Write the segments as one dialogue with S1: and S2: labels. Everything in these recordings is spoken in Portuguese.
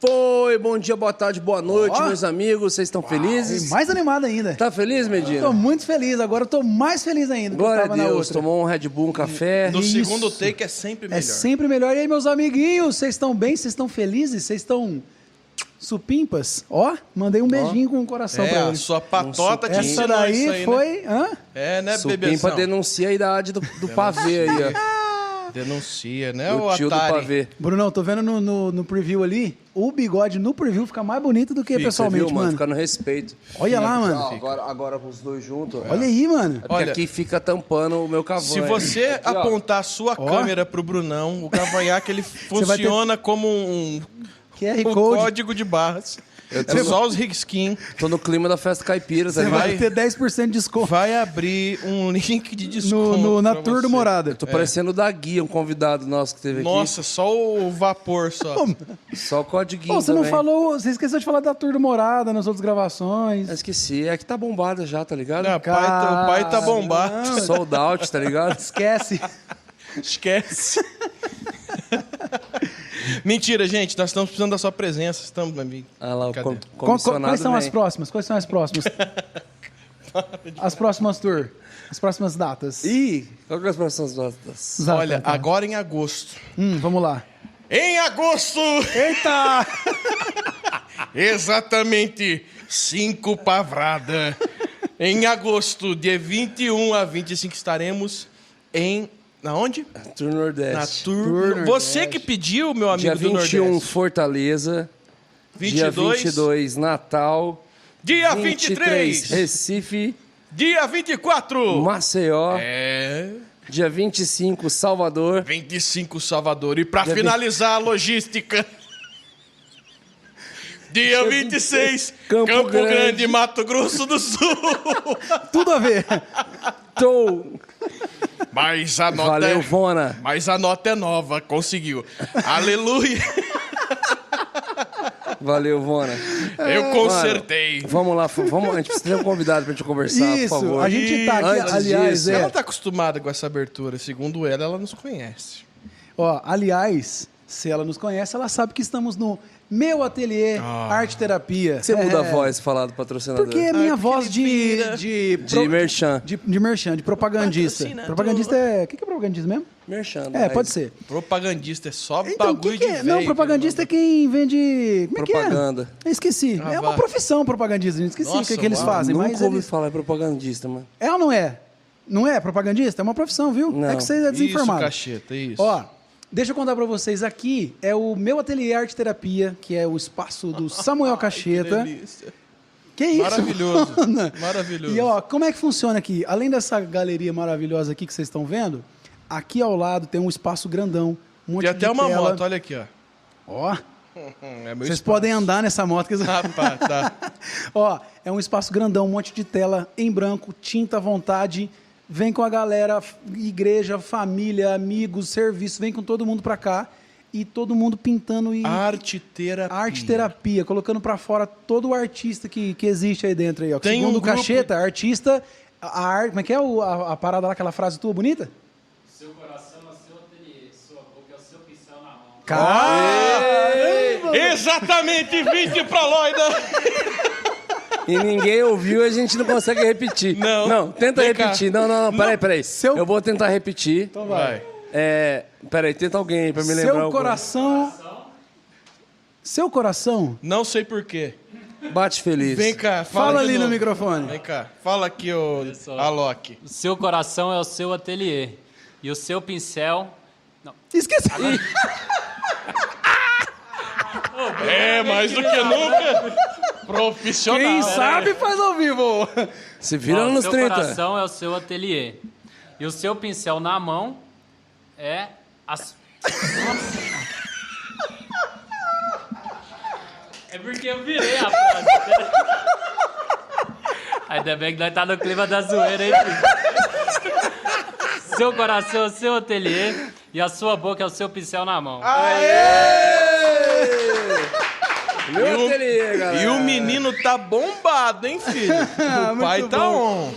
S1: Foi, bom dia, boa tarde, boa noite, meus amigos. Vocês estão felizes?
S2: Mais animado ainda.
S1: Tá feliz, Medina?
S2: Tô muito feliz, agora eu tô mais feliz ainda.
S1: Glória
S2: que eu
S1: a
S2: tava
S1: Deus,
S2: na outra.
S1: tomou um Red Bull, um café.
S3: No segundo take é sempre melhor.
S2: É sempre melhor. E aí, meus amiguinhos, vocês estão bem? Vocês estão felizes? Vocês estão supimpas? Ó, mandei um beijinho com o coração pra
S3: a
S2: eles.
S3: sua patota te
S2: Essa
S3: ensinou
S2: daí
S3: isso aí,
S2: foi...
S3: né?
S2: Hã?
S3: É, né,
S1: Supimpa
S3: bebezão?
S1: denuncia a idade do pavê aí, ó.
S3: Denuncia, né,
S1: O
S3: o
S1: tio do
S3: Atari?
S1: pavê.
S2: Brunão, tô vendo no preview ali, o bigode no preview fica mais bonito do que
S1: Você
S2: pessoalmente,
S1: viu,
S2: mano.
S1: Fica no respeito.
S2: Olha lá, mano.
S1: Agora com os dois juntos.
S2: Olha aí, mano.
S1: É porque
S3: Olha,
S1: aqui fica tampando o meu cavanhaque.
S3: Se você
S1: Aqui, ó.
S3: apontar a sua câmera pro Brunão, o cavanhaque ele
S2: vai ter-
S3: funciona como um
S2: QR Code.
S3: código de barras.
S1: tô-
S3: É só os risquinhos.
S1: Tô no clima da festa caipira, tá
S2: Você
S1: ligado?
S2: vai ter 10% de desconto
S3: Vai abrir um link de desconto
S2: na
S3: pra
S2: tour do
S3: você.
S2: Morada.
S1: Tô parecendo o da Guia, um convidado nosso que teve
S3: Nossa, só o vapor só.
S1: aqui. Só o códiguinho
S2: Pô, você não
S1: também.
S2: falou, você esqueceu de falar da tour do Morada nas outras gravações.
S1: Eu esqueci, é que tá bombada já, tá ligado?
S3: Não, o pai tá bombado.
S1: Sold out, tá ligado?
S2: Esquece.
S3: Esquece. Mentira, gente. Nós estamos precisando da sua presença. Estamos, meu amigo.
S1: Ah lá, o
S3: Cadê?
S1: comissionado
S2: Quais são as
S1: vem.
S2: próximas? Quais são as próximas? As próximas tour. As próximas datas.
S1: Ih, qual que é as próximas datas?
S2: Exato,
S3: Olha,
S2: cara.
S3: agora em agosto.
S2: Vamos lá.
S3: Em agosto!
S2: Eita!
S3: Exatamente 5 pavrada. Em agosto, dia 21 a 25, estaremos em... Na onde?
S1: Tour
S3: Na
S1: Nordeste.
S3: Tour... Você que pediu, meu amigo
S1: Dia
S3: do
S1: 21,
S3: Nordeste.
S1: Fortaleza. Dia 22, Natal.
S3: Dia
S1: 23,
S3: 23.
S1: Recife.
S3: Dia 24.
S1: Maceió.
S3: É...
S1: Dia 25, Salvador.
S3: 25, Salvador. E pra
S1: Dia
S3: finalizar a logística... Dia 26,
S1: Campo
S3: Campo
S1: Grande.
S3: Grande, Mato Grosso do Sul.
S2: Tudo a ver.
S1: Tô.
S3: Mas a nota
S1: Valeu,
S3: é...
S1: Vona.
S3: Mas a nota é nova, conseguiu. Aleluia.
S1: Valeu, Vona.
S3: Eu consertei.
S1: Vamos lá, a gente precisa ter um convidado pra gente conversar,
S2: Isso,
S1: por favor.
S2: a gente tá aqui,
S1: Antes
S2: aliás,
S1: disso,
S3: Ela tá acostumada com essa abertura. Segundo ela nos conhece.
S2: Ó, aliás, se ela nos conhece, ela sabe que estamos no Meu Ateliê Arte Terapia.
S1: Você muda a voz falar do patrocinador.
S2: Porque é minha
S3: porque
S2: voz
S3: ele
S2: de
S3: vira.
S1: De merchan.
S2: de merchan, de propagandista.
S3: Patrocinador.
S2: Propagandista é... O que é propagandista mesmo?
S1: Merchan.
S2: É, pode ser.
S3: Propagandista é só
S2: Então, o
S3: bagulho
S2: que
S3: de
S2: é?
S3: velho.
S2: Não, propagandista é quem vende... Como é
S1: Propaganda.
S2: que é? Eu esqueci.
S3: Ah,
S2: É uma
S3: vá.
S2: profissão propagandista. Eu esqueci
S3: Nossa,
S2: o que eles
S3: uau.
S2: fazem.
S1: Nunca
S2: Mas
S1: ouvi
S2: eles...
S1: falar em propagandista, mano.
S2: É ou não é? Não é propagandista? É uma profissão, viu?
S1: Não.
S2: É que você é desinformado.
S3: Isso, cacheta, isso.
S2: Ó, deixa eu contar pra vocês aqui. É o Meu Ateliê Arte Terapia, que é o espaço do Samuel Cacheta.
S3: Que delícia.
S2: Que isso?
S3: Maravilhoso.
S2: mano?
S3: Maravilhoso.
S2: E ó, como é que funciona aqui? Além dessa galeria maravilhosa aqui que vocês estão vendo, aqui ao lado tem um espaço grandão. Um monte
S3: Tem
S2: de
S3: até uma
S2: tela.
S3: moto, olha aqui, ó.
S2: Ó,
S3: É meu
S2: vocês
S3: espaço.
S2: podem andar nessa moto. Que...
S3: Rapaz, tá.
S2: Ó, é um espaço grandão, um monte de tela em branco, tinta à vontade. Vem com a galera, igreja, família, amigos, serviço, vem com todo mundo pra cá e todo mundo pintando e
S3: Arte terapia.
S2: arte terapia, colocando pra fora todo o artista que existe aí dentro aí, ó.
S3: Tem
S2: Segundo
S3: um
S2: o
S3: grupo-
S2: Cacheta, artista, a arte, como é que é a parada lá, aquela frase tua bonita?
S4: Seu coração é o seu ateliê, sua boca é o seu pincel na mão.
S2: Caramba!
S3: Exatamente 20 pra Loida.
S1: E ninguém ouviu, a gente não consegue repetir.
S3: Não.
S1: Tenta
S3: Vem cá.
S1: repetir. Não, peraí.
S2: Seu-
S1: Eu vou tentar repetir.
S2: Então
S3: Vai.
S1: Peraí, tenta alguém aí pra me lembrar.
S2: Seu
S1: alguma.
S2: coração... Seu coração...
S3: Não sei porquê.
S1: Bate feliz.
S3: Vem cá,
S2: Fala
S3: de
S2: ali no
S3: novo.
S2: microfone.
S3: Vem cá. Fala aqui, ô Alok.
S4: O seu coração é o seu ateliê. E o seu pincel.
S2: Esqueci.
S3: É, mais do que nunca. Profissional.
S2: Quem
S3: né?
S2: sabe faz ao vivo.
S1: Se vira
S4: Ó, o
S1: nos
S4: seu
S1: 30.
S4: coração é o seu ateliê. E o seu pincel na mão é as. Nossa. É porque eu virei a frase. Ainda bem que nós tá no clima da zoeira, hein, filho? Seu coração é o seu ateliê e a sua boca é o seu pincel na mão.
S1: Meu ateliê, galera.
S3: E o menino tá bombado, hein, filho? O pai
S2: muito
S3: tá
S2: bom.
S3: on.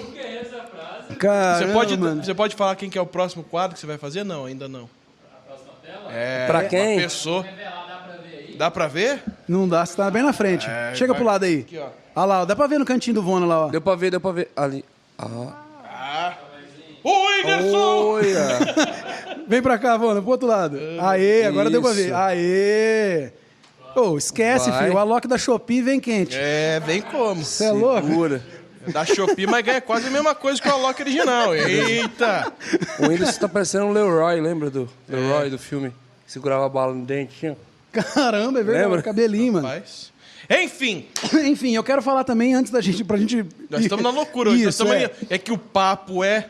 S2: Caramba,
S3: Você pode falar quem que é o próximo quadro que você vai fazer? Não, ainda não.
S1: Pra quem?
S3: Uma pessoa. Dá pra ver?
S2: Não dá, você tá bem na frente. Chega pro lado aí.
S3: Aqui, ó.
S2: Olha lá, ó, dá pra ver no cantinho do Vona lá, ó.
S1: Deu pra ver. Ali. Ah.
S3: Ô, Whindersson!
S1: Olha.
S2: Vem pra cá, Vona, pro outro lado. Aê, agora deu pra ver.
S1: Isso.
S2: Aê! Ô, esquece,
S1: Vai.
S2: filho. O Alok da Shopee vem quente.
S3: É, vem como?
S2: Você é louco?
S1: Segura.
S3: Da Shopee, mas ganha quase a mesma coisa que o Alok original. Eita!
S1: O Whindersson tá parecendo um Leroy, lembra do Leroy do filme? Segurava a bala no dente, tinha?
S2: Caramba, é verdade.
S1: Lembra?
S2: Cabelinho, mano.
S3: Rapaz. Enfim,
S2: Enfim, eu quero falar também, antes da gente, pra gente...
S3: nós estamos na loucura hoje.
S2: Isso,
S3: É que o papo é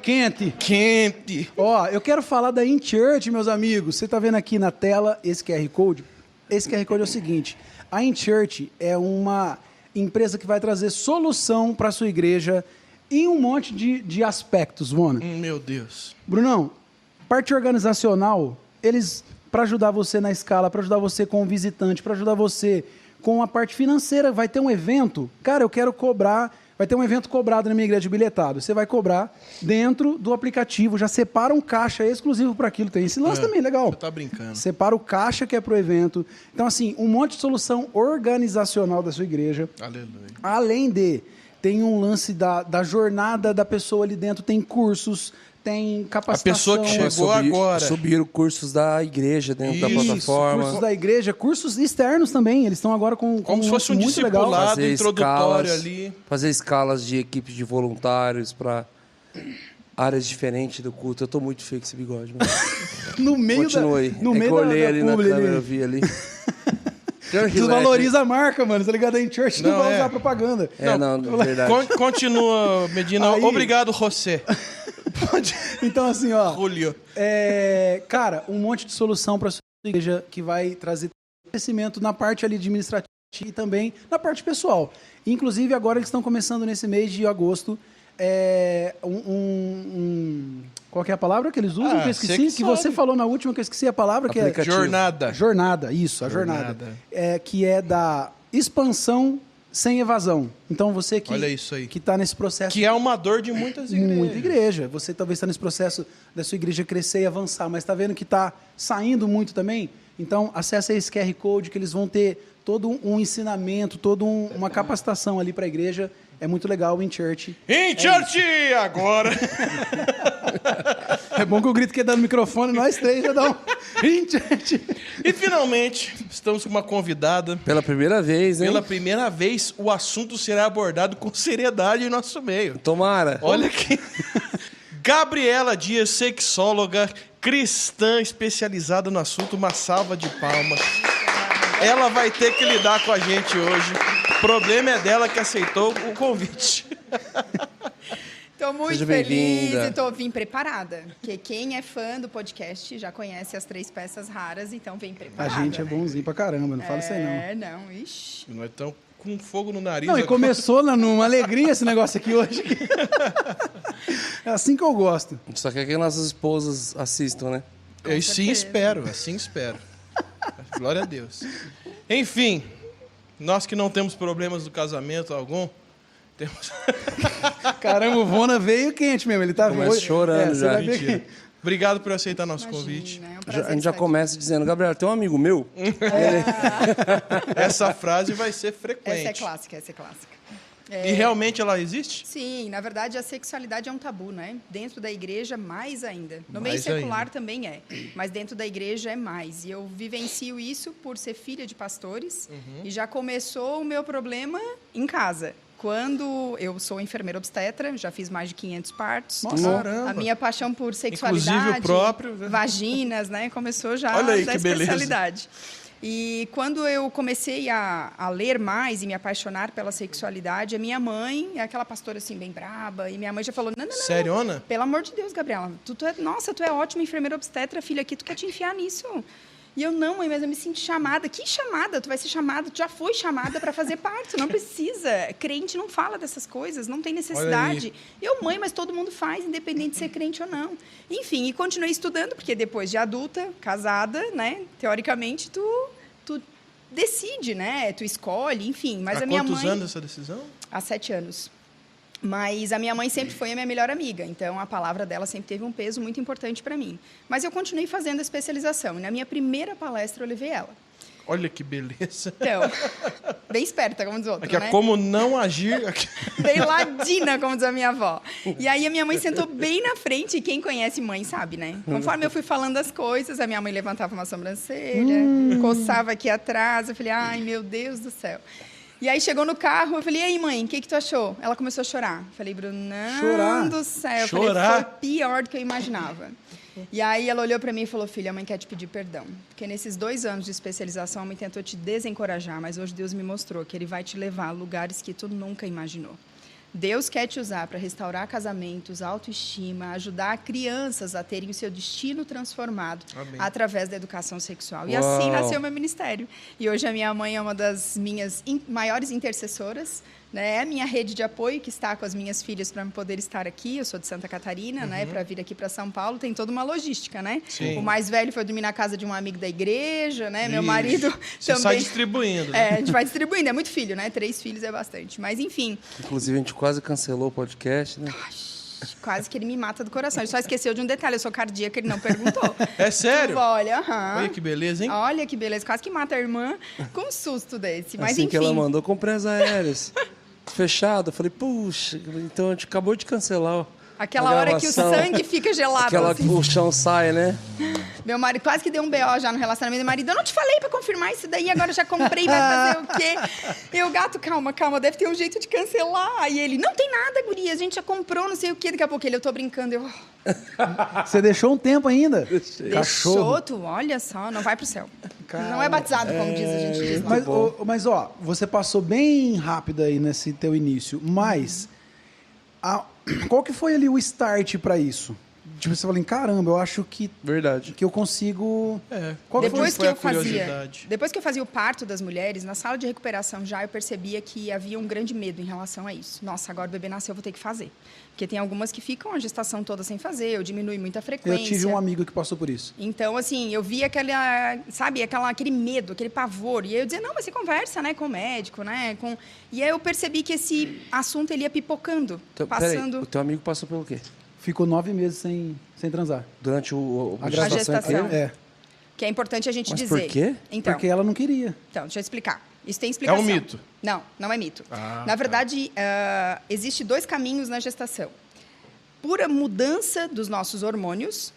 S2: Quente.
S3: quente.
S2: Ó, eu quero falar da InChurch, meus amigos. Você tá vendo aqui na tela esse QR Code? Esse QR Code é o seguinte. A InChurch é uma empresa que vai trazer solução para sua igreja em um monte de aspectos, Vona.
S3: Meu Deus.
S2: Brunão, parte organizacional, eles, para ajudar você na escala, para ajudar você com o visitante, para ajudar você com a parte financeira, vai ter um evento. Cara, eu quero cobrar, vai ter um evento cobrado na minha igreja de bilhetado. Você vai cobrar dentro do aplicativo, já separa um caixa exclusivo para aquilo. Tem esse lance também, legal.
S3: Você tá brincando.
S2: Separa o caixa que é pro evento. Então, assim, um monte de solução organizacional da sua igreja.
S3: Aleluia.
S2: Além de, tem um lance da jornada da pessoa ali dentro, tem cursos, tem capacitação.
S3: A pessoa que chegou agora.
S1: Subiram cursos da igreja dentro da
S3: Isso,
S1: plataforma.
S2: Cursos da igreja, cursos externos também. Eles estão agora com
S3: Como se fosse um
S2: muito legal.
S3: discipulado
S1: Fazer
S3: introdutório
S1: escalas,
S3: ali.
S1: Fazer escalas de equipes de voluntários para áreas diferentes do culto. Eu tô muito feio com esse bigode, mano.
S2: No meio
S1: Continue.
S2: da, no meio
S1: que eu olhei
S2: da
S1: ali na
S2: publi
S1: câmera, eu vi ali.
S2: Desvaloriza a marca, mano. Tá ligado? A InChurch não
S3: Não,
S2: vai
S3: é.
S2: usar propaganda.
S1: É, não, verdade.
S3: Continua, Medina.
S2: Aí-
S3: Obrigado, José.
S2: Então, assim, ó.
S3: Julio.
S2: Cara, um monte de solução para sua igreja que vai trazer crescimento na parte ali administrativa e também na parte pessoal. Inclusive, agora eles estão começando nesse mês de agosto qual que é a palavra que eles usam? Que eu
S3: você
S2: esqueci.
S3: que
S2: Que você
S3: sabe.
S2: falou na última, que eu esqueci a palavra. Que é
S1: Aplicativo.
S3: Jornada.
S2: jornada, isso, a jornada. Que é da expansão sem evasão. Então, você que
S3: Olha isso aí.
S2: está nesse processo...
S3: Que é uma dor de muitas igrejas.
S2: Muita igreja. Você talvez está nesse processo da sua igreja crescer e avançar, mas está vendo que está saindo muito também? Então, acessa esse QR Code que eles vão ter todo um ensinamento, toda uma capacitação ali para a igreja. É muito legal o InChurch.
S3: InChurch agora.
S2: É bom que o grito que dá no microfone, nós três já dá um InChurch.
S3: E finalmente, estamos com uma convidada.
S1: Pela primeira vez, hein?
S3: Pela primeira vez, o assunto será abordado com seriedade em nosso meio.
S1: Tomara.
S3: Olha aqui. Gabriela Dias, sexóloga cristã especializada no assunto. Uma salva de palmas. Ela vai ter que lidar com a gente hoje. O problema é dela que aceitou o convite.
S5: Estou muito
S1: Seja
S5: feliz
S1: bem-vinda.
S5: e estou vim preparada. Porque quem é fã do podcast já conhece as 3 peças raras, então vem
S2: A
S5: preparada.
S2: gente é
S5: né?
S2: bonzinho pra caramba, não fala isso aí não.
S5: É, não, ixi.
S3: Nós estamos com fogo no nariz.
S2: Não, e
S3: agora.
S2: começou numa alegria esse negócio aqui hoje. É assim que eu gosto.
S1: Só quer que nossas esposas assistam, né?
S3: Eu sim espero, assim espero. Glória a Deus. Enfim, nós que não temos problemas do casamento algum, temos...
S2: Caramba, o Vona veio quente mesmo. Ele tá
S1: Começa chorando
S2: você
S1: já.
S2: vai ver
S3: Mentira.
S2: que-
S3: Obrigado por aceitar nosso convite.
S5: Imagina, é um
S1: A
S5: prazer
S1: gente já
S5: estar
S1: começa dizendo, Gabriel, tem um amigo meu.
S3: Essa frase vai ser
S5: aqui.
S3: frequente.
S5: Essa é clássica, essa é clássica.
S3: E realmente ela existe?
S5: Sim, na verdade a sexualidade é um tabu, né? Dentro da igreja, mais ainda. No meio
S3: Mais
S5: secular
S3: ainda.
S5: também é, mas dentro da igreja é mais. E eu vivencio isso por ser filha de pastores. E já começou o meu problema em casa. Quando eu sou enfermeira obstetra, já fiz mais de 500 partos.
S3: Nossa, caramba.
S5: A minha paixão por sexualidade,
S3: Inclusive o próprio, né?
S5: vaginas, né? Começou já
S3: Olha aí
S5: da
S3: que beleza.
S5: especialidade. E quando eu comecei a ler mais e me apaixonar pela sexualidade, a minha mãe é aquela pastora assim bem braba, e minha mãe já falou: não,
S3: Seriona?
S5: pelo amor de Deus, Gabriela, tu é ótima enfermeira obstetra, filha, aqui, tu quer te enfiar nisso. E eu, não, mãe, mas eu me sinto chamada. Que chamada? Tu vai ser chamada, tu já foi chamada para fazer parte, não precisa. Crente não fala dessas coisas, não tem necessidade. Eu, mãe, mas todo mundo faz, independente de ser crente ou não. Enfim, e continuei estudando, porque depois de adulta, casada, né, teoricamente, tu decide, né, tu escolhe, enfim. Mas
S3: Há
S5: a minha
S3: quantos
S5: mãe...
S3: anos essa decisão?
S5: Há 7 anos. Mas a minha mãe sempre foi a minha melhor amiga, então a palavra dela sempre teve um peso muito importante para mim. Mas eu continuei fazendo a especialização, e na minha primeira palestra eu levei ela.
S3: Olha que beleza.
S5: Então, bem esperta, como diz o outro,
S3: Aqui é
S5: né?
S3: como não agir. Aqui.
S5: Bem ladina, como diz a minha avó. E aí a minha mãe sentou bem na frente, e quem conhece mãe sabe, né? Conforme eu fui falando as coisas, a minha mãe levantava uma sobrancelha, coçava aqui atrás, eu falei, ai, meu Deus do céu. E aí chegou no carro, eu falei, e aí, mãe, o que tu achou? Ela começou a chorar. Eu falei, Brunão
S2: Chorar?
S5: do céu. Eu
S3: Chorar?
S5: falei, foi pior do que eu imaginava. E aí ela olhou para mim e falou, filha, a mãe quer te pedir perdão. Porque nesses 2 anos de especialização, a mãe tentou te desencorajar, mas hoje Deus me mostrou que Ele vai te levar a lugares que tu nunca imaginou. Deus quer te usar para restaurar casamentos, autoestima, ajudar crianças a terem o seu destino transformado
S3: Amém.
S5: através da educação sexual. E
S1: Uau.
S5: assim nasceu o meu ministério. E hoje a minha mãe é uma das minhas maiores intercessoras, né? É a minha rede de apoio que está com as minhas filhas para poder estar aqui. Eu sou de Santa Catarina, né? Para vir aqui para São Paulo tem toda uma logística, né?
S3: Sim.
S5: O mais velho foi dormir na casa de um amigo da igreja, né? Meu
S3: Ixi,
S5: marido
S3: Você
S5: também.
S3: sai distribuindo. Né?
S5: É, a gente vai distribuindo, é muito filho, né? 3 filhos é bastante. Mas, enfim,
S1: Inclusive, a gente quase cancelou o podcast, né?
S5: quase que ele me mata do coração. Ele só esqueceu de um detalhe, eu sou cardíaca, ele não perguntou.
S3: É sério?
S5: Olha, aham.
S3: Olha que beleza, hein?
S5: Olha que beleza, quase que mata a irmã com um susto desse. Mas,
S1: assim
S5: enfim.
S1: que ela mandou, comprei as aéreas. Fechado. Eu falei, puxa, então a gente acabou de cancelar
S5: Aquela
S1: a
S5: hora que o
S1: gravação.
S5: sangue fica gelado.
S1: Aquela
S5: assim.
S1: que o chão sai, né?
S5: Meu marido quase que deu um BO já no relacionamento. Meu marido, eu não te falei pra confirmar isso daí, agora já comprei, vai fazer o quê? Eu, gato, calma, deve ter um jeito de cancelar. E ele, não tem nada, guria, a gente já comprou, não sei o quê. Daqui a pouco ele, eu tô brincando. Eu,
S2: Você deixou um tempo ainda?
S5: deixou
S2: Cachorro.
S5: tu, olha só, não vai pro céu. Não é batizado, como diz, a gente diz. Não.
S2: Mas, ó, você passou bem rápido aí nesse teu início, mas qual que foi ali o start pra isso? Tipo, você falou, caramba, eu acho que
S1: Verdade.
S2: eu consigo...
S3: É.
S2: Qual que
S5: Depois
S3: foi
S5: que
S3: a
S5: eu fazia,
S3: curiosidade?
S5: depois que eu fazia o parto das mulheres, na sala de recuperação já eu percebia que havia um grande medo em relação a isso. Nossa, agora o bebê nasceu, eu vou ter que fazer. Porque tem algumas que ficam a gestação toda sem fazer, eu diminui muita frequência.
S2: Eu tive um amigo que passou por isso.
S5: Então, assim, eu via aquele medo, aquele pavor. E aí eu dizia, não, mas você conversa, né, com o médico, né? E aí eu percebi que esse assunto ele ia pipocando,
S1: Então,
S5: passando
S1: peraí, o teu amigo passou pelo quê?
S2: Ficou 9 meses sem transar.
S1: Durante
S2: A
S5: gestação.
S2: inteira? É,
S5: que é importante a gente
S1: Mas
S5: dizer.
S1: por quê?
S5: Então,
S2: porque ela não queria.
S5: deixa eu explicar. Isso tem explicação.
S3: É um mito.
S5: Não, não é mito.
S3: Ah,
S5: Na verdade, existe 2 caminhos na gestação. Por mudança dos nossos hormônios,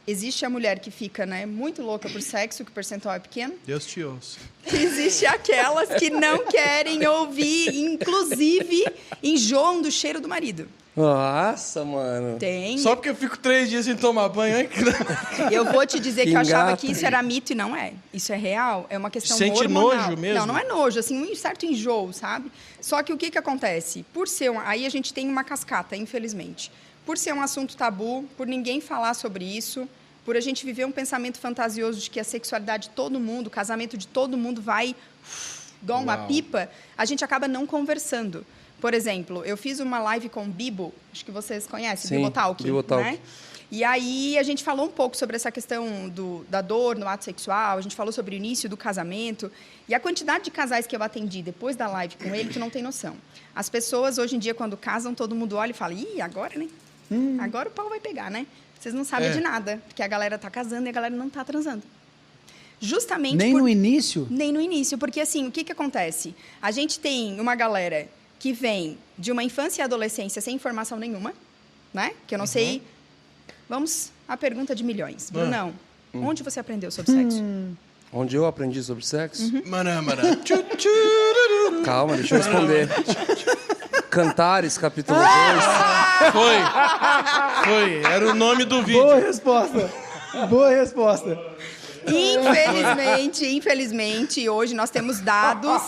S5: existe a mulher que fica, né, muito louca por sexo, que o percentual é pequeno.
S3: Deus te ouça.
S5: Existe aquelas que não querem ouvir, inclusive enjoam do cheiro do marido.
S1: Nossa, mano.
S5: Tem.
S3: Só porque eu fico 3 dias sem tomar banho, hein?
S5: Eu vou te dizer que
S1: Que
S5: eu achava
S1: engata.
S5: que isso era mito e não é. Isso é real, é uma questão
S3: Sente
S5: hormonal.
S3: nojo mesmo?
S5: Não, não é nojo, assim, um certo enjoo, sabe? Só que o que acontece? Por ser aí a gente tem uma cascata, infelizmente. Por ser um assunto tabu, por ninguém falar sobre isso, por a gente viver um pensamento fantasioso de que a sexualidade de todo mundo, o casamento de todo mundo vai igual uma
S3: Uau.
S5: pipa, a gente acaba não conversando. Por exemplo, eu fiz uma live com o Bibo, acho que vocês conhecem,
S1: Sim,
S5: Bibotalk,
S1: Bibotalk.
S5: né? E aí a gente falou um pouco sobre essa questão da dor no ato sexual, a gente falou sobre o início do casamento, e a quantidade de casais que eu atendi depois da live com ele, tu não tem noção. As pessoas, hoje em dia, quando casam, todo mundo olha e fala, ih, agora, né? Agora o pau vai pegar, né? Vocês não sabem
S3: É.
S5: de nada, porque a galera tá casando e a galera não tá transando. Justamente
S2: Nem no início?
S5: Nem no início, porque assim, o que acontece? A gente tem uma galera que vem de uma infância e adolescência sem informação nenhuma, né? Que eu não sei. Vamos à pergunta de milhões. Brunão, onde você aprendeu sobre sexo?
S1: Onde eu aprendi sobre sexo?
S3: Mará, mará. Tchu, tchururu.
S1: Calma, deixa eu responder. Cantares, capítulo 2.
S3: Foi. Era o nome do vídeo.
S2: Boa resposta. Boa resposta.
S5: Infelizmente, hoje nós temos dados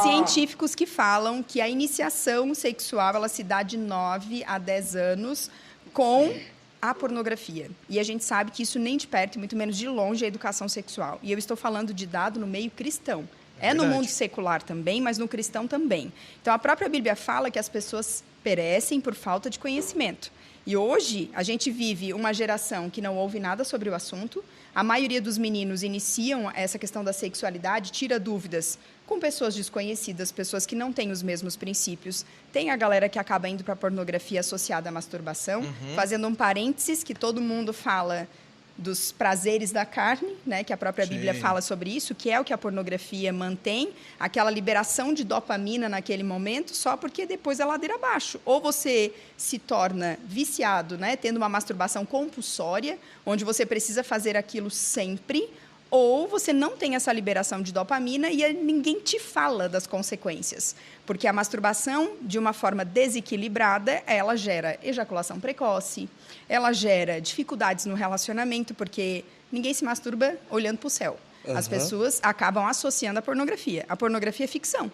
S5: científicos que falam que a iniciação sexual ela se dá de 9 a 10 anos com a pornografia. E a gente sabe que isso nem de perto, e muito menos de longe, é a educação sexual. E eu estou falando de dado no meio cristão. É no
S3: verdade.
S5: mundo secular também, mas no cristão também. Então, a própria Bíblia fala que as pessoas perecem por falta de conhecimento. E hoje, a gente vive uma geração que não ouve nada sobre o assunto. A maioria dos meninos iniciam essa questão da sexualidade, tira dúvidas com pessoas desconhecidas, pessoas que não têm os mesmos princípios. Tem a galera que acaba indo para a pornografia associada à masturbação, fazendo um parênteses que todo mundo fala dos prazeres da carne, né, que a própria Bíblia
S3: Sim.
S5: fala sobre isso, que é o que a pornografia mantém, aquela liberação de dopamina naquele momento, só porque depois é ladeira abaixo. Ou você se torna viciado, né, tendo uma masturbação compulsória, onde você precisa fazer aquilo sempre, ou você não tem essa liberação de dopamina e ninguém te fala das consequências. Porque a masturbação, de uma forma desequilibrada, ela gera ejaculação precoce, ela gera dificuldades no relacionamento, porque ninguém se masturba olhando para o céu. As pessoas acabam associando a pornografia. A pornografia é ficção,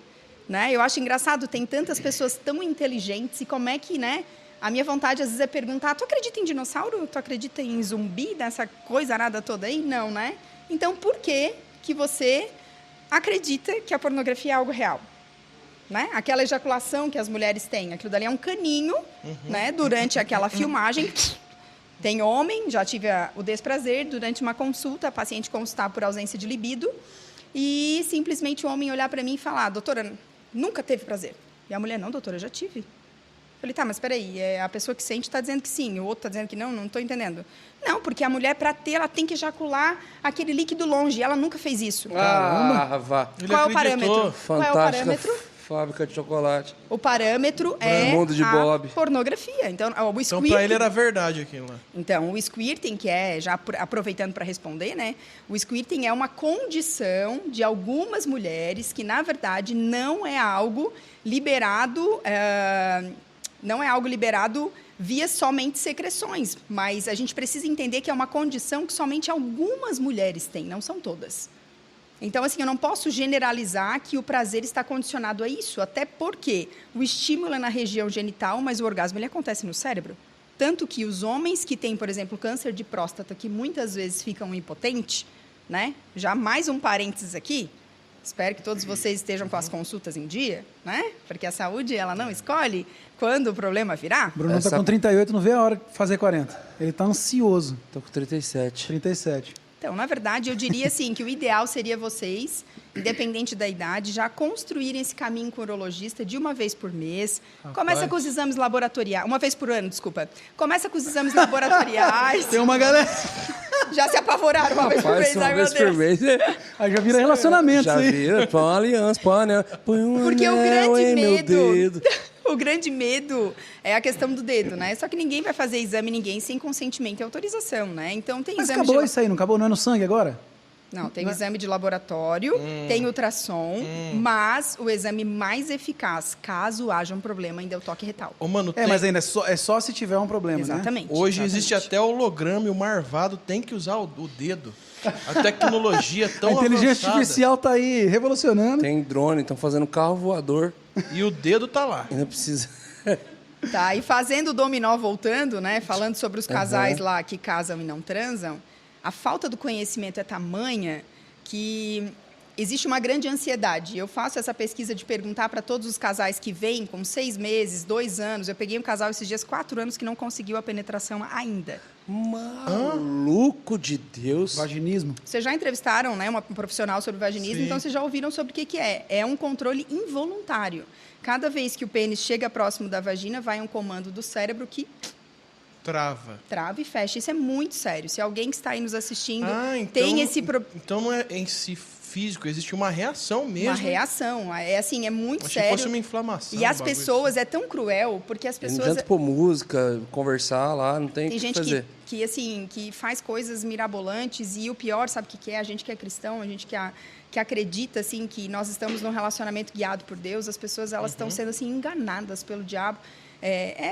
S5: né? Eu acho engraçado, tem tantas pessoas tão inteligentes, e como é que, né? A minha vontade, às vezes, é perguntar, tu acredita em dinossauro? Tu acredita em zumbi, nessa coisa arada toda aí? Não, né? Então, por que você acredita que a pornografia é algo real? Né? Aquela ejaculação que as mulheres têm, aquilo dali é um caninho, né? Durante aquela filmagem. Tem homem, já tive o desprazer, durante uma consulta, a paciente consultar por ausência de libido, e simplesmente o homem olhar para mim e falar, doutora, nunca teve prazer. E a mulher, não, doutora, eu já tive. Falei, tá, mas espera aí, a pessoa que sente está dizendo que sim, o outro está dizendo que não estou entendendo. Não, porque a mulher, para ter, ela tem que ejacular aquele líquido longe, e ela nunca fez isso.
S1: Ah, vá.
S3: Ele
S5: Qual é o
S3: acreditou.
S5: parâmetro? Qual é o
S1: Fantástica
S5: parâmetro?
S1: fábrica de chocolate.
S5: O parâmetro é
S1: Raimundo de
S5: a
S1: Bob.
S5: pornografia. Então, o
S3: Então,
S5: squirting...
S3: pra ele era verdade aquilo lá.
S5: Então, o squirting, que é, já aproveitando para responder, né? O squirting é uma condição de algumas mulheres que, na verdade, não é algo liberado... não é algo liberado via somente secreções, mas a gente precisa entender que é uma condição que somente algumas mulheres têm, não são todas. Então, assim, eu não posso generalizar que o prazer está condicionado a isso, até porque o estímulo é na região genital, mas o orgasmo ele acontece no cérebro. Tanto que os homens que têm, por exemplo, câncer de próstata, que muitas vezes ficam impotentes, né? Já mais um parênteses aqui, espero que todos vocês estejam com as consultas em dia, né? Porque a saúde, ela não escolhe quando o problema virá.
S2: Bruno está com 38, não vê a hora de fazer 40. Ele está ansioso.
S1: Tô com 37.
S2: 37.
S5: Então, na verdade, eu diria assim que o ideal seria vocês, independente da idade, já construírem esse caminho com o urologista de uma vez por mês. Começa com os exames laboratoriais. Uma vez por ano, desculpa. Começa com os exames laboratoriais.
S2: Tem uma galera...
S5: Já se apavoraram uma vez por
S1: Rapaz,
S5: mês.
S1: uma
S5: Ai,
S1: vez
S5: meu
S1: por
S5: Deus.
S1: mês.
S2: Aí já vira relacionamento
S1: Já
S2: isso aí.
S1: vira, põe uma aliança, põe um anel. Põe um
S5: Porque o
S1: anel
S5: grande
S1: em meu
S5: medo...
S1: dedo.
S5: O grande medo é a questão do dedo, né? Só que ninguém vai fazer exame, ninguém sem consentimento e autorização, né? Então, tem
S2: Mas
S5: exame
S2: acabou
S5: de...
S2: isso aí, não acabou? Não é no sangue agora?
S5: Não, tem o exame de laboratório, tem ultrassom, mas o exame mais eficaz, caso haja um problema, ainda é o toque retal.
S3: Ô, mano,
S2: É, mas ainda é só se tiver um problema,
S5: Exatamente.
S3: hoje
S5: exatamente.
S3: existe até holograma e o marvado tem que usar o dedo. A tecnologia é
S2: né?
S3: tão
S2: A inteligência
S3: avançada.
S2: artificial tá aí revolucionando.
S1: Tem drone, estão fazendo carro voador.
S3: E o dedo tá lá.
S1: Ainda precisa.
S5: Tá, e fazendo o dominó voltando, né? Falando sobre os casais lá que casam e não transam, a falta do conhecimento é tamanha que existe uma grande ansiedade. Eu faço essa pesquisa de perguntar para todos os casais que vêm com 6 meses, 2 anos. Eu peguei um casal esses dias, 4 anos, que não conseguiu a penetração ainda.
S1: Maluco de Deus.
S2: Vaginismo.
S5: Vocês já entrevistaram, né, uma profissional sobre vaginismo,
S3: Sim.
S5: então vocês já ouviram sobre o que é. É um controle involuntário. Cada vez que o pênis chega próximo da vagina, vai um comando do cérebro que
S3: Trava.
S5: trava e fecha. Isso é muito sério. Se alguém que está aí nos assistindo
S3: Então,
S5: tem esse
S3: então não é em si físico, existe uma reação mesmo.
S5: uma reação, é assim, é muito
S3: Achei que fosse
S5: sério.
S3: uma inflamação.
S5: E as
S3: um bagulho
S5: pessoas, é tão cruel, porque as
S1: Não
S5: pessoas...
S1: adianta pôr música, conversar lá, não tem o
S5: Tem
S1: que
S5: gente
S1: fazer.
S5: que, assim, que faz coisas mirabolantes e o pior, sabe o que é? A gente que é cristão, a gente que acredita, assim, que nós estamos num relacionamento guiado por Deus, as pessoas, elas estão sendo, assim, enganadas pelo diabo.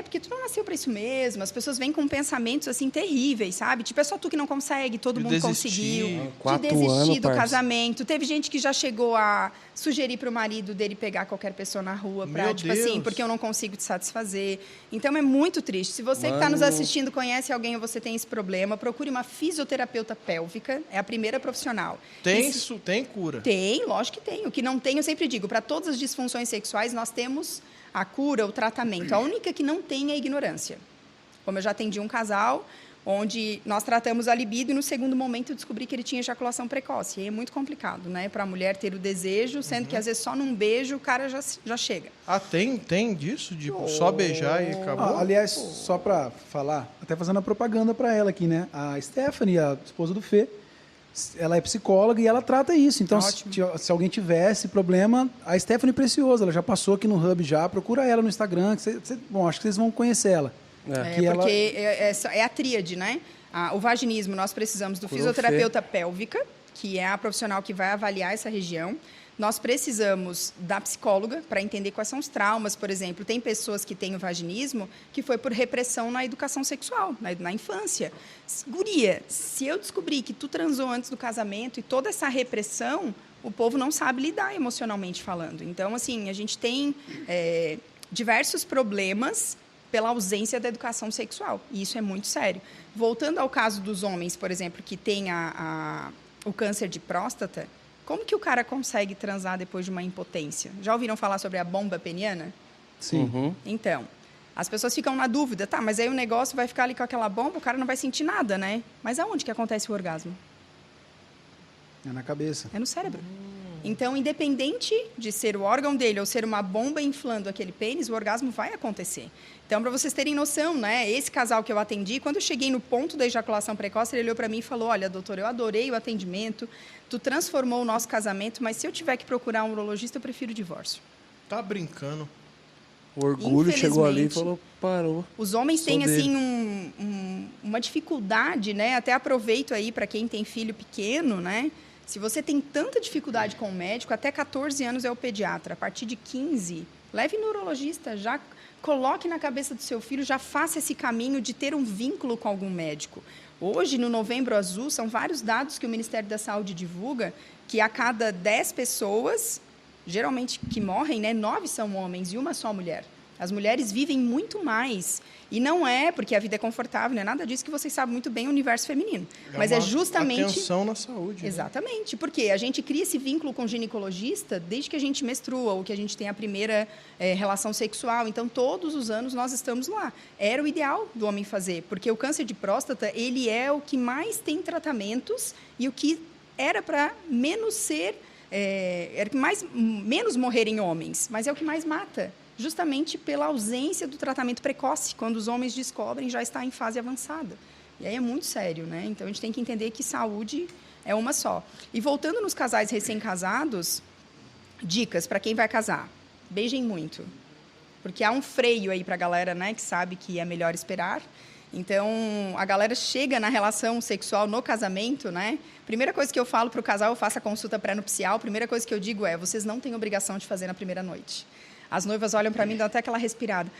S5: Porque tu não nasceu para isso mesmo. As pessoas vêm com pensamentos, assim, terríveis, sabe? Tipo, é só tu que não consegue, todo
S3: De
S5: mundo
S3: desistir.
S5: conseguiu.
S1: 4
S5: De desistir
S1: anos,
S5: do
S1: parça.
S5: casamento. Teve gente que já chegou a sugerir para o marido dele pegar qualquer pessoa na rua para,
S3: Meu
S5: tipo assim,
S3: Deus.
S5: porque eu não consigo te satisfazer. Então, é muito triste. Se você que está nos assistindo conhece alguém ou você tem esse problema, procure uma fisioterapeuta pélvica. É a primeira profissional.
S3: Tem,
S5: E se-
S3: tem cura.
S5: Tem, lógico que tem. O que não tem, eu sempre digo, para todas as disfunções sexuais, nós temos a cura, o tratamento. A única que não tem é a ignorância. Como eu já atendi um casal, onde nós tratamos a libido e no segundo momento eu descobri que ele tinha ejaculação precoce. E aí é muito complicado, né? Para a mulher ter o desejo, sendo que às vezes só num beijo o cara já chega.
S3: Ah, tem disso? De só beijar e acabou?
S2: Aliás, só para falar, até fazendo a propaganda para ela aqui, né? A Stephanie, a esposa do Fê, ela é psicóloga e ela trata isso. Então, se alguém tivesse problema, a Stephanie Preciosa, ela já passou aqui no Hub já, procura ela no Instagram, bom, acho que vocês vão conhecer ela.
S5: Porque é a tríade, né? O vaginismo, nós precisamos do fisioterapeuta pélvica, que é a profissional que vai avaliar essa região. Nós precisamos da psicóloga para entender quais são os traumas, por exemplo. Tem pessoas que têm o vaginismo que foi por repressão na educação sexual, na infância. Guria, se eu descobrir que tu transou antes do casamento e toda essa repressão, o povo não sabe lidar emocionalmente falando. Então, assim, a gente tem diversos problemas pela ausência da educação sexual. E isso é muito sério. Voltando ao caso dos homens, por exemplo, que têm o câncer de próstata, como que o cara consegue transar depois de uma impotência? Já ouviram falar sobre a bomba peniana?
S2: Sim.
S5: Então, as pessoas ficam na dúvida, tá, mas aí o negócio vai ficar ali com aquela bomba, o cara não vai sentir nada, né? Mas aonde que acontece o orgasmo?
S2: É na cabeça.
S5: É no cérebro. Então, independente de ser o órgão dele ou ser uma bomba inflando aquele pênis, o orgasmo vai acontecer. Então, para vocês terem noção, né? Esse casal que eu atendi, quando eu cheguei no ponto da ejaculação precoce, ele olhou para mim e falou: olha, doutor, eu adorei o atendimento, tu transformou o nosso casamento, mas se eu tiver que procurar um urologista, eu prefiro o divórcio.
S3: Tá brincando.
S1: O orgulho chegou ali e falou, parou.
S5: Os homens têm, assim, uma dificuldade, né? Até aproveito aí para quem tem filho pequeno, né? Se você tem tanta dificuldade com o médico, até 14 anos é o pediatra. A partir de 15, leve no urologista, já coloque na cabeça do seu filho, já faça esse caminho de ter um vínculo com algum médico. Hoje, no Novembro Azul, são vários dados que o Ministério da Saúde divulga, que a cada 10 pessoas, geralmente que morrem, né, 9 são homens e uma só mulher. As mulheres vivem muito mais. E não é porque a vida é confortável, não é nada disso, que vocês sabem muito bem o universo feminino. Mas é justamente...
S3: atenção na saúde.
S5: Exatamente. Né? Porque a gente cria esse vínculo com o ginecologista desde que a gente menstrua ou que a gente tem a primeira relação sexual. Então, todos os anos nós estamos lá. Era o ideal do homem fazer, porque o câncer de próstata, ele é o que mais tem tratamentos e o que era para menos ser... era que menos morrer em homens, mas é o que mais mata. Justamente pela ausência do tratamento precoce. Quando os homens descobrem, já está em fase avançada. E aí é muito sério, né? Então, a gente tem que entender que saúde é uma só. E voltando nos casais recém-casados, dicas para quem vai casar. Beijem muito. Porque há um freio aí para a galera, né, que sabe que é melhor esperar. Então, a galera chega na relação sexual no casamento, né? Primeira coisa que eu falo para o casal, eu faço a consulta pré-nupcial. Primeira coisa que eu digo é, vocês não têm obrigação de fazer na primeira noite. As noivas olham para mim e dão até aquela respirada.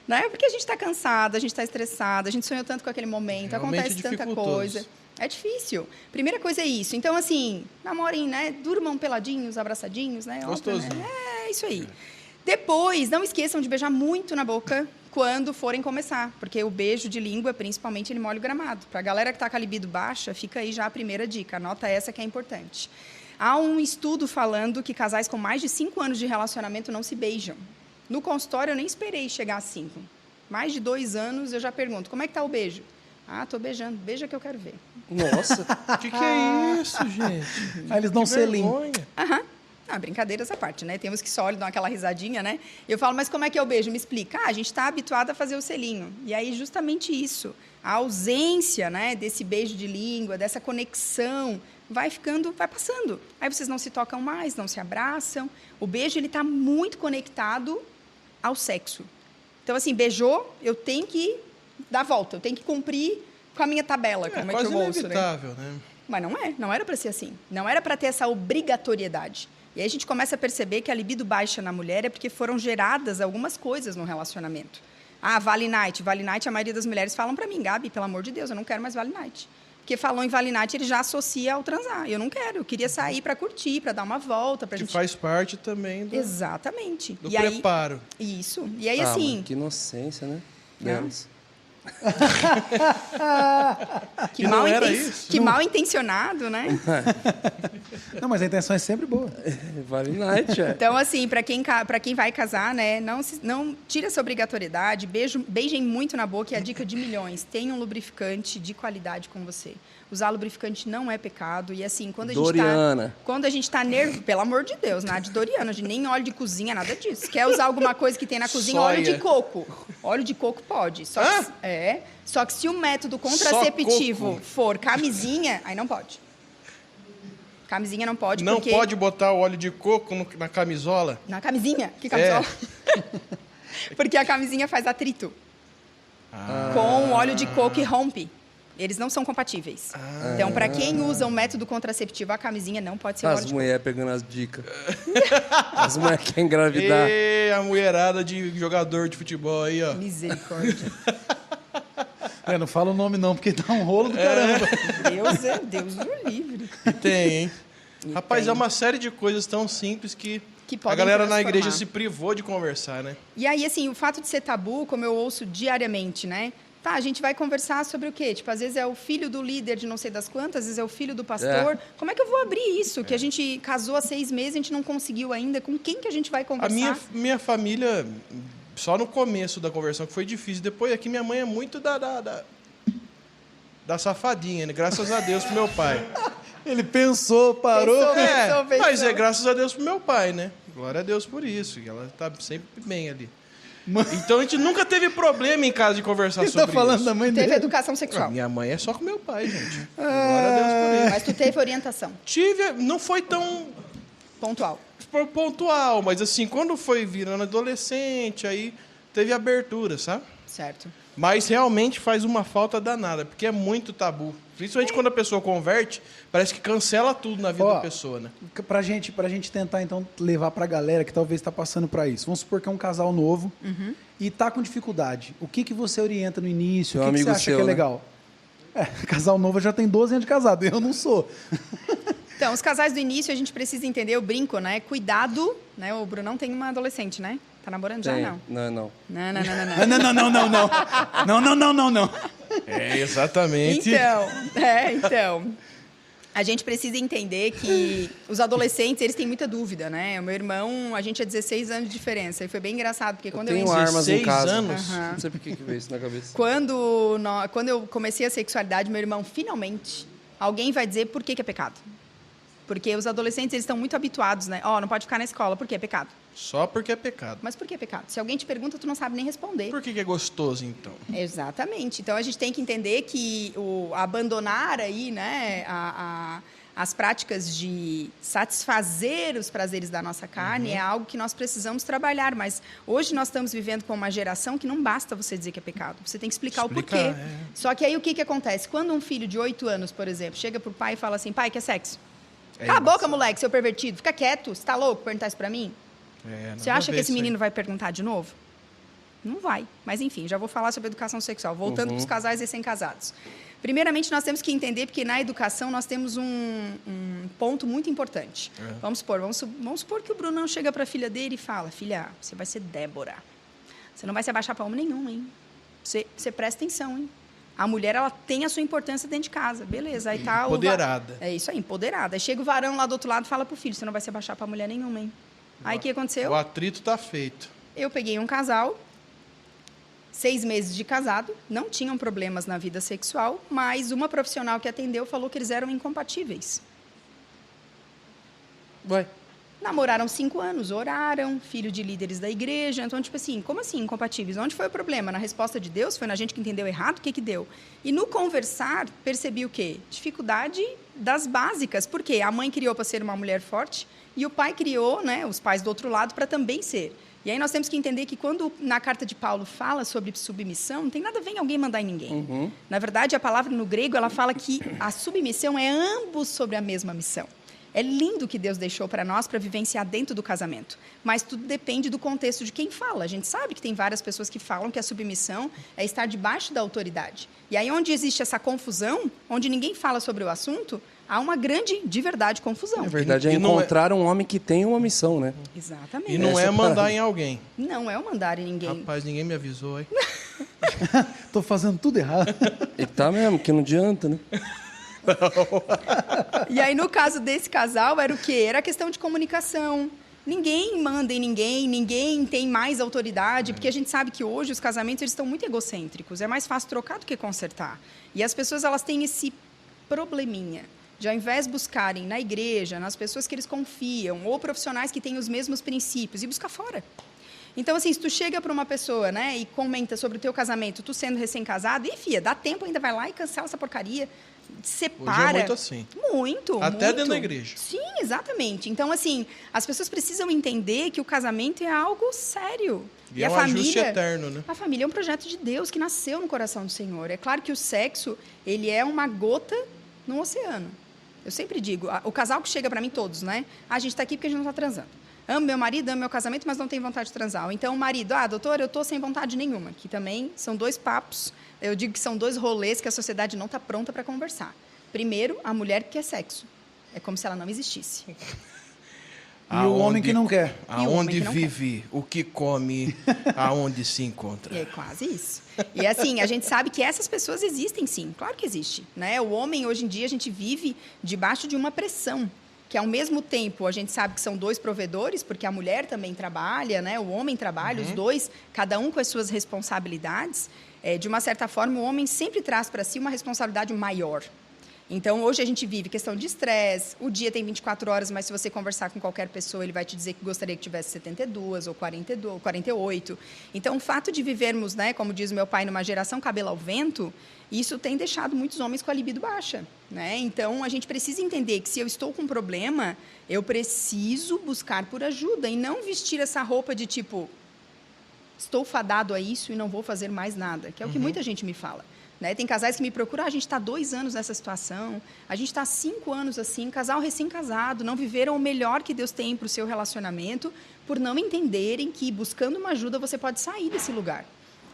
S5: Não é porque a gente está cansada, a gente está estressada, a gente sonhou tanto com aquele momento,
S3: realmente
S5: acontece tanta coisa. É difícil. Primeira coisa é isso. Então, assim, namorem, né? Durmam peladinhos, abraçadinhos, né?
S3: Gostosinho.
S5: Óbvio, né? É isso aí. Depois, não esqueçam de beijar muito na boca quando forem começar, porque o beijo de língua, principalmente, ele molha o gramado. Para a galera que está com a libido baixa, fica aí já a primeira dica. Anota essa que é importante. Há um estudo falando que casais com mais de 5 anos de relacionamento não se beijam. No consultório, eu nem esperei chegar a 5. Mais de 2 anos, eu já pergunto, como é que está o beijo? Ah, estou beijando. Beija que eu quero ver.
S1: Nossa.
S3: O que é isso, gente?
S2: Aí eles dão selinho.
S5: Aham. Ah, brincadeiras à parte, né? Temos que só olham, dão aquela risadinha, né? Eu falo, mas como é que é o beijo? Me explica. Ah, a gente está habituado a fazer o selinho. E aí, justamente isso. A ausência, né, desse beijo de língua, dessa conexão, vai passando. Aí vocês não se tocam mais, não se abraçam. O beijo, ele está muito conectado ao sexo. Então, assim, beijou, eu tenho que dar a volta, eu tenho que cumprir com a minha tabela, como é que eu ouço,
S3: inevitável, né?
S5: Mas não era para ser assim. Não era para ter essa obrigatoriedade. E aí a gente começa a perceber que a libido baixa na mulher é porque foram geradas algumas coisas no relacionamento. Ah, Vale Night. Vale Night, a maioria das mulheres falam para mim, Gabi, pelo amor de Deus, eu não quero mais Vale Night. Porque falou em Vale Night, ele já associa ao transar. Eu não quero, eu queria sair para curtir, para dar uma volta. Pra
S3: que
S5: gente...
S3: faz parte também do,
S5: Exatamente.
S3: do
S5: e
S3: preparo.
S5: Aí, isso. E aí, assim...
S1: Que inocência, né?
S5: Não.
S1: Delas.
S5: Que
S3: E não era isso?
S5: Que mal intencionado, né?
S2: Não, mas a intenção é sempre boa.
S1: Vale night, é.
S5: Então, assim, para quem vai casar, né, não tira essa obrigatoriedade, beijem muito na boca, e a dica de milhões, tenha um lubrificante de qualidade com você. Usar lubrificante não é pecado, e assim, quando a gente tá nervoso, pelo amor de Deus, nada de Doriana, nem óleo de cozinha, nada disso. Quer usar alguma coisa que tem na cozinha,
S3: Soia.
S5: óleo de coco. Óleo de coco pode. Só que se o método contraceptivo for camisinha, aí não pode. Camisinha não pode,
S3: Não
S5: porque...
S3: pode botar o óleo de coco na camisola?
S5: Na camisinha? Que camisola? Porque a camisinha faz atrito. Com óleo de coco e rompe. Eles não são compatíveis. Então, para quem usa um método contraceptivo, a camisinha não pode ser óleo
S1: As
S5: de coco.
S1: mulheres pegando as dicas. As mulheres querem engravidar.
S3: E a mulherada de jogador de futebol aí, ó.
S5: Misericórdia.
S2: Não fala o nome não, porque dá um rolo do caramba.
S5: Deus o livre.
S3: Tem, hein? Rapaz, é uma série de coisas tão simples que a
S5: podem
S3: galera na
S5: transformar.
S3: igreja se privou de conversar, né?
S5: E aí, assim, o fato de ser tabu, como eu ouço diariamente, né? Tá, a gente vai conversar sobre o quê? Tipo, às vezes é o filho do líder de não sei das quantas, às vezes é o filho do pastor. Como é que eu vou abrir isso? Que a gente casou há 6 meses, a gente não conseguiu ainda. Com quem que a gente vai conversar?
S3: A minha família, só no começo da conversão, que foi difícil. Depois aqui, minha mãe é muito da safadinha, né? Graças a Deus pro meu pai.
S2: Ele pensou, parou.
S5: Pensou.
S3: Mas é graças a Deus pro meu pai, né? Glória a Deus por isso. E ela tá sempre bem ali. Então a gente nunca teve problema em casa de conversar
S2: Ele
S3: sobre
S2: tá falando
S3: isso.
S2: da mãe
S5: Teve
S2: dele.
S5: educação sexual.
S3: Minha mãe é só com meu pai, gente. Glória a Deus por isso.
S5: Mas tu teve orientação
S3: Não foi tão
S5: pontual.
S3: pontual, mas assim, quando foi virando adolescente, aí teve abertura, sabe?
S5: Certo.
S3: Mas realmente faz uma falta danada, porque é muito tabu. Principalmente quando a pessoa converte, parece que cancela tudo na vida da pessoa, né?
S2: Pra gente tentar, então, levar pra galera que talvez está passando pra isso. Vamos supor que é um casal novo e tá com dificuldade. O que você orienta no início?
S1: Seu
S2: O que você
S1: amigo
S2: acha
S1: seu,
S2: que é
S1: né?
S2: legal? Casal novo já tem 12 anos de casado, eu não sou.
S5: Então, os casais do início, a gente precisa entender, eu brinco, né? Cuidado, né? O Brunão tem uma adolescente, né? Tá namorando já,
S1: Tem.
S5: não?
S1: Não.
S5: Não.
S2: Não.
S3: É, exatamente.
S5: Então, a gente precisa entender que os adolescentes, eles têm muita dúvida, né? O meu irmão, a gente é 16 anos de diferença, e foi bem engraçado, porque quando
S1: Eu tenho
S5: eu...
S1: armas em
S3: 16
S1: casa.
S3: anos?
S1: Não sei por que veio isso na cabeça.
S5: Quando eu comecei a sexualidade, meu irmão, finalmente, alguém vai dizer por que é pecado. Porque os adolescentes, eles estão muito habituados, né? Não pode ficar na escola, por que é pecado?
S3: Só porque é pecado.
S5: Mas por que é pecado? Se alguém te pergunta, tu não sabe nem responder.
S3: Por que é gostoso, então?
S5: Exatamente. Então, a gente tem que entender que abandonar aí, né, as práticas de satisfazer os prazeres da nossa carne é algo que nós precisamos trabalhar. Mas hoje nós estamos vivendo com uma geração que não basta você dizer que é pecado. Você tem que explicar o porquê. Só que aí o que acontece? Quando um filho de 8 anos, por exemplo, chega pro pai e fala assim, pai, quer sexo? Cala a boca, moleque, seu pervertido. Fica quieto. Você tá louco? Perguntar isso pra mim? Você acha que esse menino vai perguntar de novo? Não vai. Mas, enfim, já vou falar sobre educação sexual. Voltando para os casais recém-casados. Primeiramente, nós temos que entender, porque na educação nós temos um ponto muito importante. Vamos supor que o Brunão chega para a filha dele e fala, filha, você vai ser Débora. Você não vai se abaixar para homem nenhum, hein? Você presta atenção, hein? A mulher, ela tem a sua importância dentro de casa. Beleza, aí tá...
S3: Empoderada.
S5: É isso aí, empoderada. Aí chega o varão lá do outro lado e fala pro filho, você não vai se abaixar para mulher nenhuma, hein? Aí o que aconteceu?
S3: O atrito tá feito.
S5: Eu peguei um casal, 6 meses de casado, não tinham problemas na vida sexual, mas uma profissional que atendeu falou que eles eram incompatíveis.
S1: Vai.
S5: Namoraram 5 anos, oraram, filho de líderes da igreja. Então, tipo assim, como assim incompatíveis? Onde foi o problema? Na resposta de Deus? Foi na gente que entendeu errado? O que deu? E no conversar, percebi o quê? Dificuldade das básicas. Por quê? A mãe criou para ser uma mulher forte e o pai criou, né, os pais do outro lado, para também ser. E aí nós temos que entender que quando na carta de Paulo fala sobre submissão, não tem nada a ver em alguém mandar em ninguém. Na verdade, a palavra no grego, ela fala que a submissão é ambos sobre a mesma missão. É lindo o que Deus deixou para nós para vivenciar dentro do casamento. Mas tudo depende do contexto de quem fala. A gente sabe que tem várias pessoas que falam que a submissão é estar debaixo da autoridade. E aí, onde existe essa confusão, onde ninguém fala sobre o assunto, há uma grande, de verdade, confusão.
S1: Na verdade, é
S3: E não
S1: encontrar um homem que tem uma missão, né?
S5: Exatamente.
S3: E não é mandar em alguém.
S5: Não é o mandar em ninguém.
S3: Rapaz, ninguém me avisou, hein?
S2: Tô fazendo tudo errado.
S1: E tá mesmo, que não adianta, né?
S5: E aí, no caso desse casal, era o quê? Era a questão de comunicação. Ninguém manda em ninguém, ninguém tem mais autoridade, porque a gente sabe que hoje os casamentos eles estão muito egocêntricos. É mais fácil trocar do que consertar. E as pessoas elas têm esse probleminha de, ao invés de buscarem na igreja, nas pessoas que eles confiam, ou profissionais que têm os mesmos princípios, e buscar fora. Então, assim, se tu chega para uma pessoa, né, e comenta sobre o teu casamento, tu sendo recém-casado, e, filha, dá tempo, ainda vai lá e cancela essa porcaria, separa.
S3: Hoje é muito assim.
S5: Muito,
S3: Até
S5: muito.
S3: dentro da igreja.
S5: Sim, exatamente. Então, assim, as pessoas precisam entender que o casamento é algo sério.
S3: E é um ajuste eterno, né?
S5: A família é um projeto de Deus que nasceu no coração do Senhor. É claro que o sexo, ele é uma gota no oceano. Eu sempre digo, o casal que chega para mim, todos, né? A gente está aqui porque a gente não está transando. Amo meu marido, amo meu casamento, mas não tenho vontade de transar. Ou então o marido, doutor, eu estou sem vontade nenhuma. Que também são dois papos, eu digo que são dois rolês que a sociedade não está pronta para conversar. Primeiro, a mulher que quer sexo. É como se ela não existisse.
S2: E o homem que não quer.
S3: Aonde vive, o que come, aonde se encontra.
S5: É quase isso. E assim, a gente sabe que essas pessoas existem sim, claro que existe, né? O homem, hoje em dia, a gente vive debaixo de uma pressão, que ao mesmo tempo a gente sabe que são dois provedores, porque a mulher também trabalha, né? O homem trabalha, os dois, cada um com as suas responsabilidades. De uma certa forma, o homem sempre traz para si uma responsabilidade maior. Então, hoje a gente vive questão de estresse, o dia tem 24 horas, mas se você conversar com qualquer pessoa, ele vai te dizer que gostaria que tivesse 72 ou 42, ou 48. Então, o fato de vivermos, né, como diz meu pai, numa geração cabelo ao vento, isso tem deixado muitos homens com a libido baixa, né? Então, a gente precisa entender que se eu estou com um problema, eu preciso buscar por ajuda e não vestir essa roupa de tipo, estou fadado a isso e não vou fazer mais nada, que é o que muita gente me fala. Né? Tem casais que me procuram, a gente está 2 anos nessa situação, a gente está 5 anos assim, casal recém-casado, não viveram o melhor que Deus tem para o seu relacionamento, por não entenderem que buscando uma ajuda você pode sair desse lugar.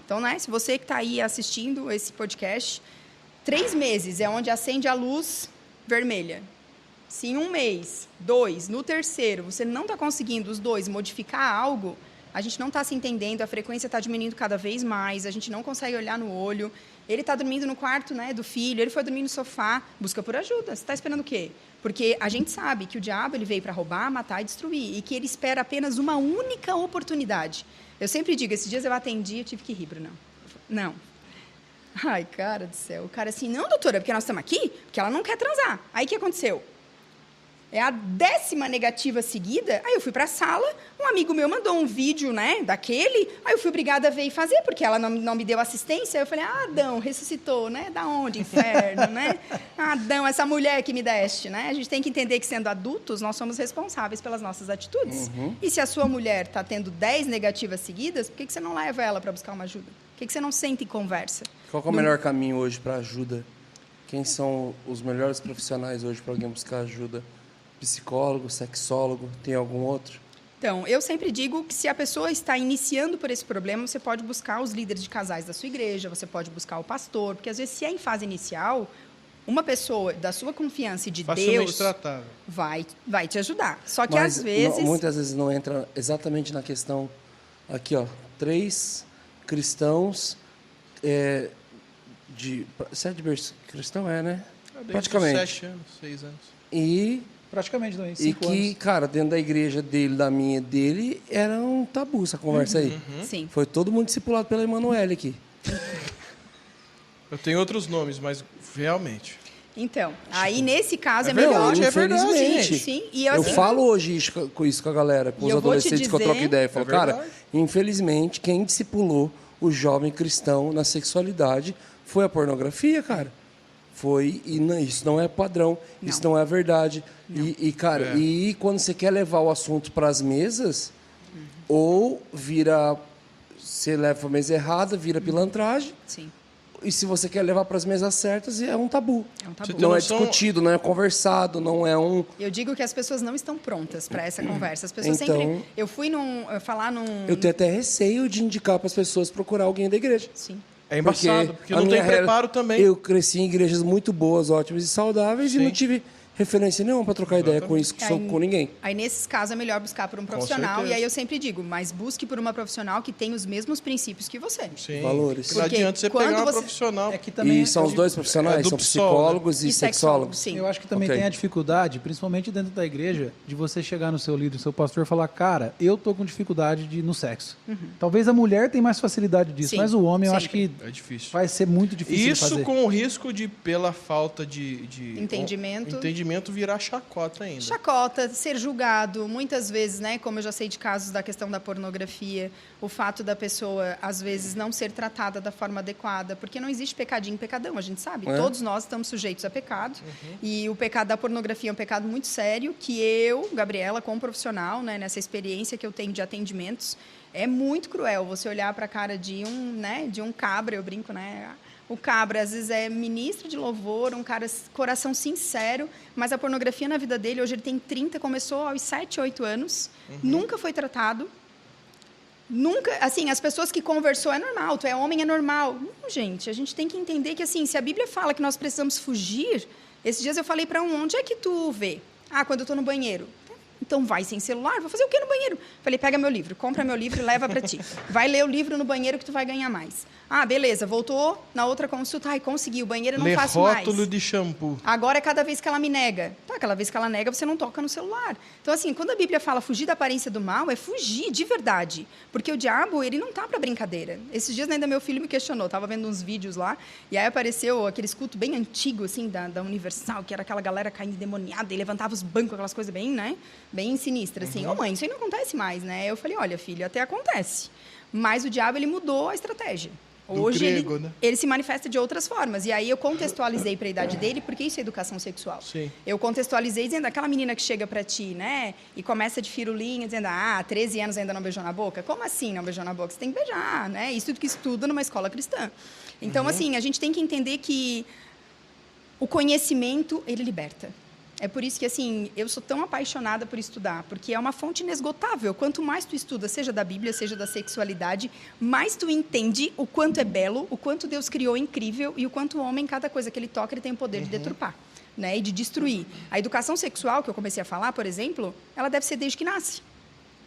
S5: Então, né, se você que está aí assistindo esse podcast, 3 meses é onde acende a luz vermelha. Se em 1 mês, 2, no terceiro, você não está conseguindo os 2 modificar algo, a gente não está se entendendo, a frequência está diminuindo cada vez mais, a gente não consegue olhar no olho. Ele está dormindo no quarto, né, do filho, ele foi dormir no sofá, busca por ajuda. Você está esperando o quê? Porque a gente sabe que o diabo ele veio para roubar, matar e destruir, e que ele espera apenas uma única oportunidade. Eu sempre digo, esses dias eu atendi, eu tive que rir, Bruno. Não. Ai, cara do céu. O cara assim, não, doutora, porque nós estamos aqui, porque ela não quer transar. Aí o que aconteceu? É a 10ª negativa seguida. Aí eu fui para a sala, um amigo meu mandou um vídeo, né, daquele. Aí eu fui obrigada a ver e fazer, porque ela não me deu assistência. Aí eu falei, Adão, ressuscitou, né? Da onde? Inferno, né? Adão, essa mulher que me deste, né? A gente tem que entender que, sendo adultos, nós somos responsáveis pelas nossas atitudes. E se a sua mulher está tendo 10 negativas seguidas, por que você não leva ela para buscar uma ajuda? Por que você não senta e conversa?
S1: Qual que é o melhor caminho hoje para ajuda? Quem são os melhores profissionais hoje para alguém buscar ajuda? Psicólogo, sexólogo, tem algum outro?
S5: Então, eu sempre digo que se a pessoa está iniciando por esse problema, você pode buscar os líderes de casais da sua igreja, você pode buscar o pastor, porque às vezes se é em fase inicial, uma pessoa da sua confiança e de Deus
S3: tratável.
S5: vai te ajudar. Só que
S1: Mas
S5: às vezes...
S1: muitas vezes não entra exatamente na questão... Aqui, ó, 3 cristãos... Você é de cristão? É, né? Praticamente.
S3: 7 anos, 6 anos.
S1: E...
S2: Praticamente, não é?
S1: E
S2: 5
S1: que,
S2: anos.
S1: cara, dentro da igreja dele, da minha dele, era um tabu essa conversa aí.
S5: Sim.
S1: Foi todo mundo discipulado pela Emanuele aqui.
S3: Eu tenho outros nomes, mas realmente.
S5: Então, aí nesse caso é
S3: verdade,
S5: melhor...
S3: é verdade,
S1: Infelizmente.
S5: Sim, e
S1: Eu
S5: assim,
S1: falo hoje isso com a galera, com
S5: E
S1: os
S5: eu vou te
S1: adolescentes que eu troco
S5: dizer-
S1: ideia. Eu falo,
S3: É
S1: cara,
S3: verdade.
S1: infelizmente, quem discipulou o jovem cristão na sexualidade foi a pornografia, cara. Isso não é padrão, isso não é verdade. E, cara, e quando você quer levar o assunto para as mesas, ou você leva para a mesa errada, vira pilantragem,
S5: sim,
S1: e se você quer levar para as mesas certas, é um tabu.
S5: é um tabu.
S3: Você tem
S1: Não é
S3: noção-
S1: discutido, não é conversado, não é um...
S5: Eu digo que as pessoas não estão prontas para essa conversa. As pessoas
S1: Então-
S5: sempre... Eu fui falar num...
S1: Eu tenho até receio de indicar para as pessoas procurar alguém da igreja.
S5: Sim.
S3: É embaçado, porque
S1: a
S3: não tem
S1: minha
S3: preparo também.
S1: Eu cresci em igrejas muito boas, ótimas e saudáveis
S3: Sim.
S1: e não tive referência nenhuma para trocar ideia com isso, com ninguém.
S5: Aí, nesses casos, é melhor buscar por um profissional.
S3: certeza.
S5: E aí eu sempre digo, mas busque por uma profissional que tem os mesmos princípios que você.
S3: Sim.
S1: Valores.
S3: Não adianta você
S5: Porque
S3: pegar uma
S5: quando você-
S3: profissional.
S2: É que também
S1: E são os dois profissionais?
S3: É do
S1: São
S3: PSOL,
S1: psicólogos e
S5: sexólogo,
S1: sexólogos?
S5: sim.
S2: Eu acho que também
S1: Ok.
S2: tem a dificuldade, principalmente dentro da igreja, de você chegar no seu líder, no seu pastor e falar, cara, eu tô com dificuldade no sexo. Talvez a mulher tenha mais facilidade disso,
S5: Sim,
S2: mas o homem eu acho
S5: sempre.
S2: que
S3: É difícil.
S2: vai ser muito difícil de
S3: Isso
S2: fazer.
S3: com o risco de, pela falta de
S5: Entendimento.
S3: virar chacota ainda.
S5: Chacota, ser julgado, muitas vezes, né, como eu já sei de casos da questão da pornografia, o fato da pessoa, às vezes, não ser tratada da forma adequada, porque não existe pecadinho e pecadão, a gente sabe.
S1: É.
S5: Todos nós estamos sujeitos a pecado, e o pecado da pornografia é um pecado muito sério, que eu, Gabriela, como profissional, né, nessa experiência que eu tenho de atendimentos, é muito cruel você olhar para a cara de um cabra, eu brinco, né? O cabra, às vezes, é ministro de louvor, um cara, coração sincero, mas a pornografia na vida dele, hoje ele tem 30, começou aos 7, 8 anos, nunca foi tratado, nunca, assim, as pessoas que conversou é normal, tu é homem, é normal. Não, gente, a gente tem que entender que, assim, se a Bíblia fala que nós precisamos fugir, esses dias eu falei para onde é que tu vê? Ah, quando eu estou no banheiro. Então vai sem celular, vou fazer o quê no banheiro? Falei, pega meu livro, compra meu livro e leva para ti. Vai ler o livro no banheiro que tu vai ganhar mais. Ah, beleza, voltou na outra consulta, ai, consegui, o banheiro eu não
S3: Lê
S5: faço mais.
S3: rótulo de shampoo.
S5: Agora é cada vez que ela me nega. Tá, aquela vez que ela nega, você não toca no celular. Então, assim, quando a Bíblia fala fugir da aparência do mal, é fugir de verdade. Porque o diabo, ele não tá para brincadeira. Esses dias ainda meu filho me questionou, tava vendo uns vídeos lá, e aí apareceu aquele culto bem antigo, assim, da Universal, que era aquela galera caindo endemoniada, e levantava os bancos, aquelas coisas bem, né, bem sinistras, assim. Ô, mãe, isso aí não acontece mais, né? Eu falei, olha, filho, até acontece. Mas o diabo, ele mudou a estratégia.
S3: Do
S5: Hoje
S3: grego,
S5: ele,
S3: né?
S5: ele se manifesta de outras formas. E aí eu contextualizei para a idade dele, porque isso é educação sexual.
S3: Sim.
S5: Eu contextualizei dizendo, aquela menina que chega para ti, né, e começa de firulinha, dizendo, 13 anos ainda não beijou na boca? Como assim não beijou na boca? Você tem que beijar, né? Isso tudo que estuda numa escola cristã. Então, assim, a gente tem que entender que o conhecimento, ele liberta. É por isso que, assim, eu sou tão apaixonada por estudar, porque é uma fonte inesgotável. Quanto mais tu estuda, seja da Bíblia, seja da sexualidade, mais tu entende o quanto é belo, o quanto Deus criou incrível e o quanto o homem, cada coisa que ele toca, ele tem o poder de deturpar, né, e de destruir. A educação sexual, que eu comecei a falar, por exemplo, ela deve ser desde que nasce.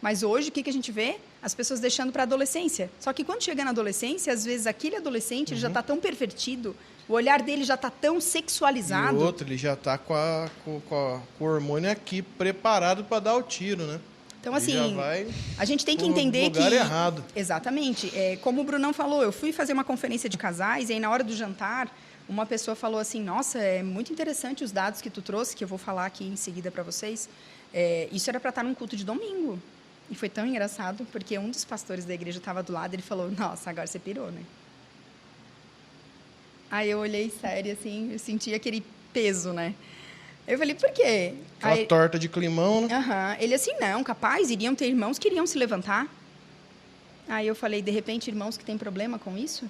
S5: Mas hoje, o que a gente vê? As pessoas deixando para a adolescência. Só que quando chega na adolescência, às vezes aquele adolescente ele já está tão pervertido, o olhar dele já está tão sexualizado.
S3: E o outro, ele já está com o hormônio aqui preparado para dar o tiro, né?
S5: Então,
S3: Ele
S5: assim,
S3: já vai
S5: a gente tem que
S3: pro
S5: entender
S3: lugar
S5: que...
S3: errado.
S5: Exatamente. Como o Brunão falou, eu fui fazer uma conferência de casais e aí, na hora do jantar, uma pessoa falou assim, nossa, é muito interessante os dados que tu trouxe, que eu vou falar aqui em seguida para vocês. Isso era para estar num culto de domingo. E foi tão engraçado, porque um dos pastores da igreja estava do lado e ele falou, nossa, agora você pirou, né? Aí eu olhei sério, assim, eu senti aquele peso, né? Eu falei, por quê?
S3: Aquela
S5: Aí,
S3: torta de climão, né?
S5: Ele assim, não, capaz, iriam ter irmãos que iriam se levantar. Aí eu falei, de repente, irmãos que têm problema com isso?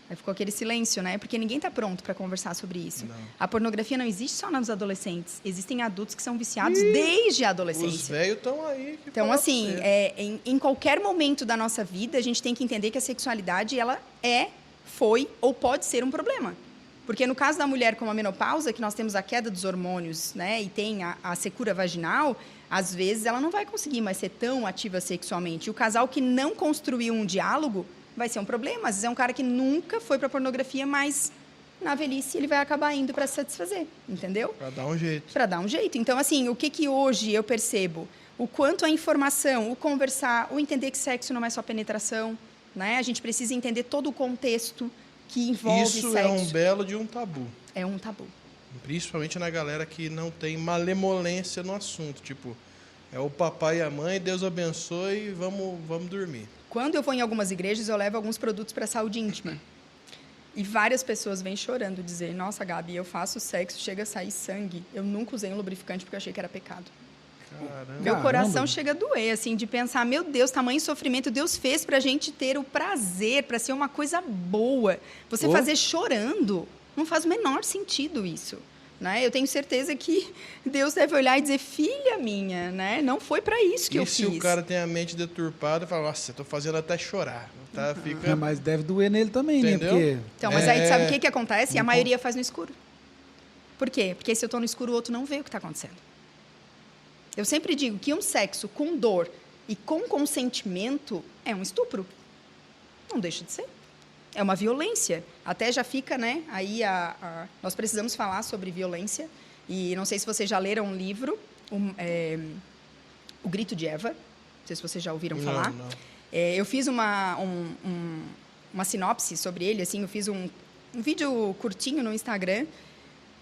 S5: Aí ficou aquele silêncio, né? Porque ninguém está pronto para conversar sobre isso.
S3: Não.
S5: A pornografia não existe só nos adolescentes. Existem adultos que são viciados desde a
S3: Os
S5: adolescência.
S3: velhos estão aí. que
S5: Então,
S3: falar
S5: assim,
S3: pra você.
S5: em qualquer momento da nossa vida, a gente tem que entender que a sexualidade, ela foi ou pode ser um problema. Porque no caso da mulher com a menopausa, que nós temos a queda dos hormônios, né, e tem a secura vaginal, às vezes ela não vai conseguir mais ser tão ativa sexualmente. E o casal que não construiu um diálogo vai ser um problema. Às vezes é um cara que nunca foi para pornografia, mas na velhice ele vai acabar indo para se satisfazer, entendeu?
S3: Para dar um jeito.
S5: Para dar um jeito. Então, assim, o que hoje eu percebo? O quanto a informação, o conversar, o entender que sexo não é só penetração, né? A gente precisa entender todo o contexto que envolve
S3: Isso
S5: sexo.
S3: é um belo de um tabu.
S5: É um tabu.
S3: Principalmente na galera que não tem malemolência no assunto. Tipo, é o papai e a mãe, Deus abençoe e vamos dormir.
S5: Quando eu vou em algumas igrejas, eu levo alguns produtos para a saúde íntima. E várias pessoas vêm chorando, dizer, nossa, Gabi, eu faço sexo, chega a sair sangue. Eu nunca usei um lubrificante porque eu achei que era pecado.
S3: Caramba.
S5: Meu
S2: Caramba.
S5: coração chega a doer, assim, de pensar, meu Deus, tamanho sofrimento Deus fez para a gente ter o prazer, para ser uma coisa boa. Você
S1: Oh.
S5: fazer chorando, não faz o menor sentido isso. Né? Eu tenho certeza que Deus deve olhar e dizer, filha minha, né? Não foi para isso que eu
S3: E se
S5: fiz.
S3: o cara tem a mente deturpada, fala, nossa, eu tô fazendo até chorar. Tá? Fica...
S2: Mas deve doer nele também,
S3: Entendeu?
S2: né? Porque
S5: Então, mas aí sabe o que acontece? A maioria faz no escuro. Por quê? Porque se eu estou no escuro, o outro não vê o que está acontecendo. Eu sempre digo que um sexo com dor e com consentimento é um estupro. Não deixa de ser. É uma violência. Até já fica, né? Aí nós precisamos falar sobre violência. E não sei se vocês já leram um livro, O Grito de Eva. Não sei se vocês já ouviram falar.
S3: Não.
S5: Eu fiz uma sinopse sobre ele, assim, eu fiz um vídeo curtinho no Instagram.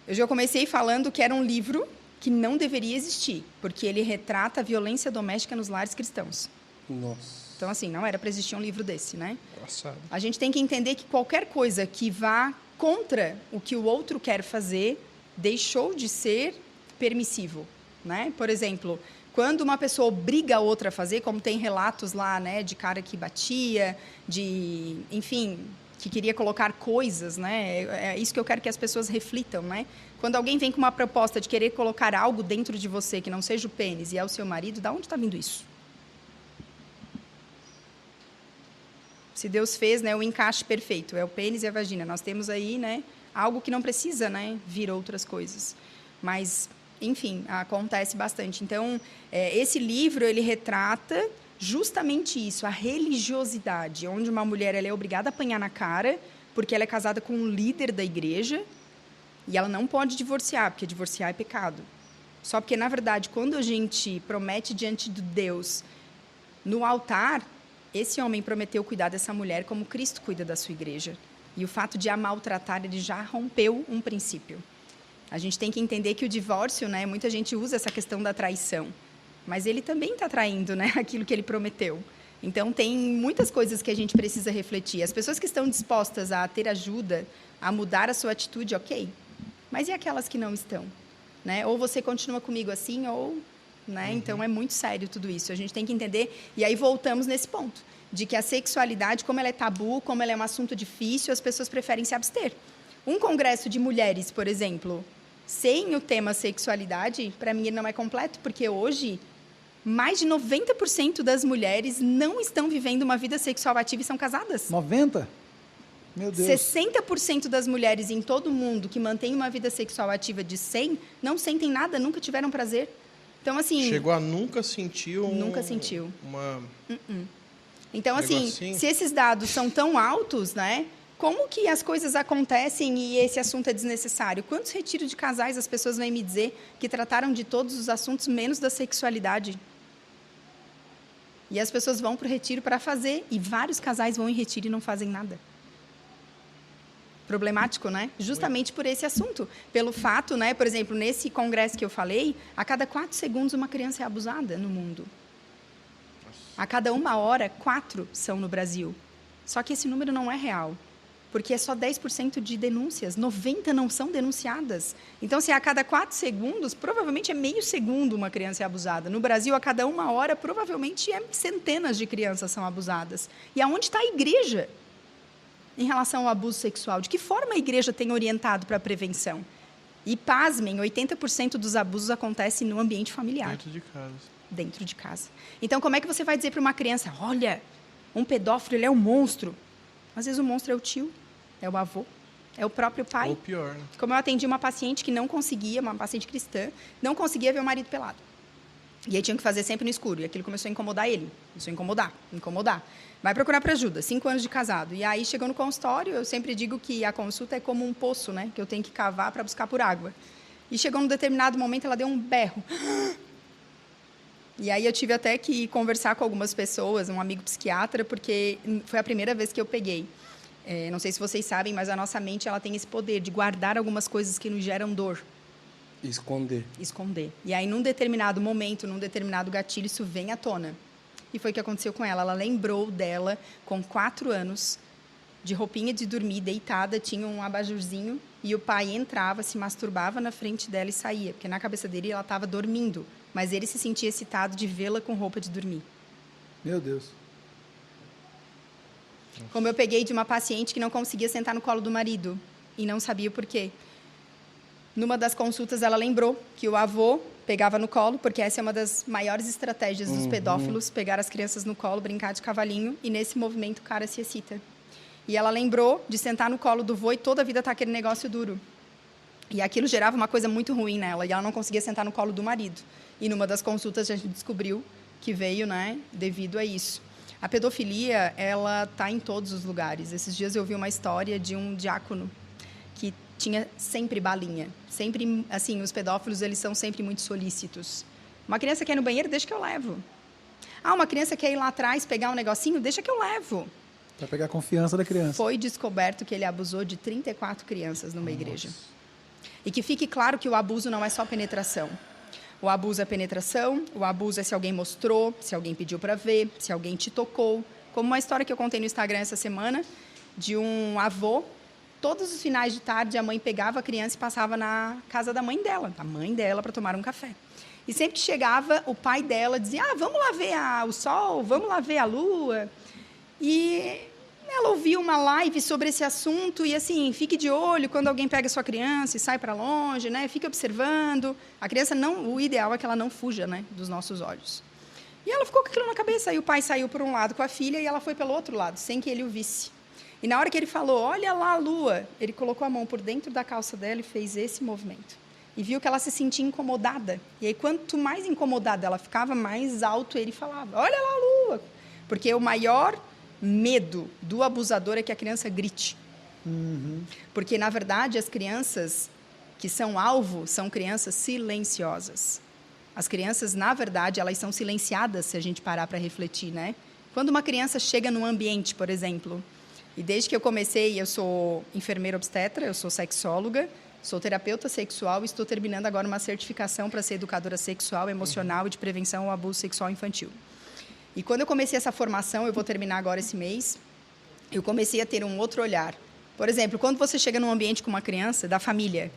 S5: Eu já comecei falando que era um livro que não deveria existir, porque ele retrata a violência doméstica nos lares cristãos.
S1: Nossa.
S5: Então, assim, não era para existir um livro desse, né?
S3: Engraçado.
S5: A gente tem que entender que qualquer coisa que vá contra o que o outro quer fazer deixou de ser permissivo, né? Por exemplo, quando uma pessoa obriga a outra a fazer, como tem relatos lá, né, de cara que batia, enfim, que queria colocar coisas, né? É isso que eu quero que as pessoas reflitam, né? Quando alguém vem com uma proposta de querer colocar algo dentro de você que não seja o pênis e é o seu marido, da onde está vindo isso? Se Deus fez, né, o encaixe perfeito, é o pênis e a vagina. Nós temos aí, né, algo que não precisa, né, vir outras coisas. Mas, enfim, acontece bastante. Então, esse livro, ele retrata justamente isso, a religiosidade, onde uma mulher ela é obrigada a apanhar na cara, porque ela é casada com um líder da igreja, e ela não pode divorciar, porque divorciar é pecado. Só porque, na verdade, quando a gente promete diante de Deus, no altar, esse homem prometeu cuidar dessa mulher como Cristo cuida da sua igreja. E o fato de a maltratar, ele já rompeu um princípio. A gente tem que entender que o divórcio, né, muita gente usa essa questão da traição, mas ele também está traindo, né, aquilo que ele prometeu. Então, tem muitas coisas que a gente precisa refletir. As pessoas que estão dispostas a ter ajuda, a mudar a sua atitude, ok. Mas e aquelas que não estão? Né? Ou você continua comigo assim, ou... Né? Então, é muito sério tudo isso. A gente tem que entender. E aí, voltamos nesse ponto, de que a sexualidade, como ela é tabu, como ela é um assunto difícil, as pessoas preferem se abster. Um congresso de mulheres, por exemplo, sem o tema sexualidade, para mim, ele não é completo, porque hoje, mais de 90% das mulheres não estão vivendo uma vida sexual ativa e são casadas.
S2: 90%? Meu Deus.
S5: 60% das mulheres em todo o mundo que mantêm uma vida sexual ativa de 100 não sentem nada, nunca tiveram prazer. Então, assim...
S3: Chegou a nunca sentir
S5: Nunca sentiu.
S3: Uma...
S5: Então, assim,
S3: negocinho.
S5: se esses dados são tão altos, né? Como que as coisas acontecem e esse assunto é desnecessário? Quantos retiros de casais as pessoas vêm me dizer que trataram de todos os assuntos menos da sexualidade? E as pessoas vão para o retiro para fazer, e vários casais vão em retiro e não fazem nada. Problemático, né? Justamente por esse assunto. Pelo fato, né? Por exemplo, nesse congresso que eu falei, a cada 4 segundos uma criança é abusada no mundo. A cada 1 hora, 4 são no Brasil. Só que esse número não é real. Porque é só 10% de denúncias, 90% não são denunciadas. Então, se a cada 4 segundos, provavelmente é meio segundo uma criança é abusada. No Brasil, a cada 1 hora, provavelmente centenas de crianças são abusadas. E aonde está a igreja em relação ao abuso sexual? De que forma a igreja tem orientado para a prevenção? E, pasmem, 80% dos abusos acontecem no ambiente familiar.
S3: Dentro de casa.
S5: Dentro de casa. Então, como é que você vai dizer para uma criança, olha, um pedófilo, ele é um monstro? Às vezes o monstro é o tio, é o avô, é o próprio pai.
S3: Ou pior, né?
S5: Como eu atendi uma paciente que não conseguia, uma paciente cristã, não conseguia ver o marido pelado. E aí tinha que fazer sempre no escuro. E aquilo começou a incomodar ele. Começou a incomodar. Vai procurar para ajuda, 5 anos de casado. E aí chegou no consultório, eu sempre digo que a consulta é como um poço, né? Que eu tenho que cavar para buscar por água. E chegou num determinado momento, ela deu um berro. E aí eu tive até que conversar com algumas pessoas, um amigo psiquiatra, porque foi a primeira vez que eu peguei. Não sei se vocês sabem, mas a nossa mente ela tem esse poder de guardar algumas coisas que nos geram dor. Esconder. E aí, num determinado momento, num determinado gatilho, isso vem à tona. E foi o que aconteceu com ela. Ela lembrou dela, com 4 anos, de roupinha de dormir, deitada, tinha um abajurzinho, e o pai entrava, se masturbava na frente dela e saía, porque na cabeça dele ela estava dormindo, mas ele se sentia excitado de vê-la com roupa de dormir.
S2: Meu Deus.
S5: Como eu peguei de uma paciente que não conseguia sentar no colo do marido e não sabia o porquê. Numa das consultas, ela lembrou que o avô pegava no colo, porque essa é uma das maiores estratégias dos pedófilos, pegar as crianças no colo, brincar de cavalinho, e nesse movimento o cara se excita. E ela lembrou de sentar no colo do vô e toda a vida tá aquele negócio duro. E aquilo gerava uma coisa muito ruim nela, e ela não conseguia sentar no colo do marido. E numa das consultas a gente descobriu que veio, né, devido a isso. A pedofilia, ela está em todos os lugares. Esses dias eu vi uma história de um diácono que tinha sempre balinha. Sempre, assim, os pedófilos, eles são sempre muito solícitos. Uma criança quer ir no banheiro, deixa que eu levo. Ah, uma criança quer ir lá atrás pegar um negocinho, deixa que eu levo.
S2: Para pegar a confiança da criança.
S5: Foi descoberto que ele abusou de 34 crianças numa igreja. E que fique claro que o abuso não é só penetração. O abuso é penetração, o abuso é se alguém mostrou, se alguém pediu para ver, se alguém te tocou. Como uma história que eu contei no Instagram essa semana, de um avô, todos os finais de tarde a mãe pegava a criança e passava na casa da mãe dela, para tomar um café. E sempre que chegava, o pai dela dizia, vamos lá ver o sol, vamos lá ver a lua. E ela ouviu uma live sobre esse assunto e, assim, fique de olho quando alguém pega a sua criança e sai para longe, né? Fique observando. A criança o ideal é que ela não fuja, né, dos nossos olhos. E ela ficou com aquilo na cabeça. Aí o pai saiu por um lado com a filha e ela foi pelo outro lado, sem que ele o visse. E na hora que ele falou, olha lá a lua, ele colocou a mão por dentro da calça dela e fez esse movimento. E viu que ela se sentia incomodada. E aí, quanto mais incomodada ela ficava, mais alto ele falava, olha lá a lua. Porque o maior medo do abusador é que a criança grite. Porque, na verdade, as crianças que são alvo são crianças silenciosas. As crianças, na verdade, elas são silenciadas, se a gente parar para refletir, né? Quando uma criança chega num ambiente, por exemplo, e desde que eu comecei, eu sou enfermeira obstetra, eu sou sexóloga, sou terapeuta sexual e estou terminando agora uma certificação para ser educadora sexual, emocional e de prevenção ao abuso sexual infantil. E quando eu comecei essa formação, eu vou terminar agora esse mês, eu comecei a ter um outro olhar. Por exemplo, quando você chega num ambiente com uma criança, da família,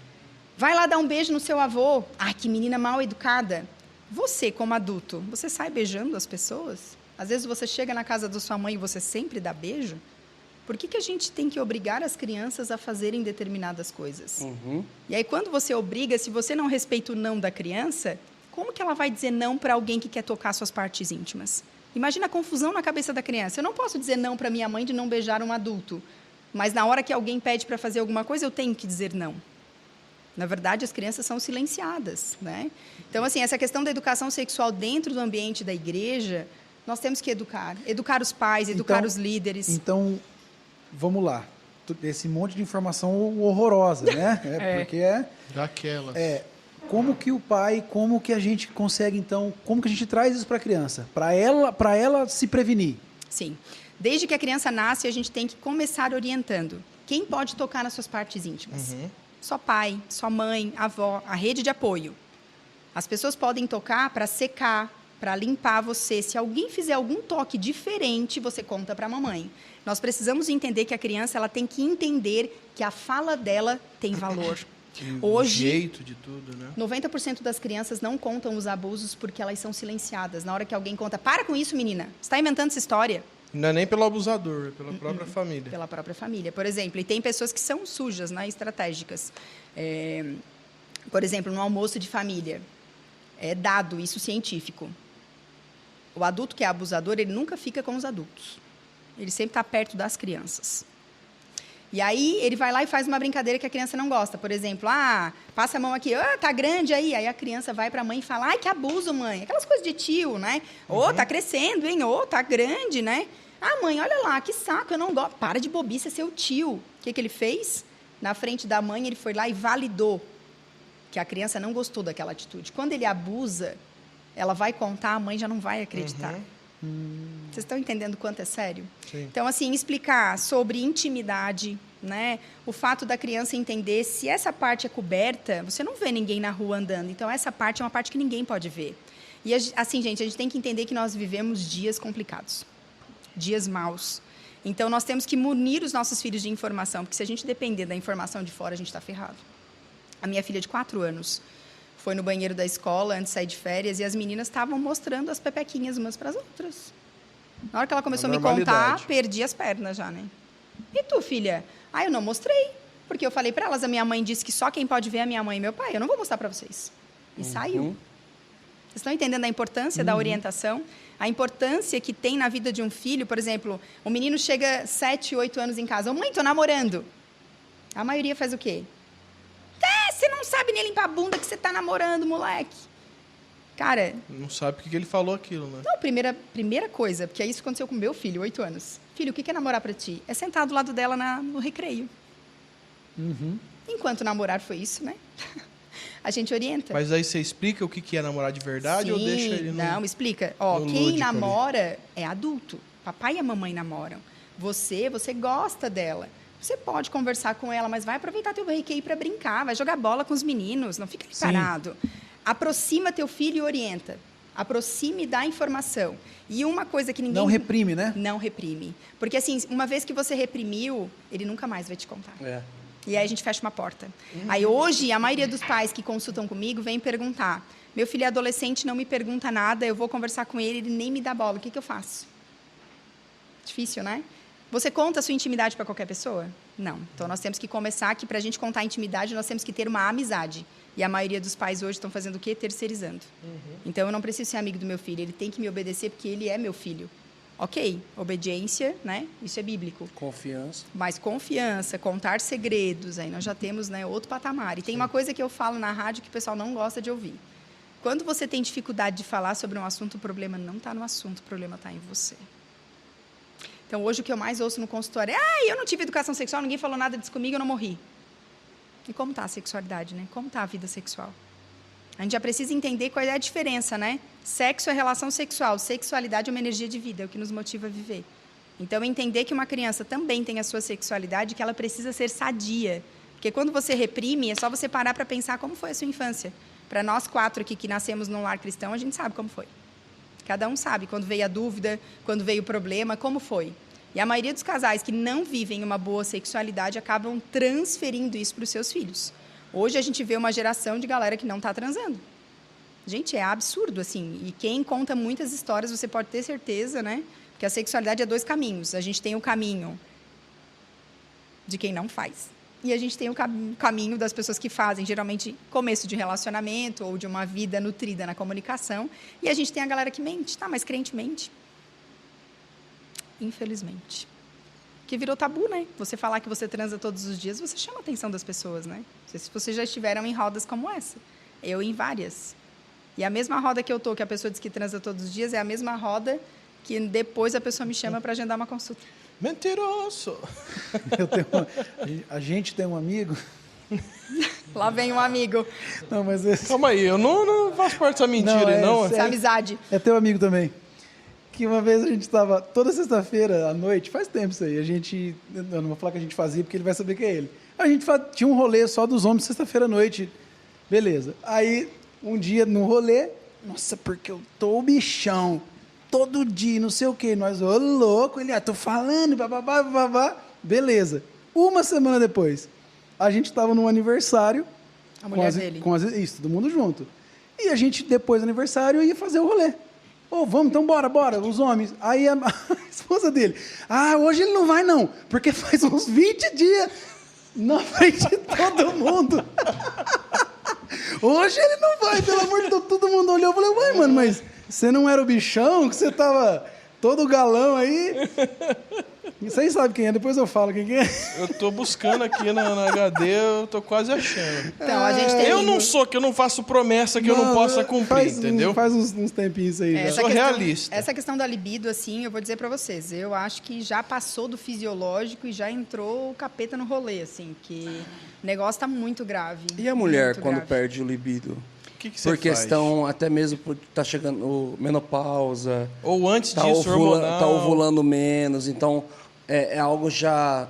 S5: vai lá dar um beijo no seu avô. Ah, que menina mal educada. Você, como adulto, você sai beijando as pessoas? Às vezes você chega na casa da sua mãe e você sempre dá beijo? Por que a gente tem que obrigar as crianças a fazerem determinadas coisas? E aí, quando você obriga, se você não respeita o não da criança, como que ela vai dizer não para alguém que quer tocar suas partes íntimas? Imagina a confusão na cabeça da criança. Eu não posso dizer não para minha mãe de não beijar um adulto, mas na hora que alguém pede para fazer alguma coisa, eu tenho que dizer não. Na verdade, as crianças são silenciadas, né? Então, assim, essa questão da educação sexual dentro do ambiente da igreja, nós temos que educar. Educar os pais, educar os líderes.
S2: Então, vamos lá. Esse monte de informação horrorosa, né? Porque
S3: Daquelas.
S2: Como que o pai, como que a gente consegue, então, como que a gente traz isso para a criança? Para ela se prevenir?
S5: Sim. Desde que a criança nasce, a gente tem que começar orientando. Quem pode tocar nas suas partes íntimas? Só pai, só mãe, avó, a rede de apoio. As pessoas podem tocar para secar, para limpar você. Se alguém fizer algum toque diferente, você conta para a mamãe. Nós precisamos entender que a criança ela tem que entender que a fala dela tem valor. Hoje,
S3: o jeito de tudo, né?
S5: 90% das crianças não contam os abusos porque elas são silenciadas. Na hora que alguém conta, para com isso, menina, você está inventando essa história.
S3: Não é nem pelo abusador, é pela própria família.
S5: Pela própria família. Por exemplo, e tem pessoas que são sujas, né, estratégicas. Por exemplo, no almoço de família, é dado isso científico. O adulto que é abusador, ele nunca fica com os adultos. Ele sempre está perto das crianças. E aí, ele vai lá e faz uma brincadeira que a criança não gosta. Por exemplo, passa a mão aqui, tá grande aí. Aí a criança vai para a mãe e fala, ai, que abuso, mãe. Aquelas coisas de tio, né? Tá crescendo, hein? Tá grande, né? Ah, mãe, olha lá, que saco, eu não gosto. Para de bobice, é seu tio. O que ele fez? Na frente da mãe, ele foi lá e validou que a criança não gostou daquela atitude. Quando ele abusa, ela vai contar, a mãe já não vai acreditar. Vocês estão entendendo o quanto é sério?
S3: Sim.
S5: Então, assim, explicar sobre intimidade, né? O fato da criança entender se essa parte é coberta, você não vê ninguém na rua andando. Então, essa parte é uma parte que ninguém pode ver. E, assim, gente, a gente tem que entender que nós vivemos dias complicados, dias maus. Então, nós temos que munir os nossos filhos de informação, porque se a gente depender da informação de fora, a gente está ferrado. A minha filha de 4 anos foi no banheiro da escola antes de sair de férias e as meninas estavam mostrando as pepequinhas umas para as outras. Na hora que ela começou a me contar, perdi as pernas já, né? E tu, filha? Eu não mostrei, porque eu falei para elas, a minha mãe disse que só quem pode ver é a minha mãe e meu pai, eu não vou mostrar para vocês. E saiu. Vocês estão entendendo a importância da orientação? A importância que tem na vida de um filho, por exemplo, um menino chega 7, 8 anos em casa, mãe, tô namorando. A maioria faz o quê? Você não sabe nem limpar a bunda que você tá namorando, moleque. Cara...
S3: Não sabe porque que ele falou aquilo, né?
S5: Não, primeira coisa, porque isso aconteceu com meu filho, 8 anos. Filho, o que é namorar pra ti? É sentar do lado dela no recreio. Enquanto namorar foi isso, né? A gente orienta.
S3: Mas aí você explica o que é namorar de verdade?
S5: Sim,
S3: ou deixa ele no...
S5: Não, explica. Ó,
S3: no
S5: quem
S3: lúdico
S5: namora é adulto. Papai e a mamãe namoram. Você gosta dela. Você pode conversar com ela, mas vai aproveitar teu recreio para brincar, vai jogar bola com os meninos, não fica ali parado. Aproxima teu filho e orienta. Aproxime da informação. E uma coisa que ninguém...
S2: Não reprime, né?
S5: Não reprime. Porque, assim, uma vez que você reprimiu, ele nunca mais vai te contar.
S1: É.
S5: E aí a gente fecha uma porta. Aí hoje, a maioria dos pais que consultam comigo vem perguntar: meu filho é adolescente, não me pergunta nada, eu vou conversar com ele, ele nem me dá bola, o que eu faço? Difícil, né? Você conta a sua intimidade para qualquer pessoa? Não. Então, nós temos que começar que, para a gente contar a intimidade, nós temos que ter uma amizade. E a maioria dos pais hoje estão fazendo o quê? Terceirizando. Então, eu não preciso ser amigo do meu filho, ele tem que me obedecer porque ele é meu filho. Ok, obediência, né? Isso é bíblico.
S1: Confiança.
S5: Mas confiança, contar segredos, aí nós já temos, né, outro patamar. E tem uma coisa que eu falo na rádio que o pessoal não gosta de ouvir. Quando você tem dificuldade de falar sobre um assunto, o problema não está no assunto, o problema está em você. Então, hoje, o que eu mais ouço no consultório é: eu não tive educação sexual, ninguém falou nada disso comigo, eu não morri. E como está a sexualidade, né? Como está a vida sexual? A gente já precisa entender qual é a diferença, né? Sexo é relação sexual, sexualidade é uma energia de vida, é o que nos motiva a viver. Então, entender que uma criança também tem a sua sexualidade, que ela precisa ser sadia. Porque quando você reprime, é só você parar para pensar como foi a sua infância. Para nós 4 aqui que nascemos num lar cristão, a gente sabe como foi. Cada um sabe quando veio a dúvida, quando veio o problema, como foi. E a maioria dos casais que não vivem uma boa sexualidade acabam transferindo isso para os seus filhos. Hoje a gente vê uma geração de galera que não está transando. Gente, é absurdo, assim. E quem conta muitas histórias, você pode ter certeza, né? Que a sexualidade é 2 caminhos. A gente tem o caminho de quem não faz. E a gente tem o caminho das pessoas que fazem, geralmente, começo de relacionamento ou de uma vida nutrida na comunicação. E a gente tem a galera que mente. Tá, mas crente mente. Infelizmente. Que virou tabu, né? Você falar que você transa todos os dias, você chama a atenção das pessoas, né? Não sei se vocês já estiveram em rodas como essa. Eu em várias. E a mesma roda que eu tô, que a pessoa diz que transa todos os dias, é a mesma roda que depois a pessoa me chama para agendar uma consulta.
S3: Mentiroso!
S2: A gente tem um amigo...
S5: Lá vem um amigo.
S2: Não, mas esse...
S3: Calma aí, eu não faço parte dessa mentira aí, não.
S5: Essa é amizade.
S2: É teu amigo também. Que uma vez a gente estava, toda sexta-feira à noite, faz tempo isso aí, eu não vou falar que a gente fazia, porque ele vai saber que é ele. A gente tinha um rolê só dos homens sexta-feira à noite, beleza. Aí, um dia, no rolê, nossa, porque eu tô o bichão, todo dia, não sei o quê, nós, ô louco, ele, tô falando, bababá, beleza. Uma semana depois, a gente estava num aniversário.
S5: A mulher dele.
S2: Isso, todo mundo junto. E a gente, depois do aniversário, ia fazer o rolê. Vamos, então bora, os homens. Aí a esposa dele, hoje ele não vai não, porque faz uns 20 dias na frente de todo mundo. Hoje ele não vai, pelo amor de Deus, todo mundo olhou. Eu falei, ué, mano, mas você não era o bichão, que você tava todo galão aí? Vocês sabem quem é, depois eu falo quem é.
S3: Eu tô buscando aqui na HD, eu tô quase achando.
S5: Então, a gente tem...
S3: Eu não faço promessa que eu não possa cumprir, entendeu?
S2: Faz uns tempinhos aí.
S3: Eu sou realista.
S5: Essa questão da libido, assim, eu vou dizer para vocês, eu acho que já passou do fisiológico e já entrou o capeta no rolê, assim, que o negócio tá muito grave.
S1: E a mulher,
S5: muito
S1: quando
S5: grave.
S1: perde o libido?
S3: O que você
S1: Por
S3: faz?
S1: questão, até mesmo por tá chegando menopausa,
S3: Ou antes
S1: tá
S3: disso, hormonal.
S1: tá ovulando menos, então é algo já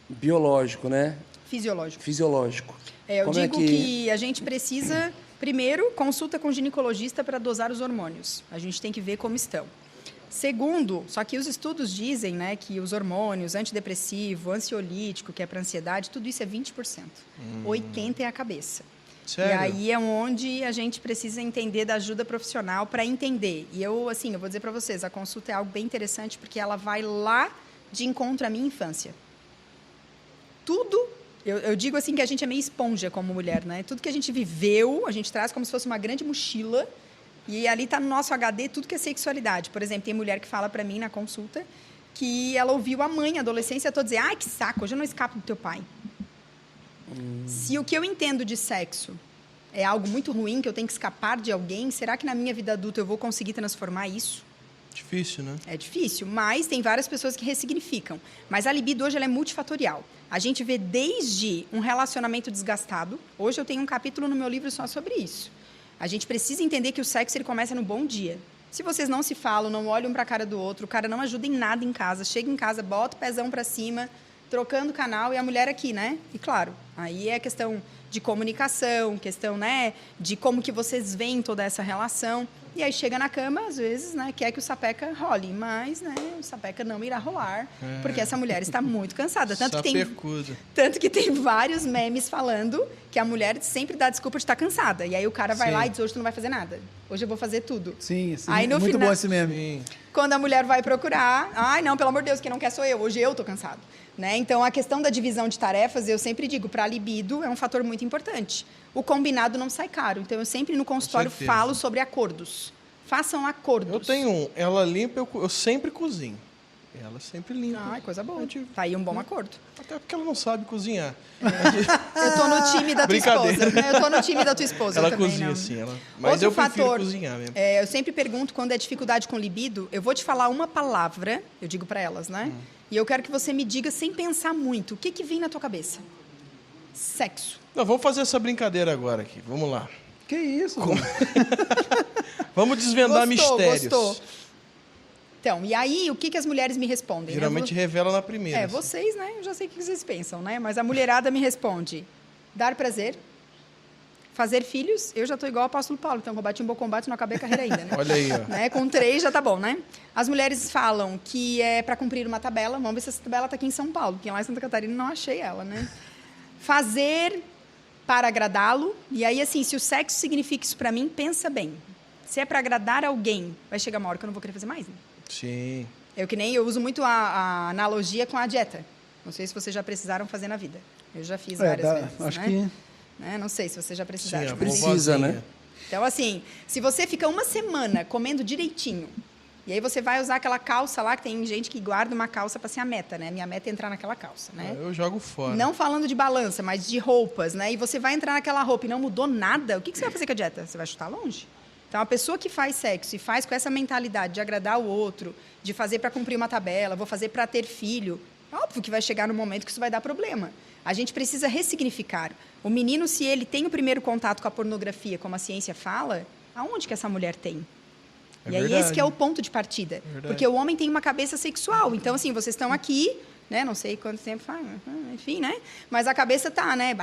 S1: biológico, né?
S5: Fisiológico. Eu
S1: Como
S5: digo que a gente precisa, primeiro, consulta com o ginecologista para dosar os hormônios. A gente tem que ver como estão. Segundo, só que os estudos dizem, né, que os hormônios, antidepressivo, ansiolítico, que é para ansiedade, tudo isso é 20%. 80% é a cabeça.
S3: Sério?
S5: E aí é onde a gente precisa entender da ajuda profissional para entender. E eu vou dizer para vocês, a consulta é algo bem interessante porque ela vai lá de encontro à minha infância. Tudo, eu digo assim que a gente é meio esponja como mulher, né? Tudo que a gente viveu, a gente traz como se fosse uma grande mochila e ali está no nosso HD tudo que é sexualidade. Por exemplo, tem mulher que fala para mim na consulta que ela ouviu a mãe, a adolescência toda dizer, ai, que saco, hoje eu não escapo do teu pai. Se o que eu entendo de sexo é algo muito ruim, que eu tenho que escapar de alguém, será que na minha vida adulta eu vou conseguir transformar isso?
S3: Difícil, né?
S5: É difícil, mas tem várias pessoas que ressignificam. Mas a libido hoje ela é multifatorial. A gente vê desde um relacionamento desgastado. Hoje eu tenho um capítulo no meu livro só sobre isso. A gente precisa entender que o sexo ele começa no bom dia. Se vocês não se falam, não olham para a cara do outro, o cara não ajuda em nada em casa, chega em casa, bota o pezão para cima, trocando o canal e a mulher aqui, né? E claro, aí é questão de comunicação, questão, né, de como que vocês veem toda essa relação. E aí chega na cama, às vezes, né, quer que o sapeca role, mas, né, o sapeca não irá rolar, porque essa mulher está muito cansada. Tanto que tem vários memes falando que a mulher sempre dá desculpa de estar cansada. E aí o cara vai lá e diz, hoje tu não vai fazer nada. Hoje eu vou fazer tudo.
S2: Sim.
S5: Aí, no
S2: muito
S5: final,
S2: bom esse meme.
S5: quando a mulher vai procurar, ai, não, pelo amor de Deus, quem não quer sou eu. Hoje eu tô cansado. Né? Então, a questão da divisão de tarefas, eu sempre digo, para a libido é um fator muito importante. O combinado não sai caro. Então, eu sempre no consultório falo sobre acordos. Façam acordos.
S3: Eu tenho ela limpa, eu sempre cozinho. Ela sempre limpa.
S5: Ai, coisa boa. Tá aí um bom acordo.
S3: Até porque ela não sabe cozinhar.
S5: Eu tô no time da tua esposa. Né? Eu tô no time da tua esposa.
S3: Ela
S5: também,
S3: cozinha,
S5: não.
S3: sim. Mas eu prefiro cozinhar mesmo.
S5: Eu sempre pergunto, quando é dificuldade com libido, eu vou te falar uma palavra, eu digo para elas, né? E eu quero que você me diga sem pensar muito. O que vem na tua cabeça? Sexo.
S3: Não, vamos fazer essa brincadeira agora aqui. Vamos lá.
S2: Que isso?
S3: Vamos desvendar mistérios.
S5: Gostou. Então, e aí, o que as mulheres me respondem?
S3: Geralmente revela na primeira.
S5: Assim. Vocês, né? Eu já sei o que vocês pensam, né? Mas a mulherada me responde: dar prazer, fazer filhos. Eu já estou igual ao apóstolo Paulo, então combati um bom combate, não acabei a carreira ainda, né?
S3: Olha aí, ó.
S5: Né? Com 3 já tá bom, né? As mulheres falam que é para cumprir uma tabela. Vamos ver se essa tabela está aqui em São Paulo, porque lá em Santa Catarina não achei ela, né? Fazer para agradá-lo. E aí, assim, se o sexo significa isso para mim, pensa bem. Se é para agradar alguém, vai chegar uma hora que eu não vou querer fazer mais, né?
S3: Sim.
S5: Eu uso muito a analogia com a dieta. Não sei se vocês já precisaram fazer na vida. Eu já fiz várias vezes,
S2: acho
S5: né?
S2: que...
S5: Né? Não sei se vocês já precisaram.
S3: Sim,
S1: Precisa, né?
S5: Então, assim, se você fica uma semana comendo direitinho, e aí você vai usar aquela calça lá, que tem gente que guarda uma calça para ser a meta, né? Minha meta é entrar naquela calça, né?
S3: Eu jogo fora.
S5: Não falando de balança, mas de roupas, né? E você vai entrar naquela roupa e não mudou nada, o que você vai fazer com a dieta? Você vai chutar longe. Então, a pessoa que faz sexo e faz com essa mentalidade de agradar o outro, de fazer para cumprir uma tabela, vou fazer para ter filho, óbvio que vai chegar no momento que isso vai dar problema. A gente precisa ressignificar. O menino, se ele tem o primeiro contato com a pornografia, como a ciência fala, aonde que essa mulher tem? E aí esse que é o ponto de partida. Porque o homem tem uma cabeça sexual. Então, assim, vocês estão aqui, né? Não sei quanto tempo faz, enfim, né? Mas a cabeça tá, né?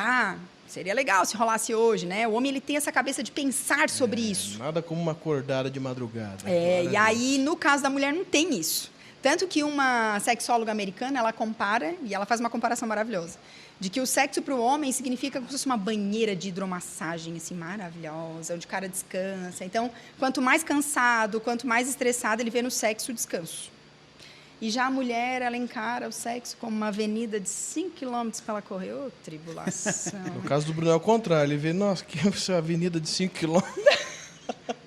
S5: Seria legal se rolasse hoje, né? O homem ele tem essa cabeça de pensar sobre isso.
S3: Nada como uma acordada de madrugada.
S5: E aí, no caso da mulher, não tem isso. Tanto que uma sexóloga americana, ela compara, e ela faz uma comparação maravilhosa, de que o sexo para o homem significa como se fosse uma banheira de hidromassagem, assim, maravilhosa, onde o cara descansa. Então, quanto mais cansado, quanto mais estressado, ele vê no sexo o descanso. E já a mulher, ela encara o sexo como uma avenida de 5 quilômetros para ela correr. Ô, tribulação.
S3: No caso do Bruno é o contrário. Ele vê, nossa, que é uma avenida de 5 quilômetros.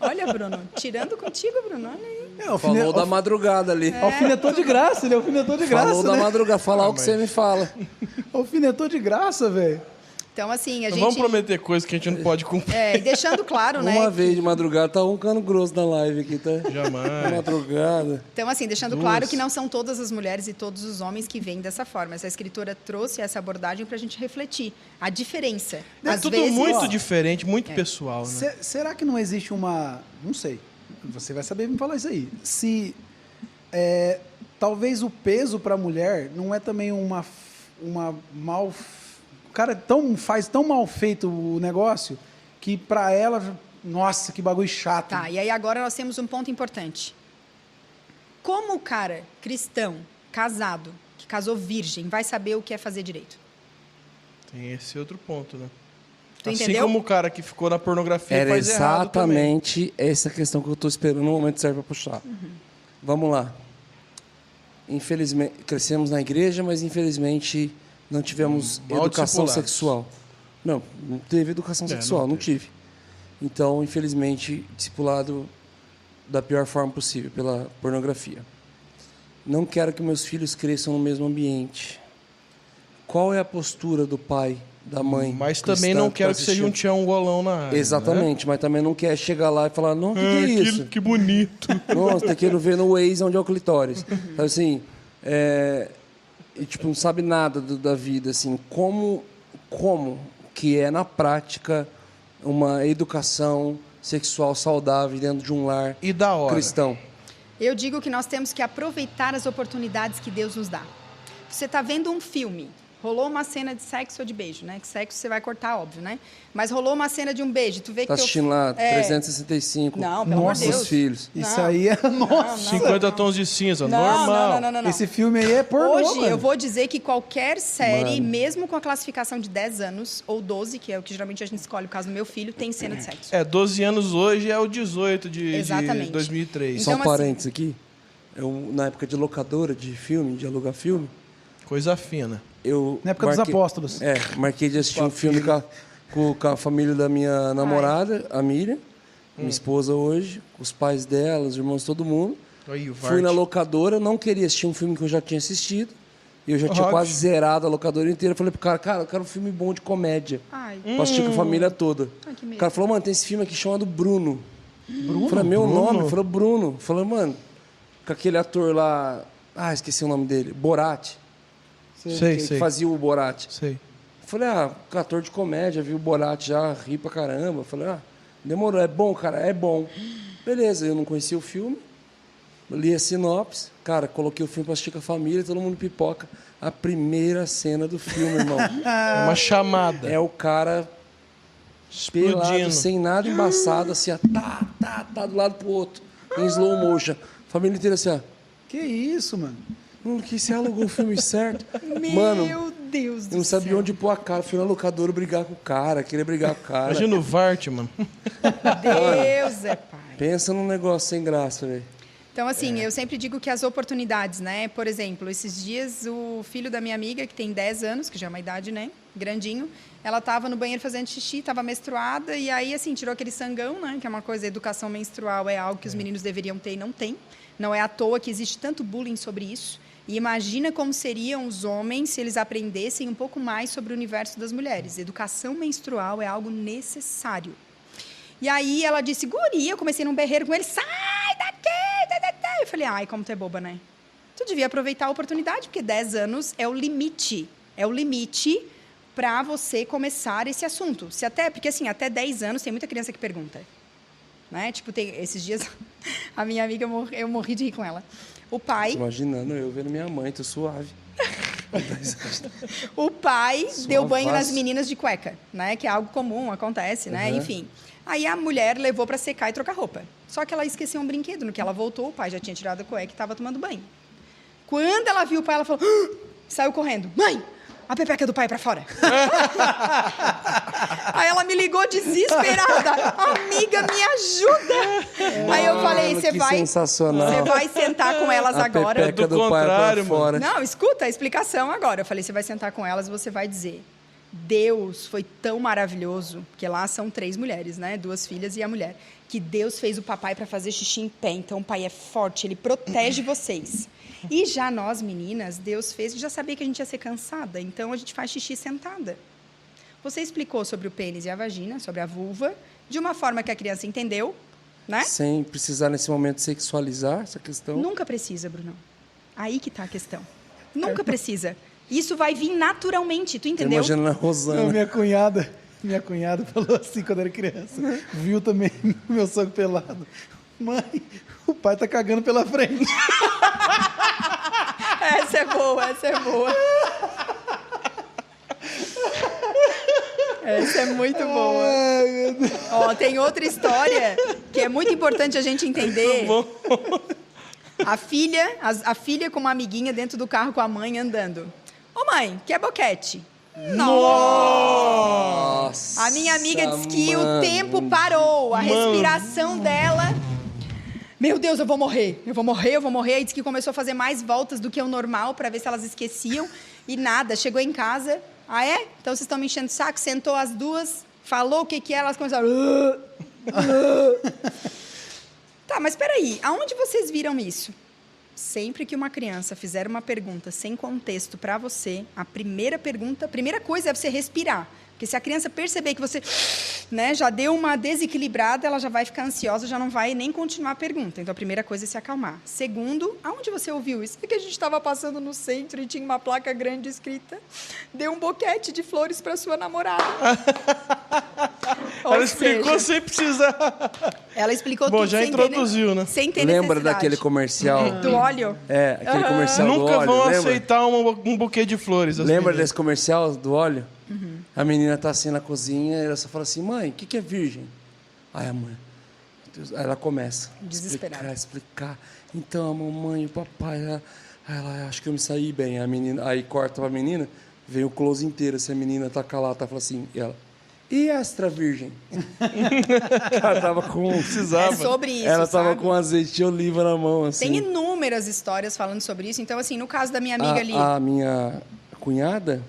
S5: Olha, Bruno, tirando contigo, Bruno, olha aí.
S1: Falou da madrugada ali.
S2: Alfinetou de graça, ele alfinetou de graça,
S1: Falou da
S2: né?
S1: madrugada, falar o que você me fala.
S2: Alfinetou de graça, velho.
S5: Então, assim, a
S3: Não
S5: gente...
S3: vamos prometer coisas que a gente não pode cumprir.
S5: E deixando claro, né?
S1: Uma vez de madrugada, tá roncando grosso na live aqui, tá?
S3: Jamais.
S1: Madrugada.
S5: Então, assim, deixando claro que não são todas as mulheres e todos os homens que veem dessa forma. Essa escritora trouxe essa abordagem para a gente refletir a diferença.
S3: É
S5: Às
S3: tudo
S5: vezes,
S3: muito diferente, muito pessoal, né?
S2: Será que não existe uma... Não sei. Você vai saber me falar isso aí. Se talvez o peso para a mulher não é também uma mal... O cara faz tão mal feito o negócio que para ela... Nossa, que bagulho chato.
S5: Tá, e aí agora nós temos um ponto importante. Como o cara cristão, casado, que casou virgem, vai saber o que é fazer direito?
S3: Tem esse outro ponto, né?
S5: Tu
S3: assim
S5: entendeu?
S3: como o cara que ficou na pornografia
S1: Era
S3: faz errado também.
S1: exatamente essa questão que eu estou esperando no momento certo para puxar. Vamos lá. Infelizmente, crescemos na igreja, mas infelizmente não tivemos
S3: Mal
S1: educação
S3: discipulados.
S1: sexual. Não teve educação sexual, não tive. Então, infelizmente, discipulado da pior forma possível, pela pornografia. Não quero que meus filhos cresçam no mesmo ambiente. Qual é a postura do pai da mãe.
S3: Mas
S1: cristã
S3: também não
S1: tá
S3: quero que seja um
S1: assistindo.
S3: tião golão na área.
S1: Exatamente, mas também não quer chegar lá e falar, não, o que é isso?
S3: Que bonito.
S1: Nossa, tem que ir ver no Waze onde é o clitóris. Então, assim, e, tipo, não sabe nada da vida, assim, como que é, na prática, uma educação sexual saudável dentro de um lar
S3: E da hora.
S1: cristão.
S5: Eu digo que nós temos que aproveitar as oportunidades que Deus nos dá. Você está vendo um filme, rolou uma cena de sexo ou de beijo, né? Que sexo você vai cortar, óbvio, né? Mas rolou uma cena de um beijo, tu vê que
S1: Tá assistindo lá 365,
S5: Não, pelo amor de
S1: nossos
S5: Deus.
S1: filhos.
S2: Isso
S5: Não.
S2: aí é... Nossa!
S3: 50 tons de cinza, normal.
S5: Não.
S2: Esse filme aí é pornô,
S5: Hoje,
S2: mano.
S5: eu vou dizer que qualquer série,
S1: Mano.
S5: mesmo com a classificação de 10 anos, ou 12, que é o que geralmente a gente escolhe o caso do meu filho, tem cena de sexo.
S3: 12 anos hoje é o 18 de
S5: Exatamente.
S3: 2003.
S1: Só um
S5: Então, assim-
S1: parênteses aqui. Na época de locadora de filme, de alugar filme,
S3: Coisa fina.
S1: eu...
S2: Na época dos apóstolos.
S1: Marquei de assistir um filme com a família da minha namorada, a Miriam, minha esposa hoje, com os pais dela, os irmãos, todo mundo.
S3: Aí, o
S1: Fui na
S3: Vart.
S1: locadora, não queria assistir um filme que eu já tinha assistido. E eu já tinha
S3: Óbvio.
S1: quase zerado a locadora inteira. Falei pro cara, eu quero um filme bom de comédia.
S5: Ai,
S1: Pra assistir com a família toda.
S5: Ai, que medo.
S1: O cara falou, mano, tem esse filme aqui chamado Bruno. Bruno? Falei, meu nome? Falou, Bruno. Falei, mano, com aquele ator lá... Ah, esqueci o nome dele. Borat.
S3: Sei.
S1: Que fazia o Borat.
S3: Sei.
S1: Falei, ator de comédia, vi o Borat já, ri pra caramba. Falei, demorou, é bom, cara, é bom. Beleza, eu não conhecia o filme, li a sinopse, cara, coloquei o filme pra assistir com a família, todo mundo pipoca. A primeira cena do filme, irmão,
S3: É uma chamada.
S1: é o cara pelado,
S3: Explodindo.
S1: sem nada embaçado, assim, ó, tá do lado pro outro, em slow motion. Família inteira assim, ó.
S2: Que isso, mano?
S1: Que você alugou o filme certo. Mano,
S5: Meu Deus do
S1: eu não sabia
S5: céu.
S1: onde pôr a cara. Fui na locadora brigar com o cara, queria brigar com o cara.
S3: Imagina o Vart, mano.
S5: Deus é pai.
S1: Pensa num negócio sem graça, velho.
S5: Então, assim, eu sempre digo que as oportunidades, né? Por exemplo, esses dias, o filho da minha amiga, que tem 10 anos, que já é uma idade, né? Grandinho, ela estava no banheiro fazendo xixi, estava menstruada, e aí, assim, tirou aquele sangão, né? Que é uma coisa, educação menstrual é algo que os meninos deveriam ter e não tem. Não é à toa que existe tanto bullying sobre isso. E imagina como seriam os homens se eles aprendessem um pouco mais sobre o universo das mulheres. Educação menstrual é algo necessário. E aí ela disse, guria, eu comecei num berreiro com ele, sai daqui! Eu falei, ai, como tu é boba, né? Tu devia aproveitar a oportunidade, porque 10 anos é o limite. É o limite para você começar esse assunto. Porque assim, até 10 anos tem muita criança que pergunta. Né? Tipo, esses dias, a minha amiga, eu morri de rir com ela. O pai...
S1: Imaginando eu vendo minha mãe, tô suave.
S5: O pai deu banho nas
S1: Suavaço.
S5: meninas de cueca, né? Que é algo comum, acontece, né? Enfim. Aí a mulher levou para secar e trocar roupa. Só que ela esqueceu um brinquedo. No que ela voltou, o pai já tinha tirado a cueca e estava tomando banho. Quando ela viu o pai, ela falou... Saiu correndo. Mãe, a pepeca do pai para fora. Aí ela me ligou desesperada. Amiga, me ajuda. Aí eu falei,
S1: Mano,
S5: você
S1: que
S5: vai...
S1: sensacional.
S5: Você vai sentar com elas
S1: A
S5: agora.
S1: pepeca
S3: Do
S1: do pai
S3: contrário,
S1: pra fora.
S5: Não, escuta a explicação agora. Eu falei, você vai sentar com elas e você vai dizer... Deus foi tão maravilhoso, porque lá são 3 mulheres, né? 2 filhas e a mulher. Que Deus fez o papai para fazer xixi em pé. Então o pai é forte, ele protege vocês. E já nós, meninas, Deus fez, já sabia que a gente ia ser cansada. Então a gente faz xixi sentada. Você explicou sobre o pênis e a vagina, sobre a vulva, de uma forma que a criança entendeu, né?
S1: Sem precisar, nesse momento, sexualizar essa questão.
S5: Nunca precisa, Brunão. Aí que tá a questão. Nunca precisa. Isso vai vir naturalmente, tu entendeu?
S1: Imagina a
S2: Não,
S1: Rosana.
S2: minha cunhada falou assim quando era criança. Viu também meu sogro pelado. Mãe, o pai tá cagando pela frente.
S5: Essa é boa, essa é boa. Essa é muito boa.
S2: Ai, meu Deus.
S5: Ó, tem outra história que é muito importante a gente entender. A filha com uma amiguinha dentro do carro com a mãe andando. Ô mãe, quer boquete?
S1: Nossa,
S5: A minha amiga disse que
S1: mano.
S5: o tempo parou, a respiração dela. Meu Deus, eu vou morrer. Aí disse que começou a fazer mais voltas do que o normal para ver se elas esqueciam. E nada, chegou em casa. Ah, é? Então vocês estão me enchendo o saco? Sentou as duas, falou o que é, elas começaram... Tá, mas peraí, aonde vocês viram isso? Sempre que uma criança fizer uma pergunta sem contexto para você, a primeira coisa é você respirar. Porque se a criança perceber que você, né, já deu uma desequilibrada, ela já vai ficar ansiosa, já não vai nem continuar a pergunta. Então, a primeira coisa é se acalmar. Segundo, aonde você ouviu isso? É que a gente estava passando no centro e tinha uma placa grande escrita: dê um boquete de flores para sua namorada.
S3: Ela explicou sem precisar.
S5: Ela explicou
S3: Bom,
S5: tudo
S3: já
S5: sem
S3: introduziu, né?
S5: Sem ter
S1: Lembra
S5: necessidade.
S1: daquele comercial?
S5: Do óleo?
S1: É, aquele comercial do
S3: Nunca
S1: óleo.
S3: vão
S1: lembra?
S3: aceitar um buquê de flores. as
S1: Lembra
S3: meninas.
S1: desse comercial do óleo? A menina tá assim na cozinha e ela só fala assim: mãe, o que é virgem? Aí a mãe, meu Deus, aí ela começa a
S5: Desesperada.
S1: explicar. Então a mamãe, o papai, ela acho que eu me saí bem. A menina, aí corta pra menina, vem o close inteiro. Se a menina tá calada, fala assim, e ela: e extra virgem? Ela tava com.
S3: Precisava.
S5: É sobre isso,
S1: Ela tava
S5: sabe?
S1: com azeite de oliva na mão, assim.
S5: Tem inúmeras histórias falando sobre isso. Então, assim, no caso da minha amiga ali...
S1: A minha cunhada,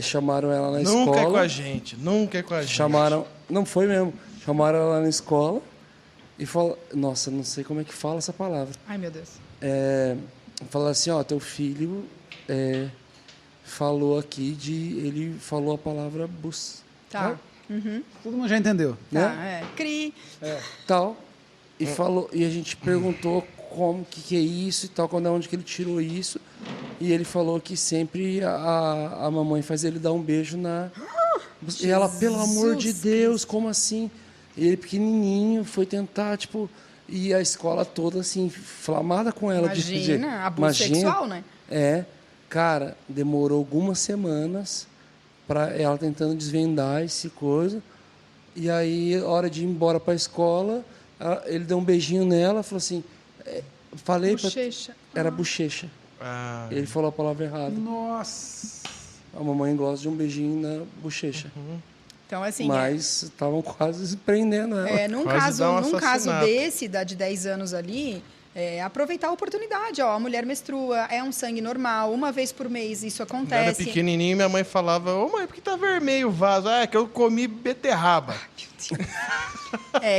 S1: chamaram ela na escola.
S3: Nunca é com a gente. Nunca é com a gente.
S1: Chamaram, não foi mesmo. Chamaram ela na escola e falaram, nossa, não sei como é que fala essa palavra.
S5: Ai, meu Deus.
S1: Falaram assim, ó, teu filho falou aqui ele falou a palavra bus.
S5: Tá.
S2: Todo mundo já entendeu.
S5: Tá, Cri.
S1: Tal. E falou, e a gente perguntou como que é isso e tal, onde que ele tirou isso. E ele falou que sempre a mamãe faz ele dar um beijo na... E ela, pelo amor de Deus, como assim? E ele pequenininho foi tentar, tipo... E a escola toda, assim, inflamada com ela.
S5: Imagina, abuso sexual, né?
S1: Cara, demorou algumas semanas para ela tentando desvendar esse coisa. E aí, hora de ir embora para a escola, ele deu um beijinho nela, falou assim... falei pra...
S5: Bochecha.
S1: Era bochecha.
S3: Ah,
S1: Ele falou a palavra errada.
S2: Nossa.
S1: A mamãe gosta de um beijinho na bochecha.
S5: Então, assim...
S1: Mas estavam quase prendendo ela.
S5: Num
S3: Quase dá um
S5: caso
S3: assassinato.
S5: desse, da de 10 anos ali, aproveitar a oportunidade. Ó, a mulher menstrua, é um sangue normal, uma vez por mês isso
S3: quando era
S5: acontece.
S3: pequenininho, minha mãe falava: ô mãe, por que tá vermelho o vaso? Ah, é que eu comi beterraba.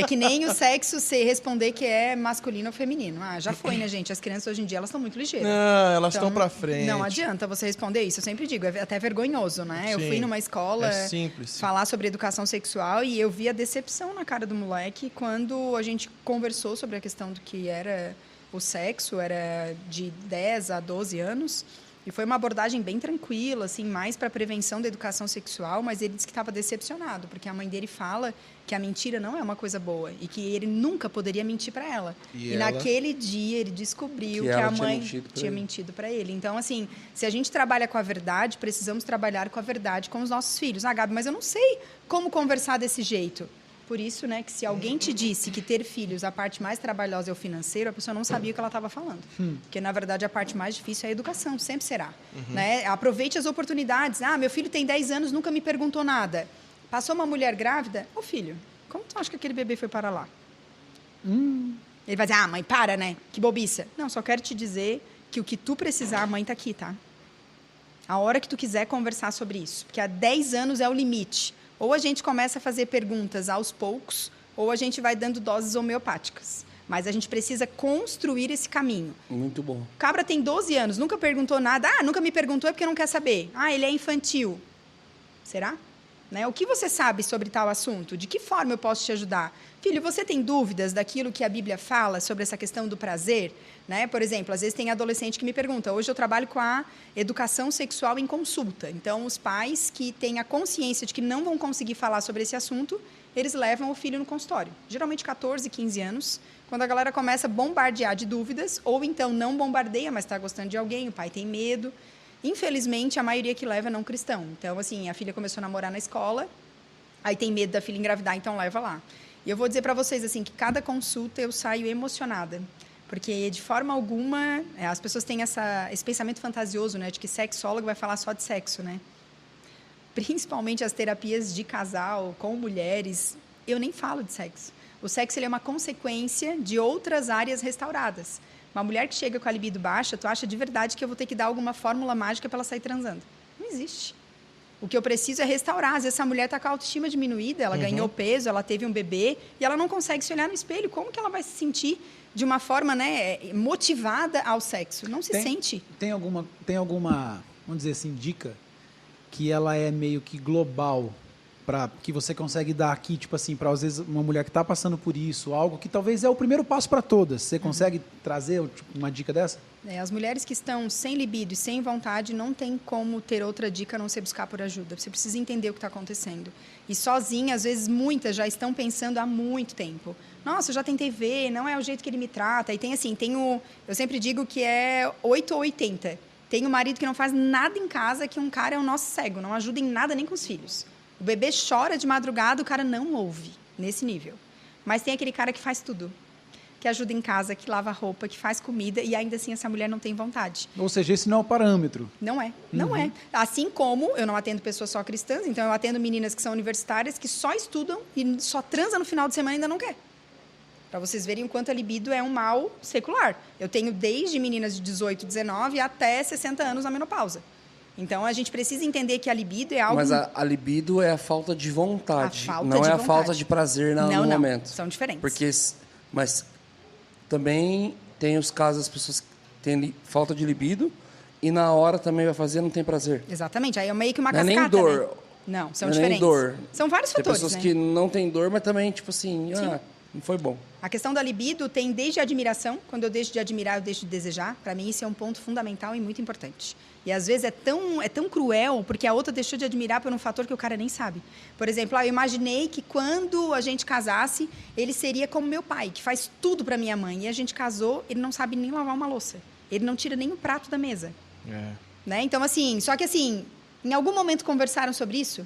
S5: Que nem o sexo se responder que é masculino ou feminino. Ah, já foi, né, gente? As crianças hoje em dia, elas estão muito ligeiras.
S3: Não, elas
S5: Então,
S3: estão pra frente.
S5: Não adianta você responder isso. Eu sempre digo, é até vergonhoso, né? Eu
S3: Sim,
S5: fui numa escola
S3: é simples.
S5: falar sobre educação sexual e eu vi a decepção na cara do moleque quando a gente conversou sobre a questão do que era o sexo, era de 10 a 12 anos. E foi uma abordagem bem tranquila, assim, mais para prevenção da educação sexual, mas ele disse que estava decepcionado, porque a mãe dele fala que a mentira não é uma coisa boa e que ele nunca poderia mentir para ela. E
S3: ela?
S5: naquele dia ele descobriu
S1: Que
S5: que
S1: ela
S5: a
S1: tinha
S5: mãe
S1: mentido pra
S5: tinha
S1: ele.
S5: mentido para ele. Então, assim, se a gente trabalha com a verdade, precisamos trabalhar com a verdade com os nossos filhos. Ah, Gabi, mas eu não sei como conversar desse jeito. Por isso, né, que se alguém te disse que ter filhos, a parte mais trabalhosa é o financeiro, a pessoa não sabia o que ela estava falando. Porque, na verdade, a parte mais difícil é a educação, sempre será. Né? Aproveite as oportunidades. Ah, meu filho tem 10 anos, nunca me perguntou nada. Passou uma mulher grávida? Ô, filho, como tu acha que aquele bebê foi para lá? Ele vai dizer, ah, mãe, para, né? Que bobiça. Não, só quero te dizer que o que tu precisar, a mãe tá aqui, tá? A hora que tu quiser conversar sobre isso. Porque há 10 anos é o limite. Ou a gente começa a fazer perguntas aos poucos, ou a gente vai dando doses homeopáticas. Mas a gente precisa construir esse caminho.
S1: Muito bom.
S5: O cabra tem 12 anos, nunca perguntou nada. Ah, nunca me perguntou é porque não quer saber. Ah, ele é infantil. Será? Né? O que você sabe sobre tal assunto? De que forma eu posso te ajudar? Filho, você tem dúvidas daquilo que a Bíblia fala sobre essa questão do prazer? Né? Por exemplo, às vezes tem adolescente que me pergunta, hoje eu trabalho com a educação sexual em consulta. Então, os pais que têm a consciência de que não vão conseguir falar sobre esse assunto, eles levam o filho no consultório. Geralmente 14, 15 anos, quando a galera começa a bombardear de dúvidas, ou então não bombardeia, mas está gostando de alguém, o pai tem medo. Infelizmente, a maioria que leva é não cristão. Então, assim, a filha começou a namorar na escola, aí tem medo da filha engravidar, então leva lá. E eu vou dizer para vocês, assim, que cada consulta eu saio emocionada. Porque, de forma alguma, as pessoas têm esse pensamento fantasioso, né? De que sexólogo vai falar só de sexo, né? Principalmente as terapias de casal, com mulheres, eu nem falo de sexo. O sexo ele é uma consequência de outras áreas restauradas. Uma mulher que chega com a libido baixa, tu acha de verdade que eu vou ter que dar alguma fórmula mágica para ela sair transando? Não existe. O que eu preciso é restaurar. Às vezes, essa mulher está com a autoestima diminuída, ela ganhou peso, ela teve um bebê, e ela não consegue se olhar no espelho. Como que ela vai se sentir de uma forma, né, motivada ao sexo. Não se sente.
S2: Tem alguma, vamos dizer assim, dica que ela é meio que global, que você consegue dar aqui, tipo assim, para às vezes uma mulher que está passando por isso, algo que talvez é o primeiro passo para todas. Você consegue trazer tipo, uma dica dessa?
S5: As mulheres que estão sem libido e sem vontade não tem como ter outra dica a não ser buscar por ajuda. Você precisa entender o que está acontecendo. E sozinha, às vezes, muitas já estão pensando há muito tempo. Nossa, eu já tentei ver, não é o jeito que ele me trata. E tem assim, eu sempre digo que é 8 ou 80. Tem um marido que não faz nada em casa, que um cara é o nosso cego, não ajuda em nada nem com os filhos. O bebê chora de madrugada, o cara não ouve, nesse nível. Mas tem aquele cara que faz tudo. Que ajuda em casa, que lava roupa, que faz comida, e ainda assim essa mulher não tem vontade.
S2: Ou seja, esse não é o parâmetro.
S5: Não é, não é. Assim como eu não atendo pessoas só cristãs, então eu atendo meninas que são universitárias, que só estudam e só transam no final de semana e ainda não quer. Para vocês verem o quanto a libido é um mal secular. Eu tenho desde meninas de 18, 19 até 60 anos na menopausa. Então, a gente precisa entender que a libido é algo...
S1: Mas a libido é a falta de vontade, não
S5: de
S1: é a
S5: vontade.
S1: falta de prazer no momento.
S5: São diferentes.
S1: Mas também tem os casos das pessoas que têm falta de libido e na hora também vai fazer não tem prazer.
S5: Exatamente, aí é meio que uma
S1: Não é
S5: cascata,
S1: nem dor.
S5: né? Não, são
S1: Não é
S5: diferentes.
S1: nem dor.
S5: São vários
S1: Tem
S5: fatores,
S1: pessoas
S5: né?
S1: que não têm dor, mas também, tipo assim, não foi bom.
S5: A questão da libido tem desde a admiração. Quando eu deixo de admirar, eu deixo de desejar. Para mim, isso é um ponto fundamental e muito importante. E, às vezes, é tão cruel, porque a outra deixou de admirar por um fator que o cara nem sabe. Por exemplo, eu imaginei que quando a gente casasse, ele seria como meu pai, que faz tudo para minha mãe. E a gente casou, ele não sabe nem lavar uma louça. Ele não tira nem o prato da mesa. Né? Então, assim, só que assim, em algum momento conversaram sobre isso?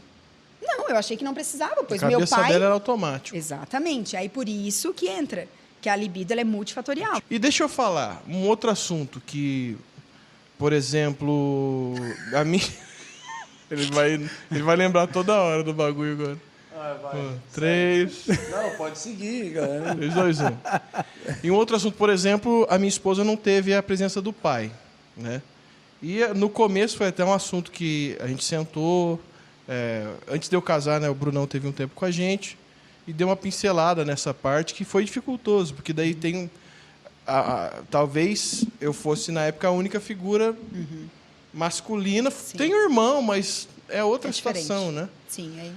S5: Não, eu achei que não precisava, pois meu pai...
S3: A cabeça dela era automático.
S5: Exatamente. Aí por isso que entra, que a libido ela é multifatorial.
S3: E deixa eu falar, um outro assunto que, por exemplo, a mim... ele vai lembrar toda hora do bagulho agora.
S1: Vai.
S3: 3...
S1: Não, pode seguir, galera.
S3: 3, 2, 1. E um outro assunto, por exemplo, a minha esposa não teve a presença do pai, né? E no começo foi até um assunto que a gente sentou... antes de eu casar, né, o Brunão teve um tempo com a gente e deu uma pincelada nessa parte que foi dificultoso, porque daí tem... talvez eu fosse, na época, a única figura masculina.
S5: Sim.
S3: Tem um irmão, mas é outra situação,
S5: diferente.
S3: né?
S5: Sim,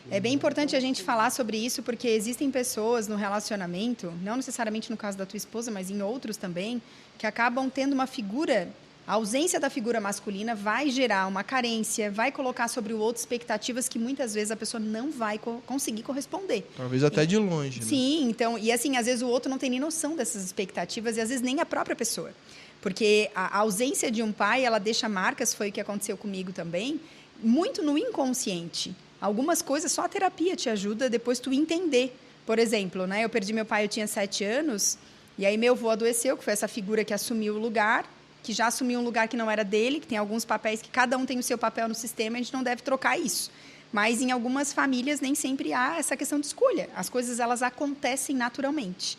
S5: é bem importante a gente falar sobre isso, porque existem pessoas no relacionamento, não necessariamente no caso da tua esposa, mas em outros também, que acabam tendo uma figura... A ausência da figura masculina vai gerar uma carência, vai colocar sobre o outro expectativas que muitas vezes a pessoa não vai conseguir corresponder.
S3: Talvez até de longe, né?
S5: Sim, então, e assim, às vezes o outro não tem nem noção dessas expectativas e às vezes nem a própria pessoa. Porque a ausência de um pai, ela deixa marcas, foi o que aconteceu comigo também, muito no inconsciente. Algumas coisas só a terapia te ajuda depois tu entender. Por exemplo, né, eu perdi meu pai, eu tinha 7 anos, e aí meu avô adoeceu, que foi essa figura que assumiu o lugar, que já assumiu um lugar que não era dele, que tem alguns papéis que cada um tem o seu papel no sistema, a gente não deve trocar isso. Mas em algumas famílias nem sempre há essa questão de escolha. As coisas elas acontecem naturalmente.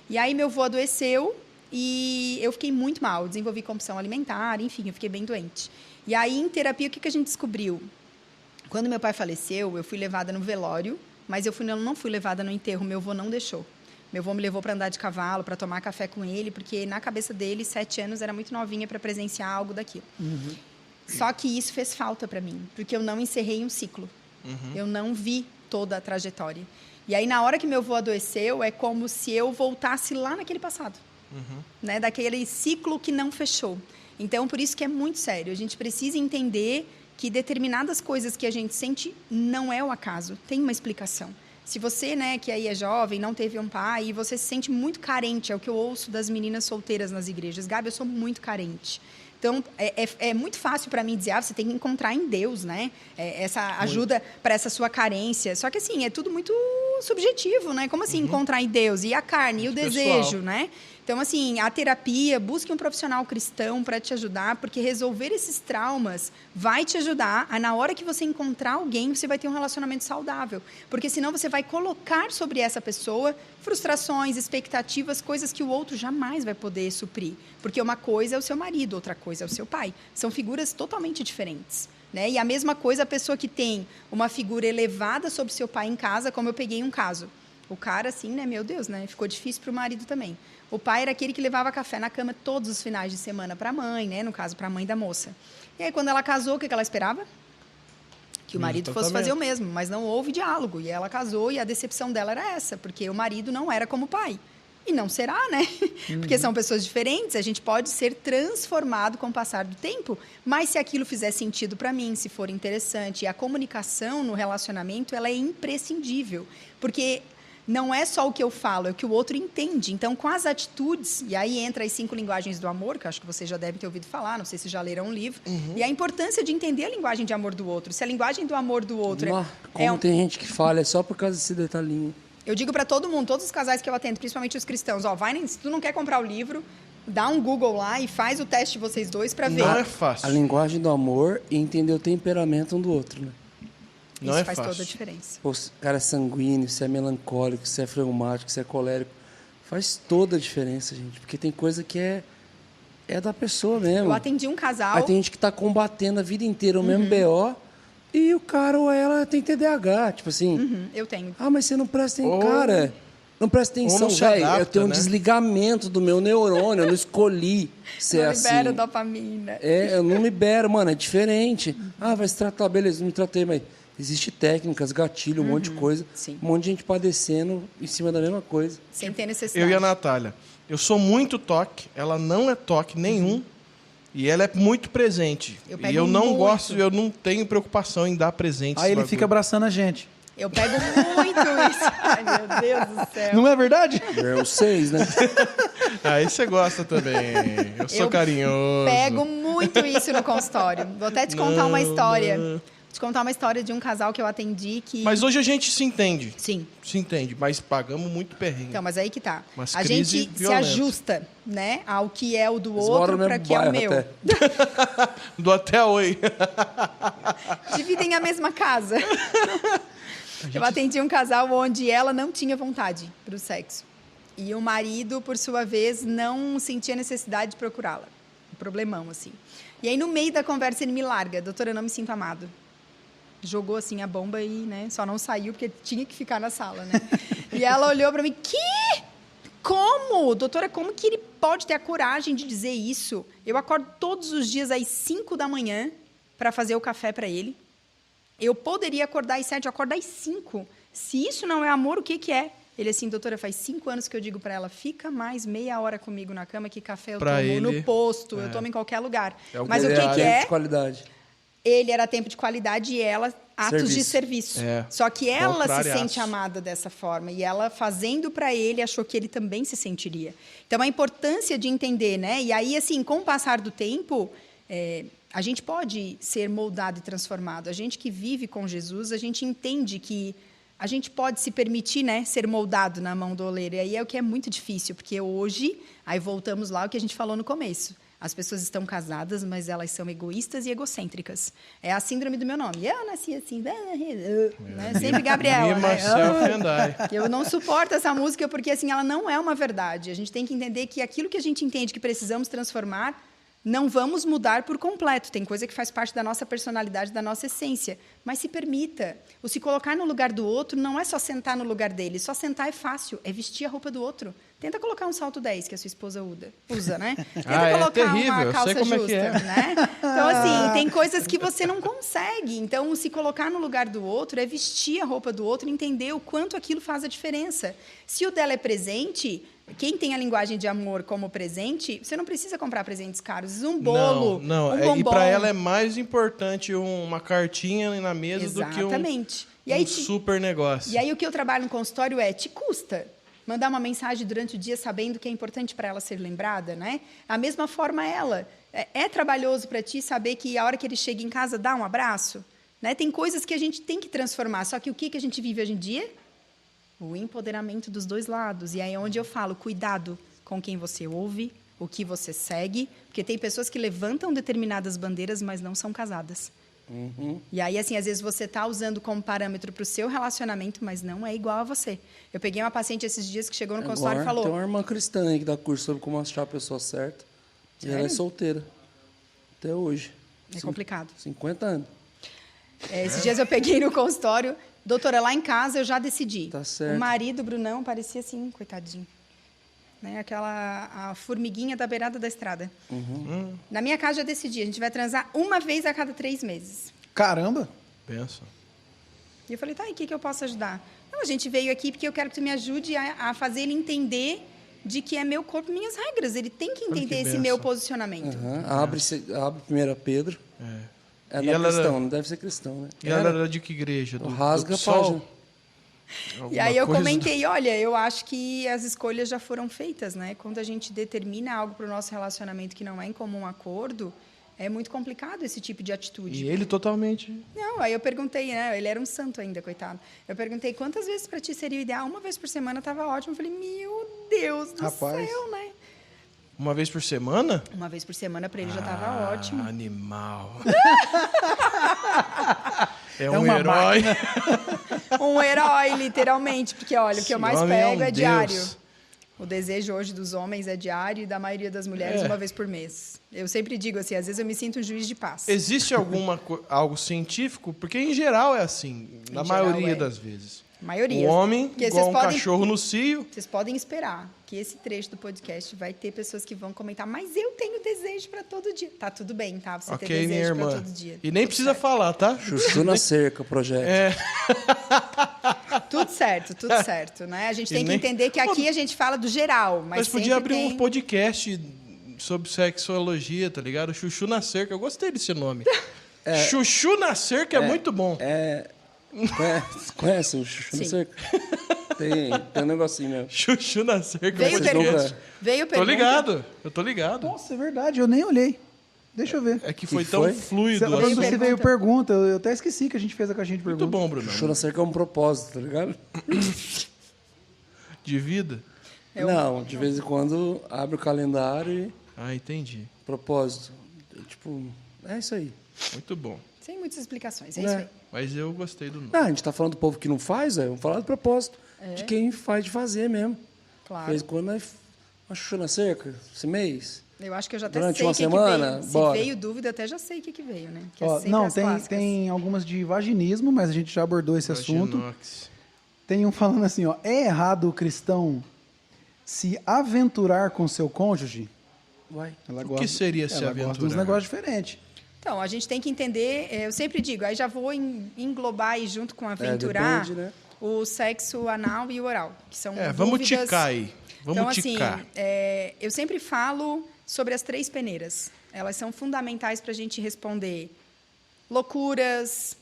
S5: E aí meu avô adoeceu e eu fiquei muito mal, desenvolvi compulsão alimentar, enfim, eu fiquei bem doente. E aí em terapia o que a gente descobriu? Quando meu pai faleceu, eu fui levada no velório, mas eu não fui levada no enterro, meu avô não deixou. Meu avô me levou para andar de cavalo, para tomar café com ele, porque na cabeça dele, 7 anos, era muito novinha para presenciar algo daquilo. Só que isso fez falta para mim, porque eu não encerrei um ciclo. Eu não vi toda a trajetória. E aí, na hora que meu avô adoeceu, é como se eu voltasse lá naquele passado. Né? Daquele ciclo que não fechou. Então, por isso que é muito sério. A gente precisa entender que determinadas coisas que a gente sente não é o acaso. Tem uma explicação. Se você, né, que aí é jovem, não teve um pai, e você se sente muito carente, é o que eu ouço das meninas solteiras nas igrejas. Gabi, eu sou muito carente. Então, é muito fácil para mim dizer, você tem que encontrar em Deus, né? Essa ajuda para essa sua carência. Só que, assim, é tudo muito subjetivo, né? Como assim encontrar em Deus? E a carne, e o desejo, né? Então, assim, a terapia, busque um profissional cristão para te ajudar, porque resolver esses traumas vai te ajudar a, na hora que você encontrar alguém, você vai ter um relacionamento saudável. Porque senão você vai colocar sobre essa pessoa frustrações, expectativas, coisas que o outro jamais vai poder suprir. Porque uma coisa é o seu marido, outra coisa é o seu pai. São figuras totalmente diferentes. Né? E a mesma coisa a pessoa que tem uma figura elevada sobre seu pai em casa, como eu peguei um caso. O cara, assim, né, meu Deus, né, ficou difícil para o marido também. O pai era aquele que levava café na cama todos os finais de semana para a mãe, né? No caso, para a mãe da moça. E aí, quando ela casou, o que ela esperava? Que o marido fosse fazer o mesmo, mas não houve diálogo. E ela casou e a decepção dela era essa, porque o marido não era como o pai. E não será, né? Porque são pessoas diferentes, a gente pode ser transformado com o passar do tempo, mas se aquilo fizer sentido para mim, se for interessante, e a comunicação no relacionamento, ela é imprescindível, porque não é só o que eu falo, é o que o outro entende. Então, com as atitudes, e aí entra as 5 linguagens do amor, que eu acho que vocês já devem ter ouvido falar, não sei se já leram um livro, e a importância de entender a linguagem de amor do outro. Se a linguagem do amor do outro
S1: Como tem gente que falha é só por causa desse detalhinho.
S5: Eu digo para todo mundo, todos os casais que eu atendo, principalmente os cristãos, se tu não quer comprar o livro, dá um Google lá e faz o teste de vocês dois para ver.
S3: Não é fácil.
S1: A linguagem do amor e entender o temperamento um do outro, né?
S3: Não
S5: Isso
S3: é
S5: faz
S3: fácil.
S5: toda a diferença.
S1: Pô, se o cara é sanguíneo, se é melancólico, se é fleumático, se é colérico. Faz toda a diferença, gente. Porque tem coisa que é da pessoa mesmo.
S5: Eu atendi um casal...
S1: Aí tem gente que tá combatendo a vida inteira o mesmo BO e o cara ou ela tem TDAH. Tipo assim,
S5: eu tenho.
S1: ah, mas você não presta atenção.
S3: Ou-
S1: Cara, não presta
S3: ou
S1: atenção,
S3: não se
S1: velho.
S3: adapta,
S1: Eu tenho um
S3: né?
S1: desligamento do meu neurônio. Eu não escolhi ser
S5: Não
S1: assim.
S5: libera dopamina.
S1: Eu não libero, mano, é diferente. Ah, vai se tratar, beleza, não me tratei, mas existe técnicas, gatilho, um monte de coisa.
S5: Sim.
S1: Um monte de gente padecendo em cima da mesma coisa.
S5: Sem ter necessidade.
S3: Eu e a Natália. Eu sou muito toque, ela não é toque nenhum. E ela é muito presente.
S5: Eu
S3: E
S5: pego
S3: eu não
S5: muito.
S3: gosto, eu não tenho preocupação em dar presente.
S2: Aí ele fica abraçando a gente.
S5: Eu pego muito isso. Ai, meu Deus do céu.
S2: Não é verdade?
S1: É o 6, né?
S3: Aí você gosta também. Eu sou
S5: Eu
S3: carinhoso.
S5: Pego muito isso no consultório. Vou até te contar uma história. Te contar uma história de um casal que eu atendi que...
S3: Mas hoje a gente se entende.
S5: Sim.
S3: Se entende, mas pagamos muito perrengue.
S5: Então, mas aí que tá.
S3: Umas
S5: A
S3: crise
S5: gente se
S3: violenta.
S5: ajusta, né, ao que é o do
S1: Eles moram
S5: outro
S1: no
S5: para
S1: mesmo
S5: que é o
S1: bairro
S5: meu.
S1: até.
S3: Do até oi.
S5: Dividem a mesma casa. Eu atendi um casal onde ela não tinha vontade para o sexo. E o marido, por sua vez, não sentia necessidade de procurá-la. Um problemão, assim. E aí, no meio da conversa, ele me larga. Doutora, eu não me sinto amado. Jogou, assim, a bomba e, né, só não saiu porque tinha que ficar na sala, né? E ela olhou para mim, que? Como? Doutora, como que ele pode ter a coragem de dizer isso? Eu acordo todos os dias às 5 da manhã para fazer o café para ele. Eu poderia acordar às 7, eu acordo às 5. Se isso não é amor, o que que é? Ele assim, doutora, faz 5 anos que eu digo para ela, fica mais meia hora comigo na cama, que café eu
S3: Pra
S5: tomo
S3: ele,
S5: no posto, eu tomo em qualquer lugar. Mas o
S1: Ele
S5: que
S1: é
S5: que
S1: tempo
S5: é?
S1: de qualidade.
S5: Ele era tempo de qualidade e ela atos de serviço.
S3: É.
S5: Só que ela se
S3: Contrariaço.
S5: sente amada dessa forma e ela fazendo para ele achou que ele também se sentiria. Então a importância de entender, né? E aí assim, com o passar do tempo, a gente pode ser moldado e transformado. A gente que vive com Jesus, a gente entende que a gente pode se permitir, né, ser moldado na mão do oleiro. E aí é o que é muito difícil, porque hoje, aí voltamos lá ao que a gente falou no começo. As pessoas estão casadas, mas elas são egoístas e egocêntricas. É a síndrome do meu nome. Eu nasci assim, né? Sempre Gabriela.
S3: E Marcel Fendai.
S5: Eu não suporto essa música porque assim, ela não é uma verdade. A gente tem que entender que aquilo que a gente entende que precisamos transformar, não vamos mudar por completo. Tem coisa que faz parte da nossa personalidade, da nossa essência. Mas se permita. O se colocar no lugar do outro não é só sentar no lugar dele. Só sentar é fácil. É vestir a roupa do outro. Tenta colocar um salto 10, que a sua esposa usa, né? Tenta
S3: É
S5: colocar
S3: terrível,
S5: uma
S3: eu
S5: calça
S3: sei como é
S5: justa,
S3: que é.
S5: né? Então, assim, tem coisas que você não consegue. Então, se colocar no lugar do outro é vestir a roupa do outro e entender o quanto aquilo faz a diferença. Se o dela é presente, quem tem a linguagem de amor como presente, você não precisa comprar presentes caros. Um bolo,
S3: não,
S5: um bombom.
S3: E para ela é mais importante uma cartinha na mesa
S5: Exatamente.
S3: do que um super negócio.
S5: E aí o que eu trabalho no consultório é, te custa mandar uma mensagem durante o dia sabendo que é importante para ela ser lembrada, né? A mesma forma ela. É trabalhoso para ti saber que a hora que ele chega em casa, dá um abraço? Né? Tem coisas que a gente tem que transformar. Só que o que a gente vive hoje em dia? O empoderamento dos dois lados. E aí é onde eu falo, cuidado com quem você ouve, o que você segue, porque tem pessoas que levantam determinadas bandeiras, mas não são casadas. E aí, assim, às vezes você está usando como parâmetro para o seu relacionamento, mas não é igual a você. Eu peguei uma paciente esses dias que chegou no consultório e falou...
S1: Tem uma irmã cristã aí que dá curso sobre como achar a pessoa certa. E ela é solteira. Até hoje.
S5: É complicado.
S1: 50 anos.
S5: Esses dias eu peguei no consultório... Doutora, lá em casa eu já decidi.
S1: Tá certo.
S5: O marido, Brunão, parecia assim, coitadinho. né? A formiguinha da beirada da estrada. Na minha casa, já decidi, a gente vai transar uma vez a cada 3 meses.
S2: Caramba!
S3: Pensa.
S5: E eu falei, tá, e o que eu posso ajudar? Não, a gente veio aqui porque eu quero que tu me ajude a fazer ele entender de que é meu corpo, minhas regras. Ele tem que entender esse
S3: benção.
S5: meu posicionamento.
S1: Abre 1 Pedro. É
S3: E
S1: não
S3: ela
S1: cristão,
S3: era-
S1: não deve ser cristão, né?
S3: E ela era de que igreja?
S1: Rasga a
S3: Sol?
S1: página.
S5: E
S3: Alguma
S5: aí eu
S3: coisa?
S5: comentei, olha, eu acho que as escolhas já foram feitas, né? Quando a gente determina algo para o nosso relacionamento que não é em comum acordo, é muito complicado esse tipo de atitude.
S3: E ele totalmente...
S5: Não, aí eu perguntei, né? Ele era um santo ainda, coitado. Eu perguntei quantas vezes para ti seria o ideal. Uma vez por semana estava ótimo. Eu falei, meu Deus do
S2: Rapaz.
S5: céu, né?
S3: Uma vez por semana?
S5: Uma vez por semana para ele já estava ótimo.
S3: Animal. É
S2: É
S3: um
S2: uma
S3: herói.
S5: Um herói, literalmente. Porque, olha, o que eu
S3: Esse
S5: mais
S3: homem é
S5: pego
S3: um
S5: é diário.
S3: deus.
S5: O desejo hoje dos homens é diário e da maioria das mulheres uma vez por mês. Eu sempre digo assim, às vezes eu me sinto um juiz de paz.
S3: Existe algo científico? Porque em geral é assim, na
S5: geral
S3: maioria
S5: é.
S3: das vezes.
S5: Maioria.
S3: O homem,
S5: Porque
S3: igual um
S5: vocês podem-
S3: cachorro no cio.
S5: Vocês podem esperar que esse trecho do podcast vai ter pessoas que vão comentar, mas eu tenho desejo para todo dia. Tá tudo bem, tá? Você ter
S3: Ok, minha
S5: desejo para
S3: irmã.
S5: todo dia.
S3: E nem
S5: Tudo
S3: precisa
S5: certo.
S3: falar, tá?
S1: Chuchu na cerca, projeto.
S5: Tudo certo, né? A gente
S3: E
S5: tem que
S3: nem-
S5: entender que aqui a gente fala do geral, mas
S3: Mas podia
S5: sempre
S3: abrir
S5: tem...
S3: um podcast sobre sexologia, tá ligado? Chuchu na cerca. Eu gostei desse nome. Chuchu na cerca é muito bom.
S1: Conhece o Chuchu na
S5: Sim.
S1: cerca? Tem um negocinho mesmo.
S3: Chuchu na cerca.
S5: Veio
S1: Vocês
S5: pergunta.
S1: nunca-
S5: Veio
S3: Tô
S5: pergunta.
S3: ligado. Eu tô ligado.
S2: Nossa, é verdade, eu nem olhei. Deixa eu ver.
S3: É que foi
S1: Que
S3: tão
S1: foi?
S3: fluido.
S2: Você
S3: assim.
S2: se veio pergunta, eu até esqueci que a gente fez a caixinha de
S3: Muito
S2: perguntas.
S3: bom, Bruno.
S1: Chuchu na cerca é um propósito, tá ligado?
S3: De vida?
S1: Não, de vez em quando abre o calendário e
S3: Ah, entendi.
S1: propósito. Tipo, é isso aí.
S3: Muito bom.
S5: Sem muitas explicações, é isso aí.
S3: Mas eu gostei do nome.
S1: Não, a gente tá falando do povo que não faz, vamos falar do propósito. De quem faz de fazer mesmo. De
S5: Claro.
S1: vez em quando nós uma chuchu na cerca, esse mês.
S5: Eu acho que eu já até
S1: Durante
S5: sei
S1: uma
S5: o que
S1: semana,
S5: que veio. Se
S1: bora.
S5: veio dúvida, eu até já sei o que veio, né? Que é
S2: Ó,
S5: sempre
S2: não,
S5: as
S2: tem,
S5: clássicas.
S2: tem algumas de vaginismo, mas a gente já abordou esse assunto.
S3: Vaginox.
S2: Tem um falando assim, ó, é errado o cristão se aventurar com seu cônjuge?
S1: Vai.
S2: Ela
S3: O que seria se
S2: ela gosta de uns
S3: aventurar?
S2: negócios diferentes.
S5: Então, a gente tem que entender, eu sempre digo, aí já vou englobar aí junto com aventurar
S1: depende, né?
S5: o sexo anal e o oral, que são
S3: Vamos
S5: dúvidas.
S3: ticar aí. Vamos
S5: Então,
S3: ticar.
S5: assim, eu sempre falo sobre as 3 peneiras. Elas são fundamentais para a gente responder loucuras,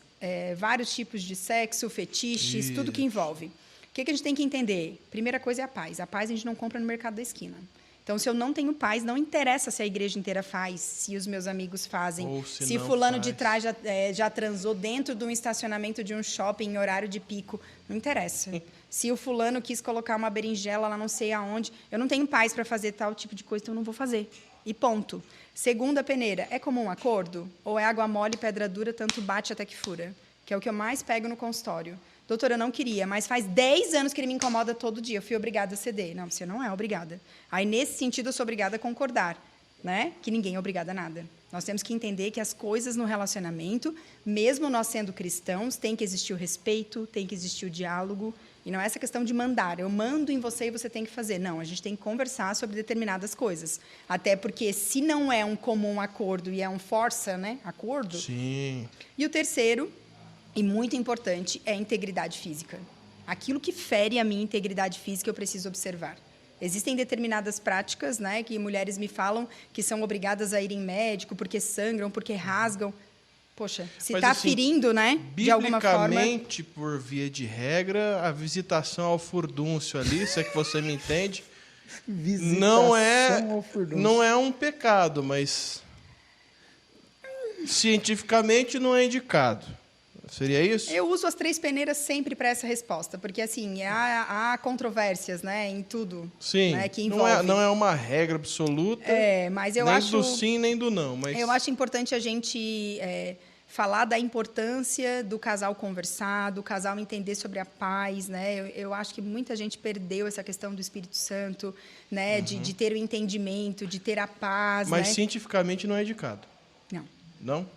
S5: vários tipos de sexo, fetiches, tudo que envolve. O que a gente tem que entender? Primeira coisa é a paz. A paz a gente não compra no mercado da esquina. Então, se eu não tenho paz, não interessa se a igreja inteira faz, se os meus amigos fazem,
S3: Ou se
S5: se
S3: não
S5: fulano
S3: faz.
S5: de trás já transou dentro de um estacionamento de um shopping em horário de pico. Não interessa. Se o fulano quis colocar uma berinjela lá não sei aonde, eu não tenho paz para fazer tal tipo de coisa, então eu não vou fazer. E ponto. Segunda peneira, é comum acordo? Ou é água mole, pedra dura, tanto bate até que fura? Que é o que eu mais pego no consultório. Doutora, eu não queria, mas faz 10 anos que ele me incomoda todo dia. Eu fui obrigada a ceder. Não, você não é obrigada. Aí, nesse sentido, eu sou obrigada a concordar, né? Que ninguém é obrigada a nada. Nós temos que entender que as coisas no relacionamento, mesmo nós sendo cristãos, tem que existir o respeito, tem que existir o diálogo. E não é essa questão de mandar. Eu mando em você e você tem que fazer. Não, a gente tem que conversar sobre determinadas coisas. Até porque, se não é um comum acordo e é um força, né? Acordo.
S3: Sim.
S5: E o terceiro, e muito importante, é a integridade física. Aquilo que fere a minha integridade física, eu preciso observar. Existem determinadas práticas, né, que mulheres me falam que são obrigadas a ir em médico porque sangram, porque rasgam. Poxa, se
S3: Mas,
S5: está
S3: assim,
S5: ferindo, né, de alguma forma...
S3: Biblicamente, por via de regra, a visitação ao furdúncio ali, se é que você me entende, não é um pecado, mas cientificamente não é indicado. Seria isso?
S5: Eu uso as 3 peneiras sempre para essa resposta, porque assim há controvérsias, né, em tudo.
S3: Sim.
S5: Né, que
S3: não
S5: envolve.
S3: é uma regra absoluta.
S5: Mas eu
S3: nem
S5: acho
S3: do sim nem do não, mas
S5: eu acho importante a gente falar da importância do casal conversar, do casal entender sobre a paz, né? Eu acho que muita gente perdeu essa questão do Espírito Santo, né, de ter o entendimento, de ter a paz,
S3: mas
S5: né?
S3: cientificamente não é indicado.
S5: Não.
S3: Não?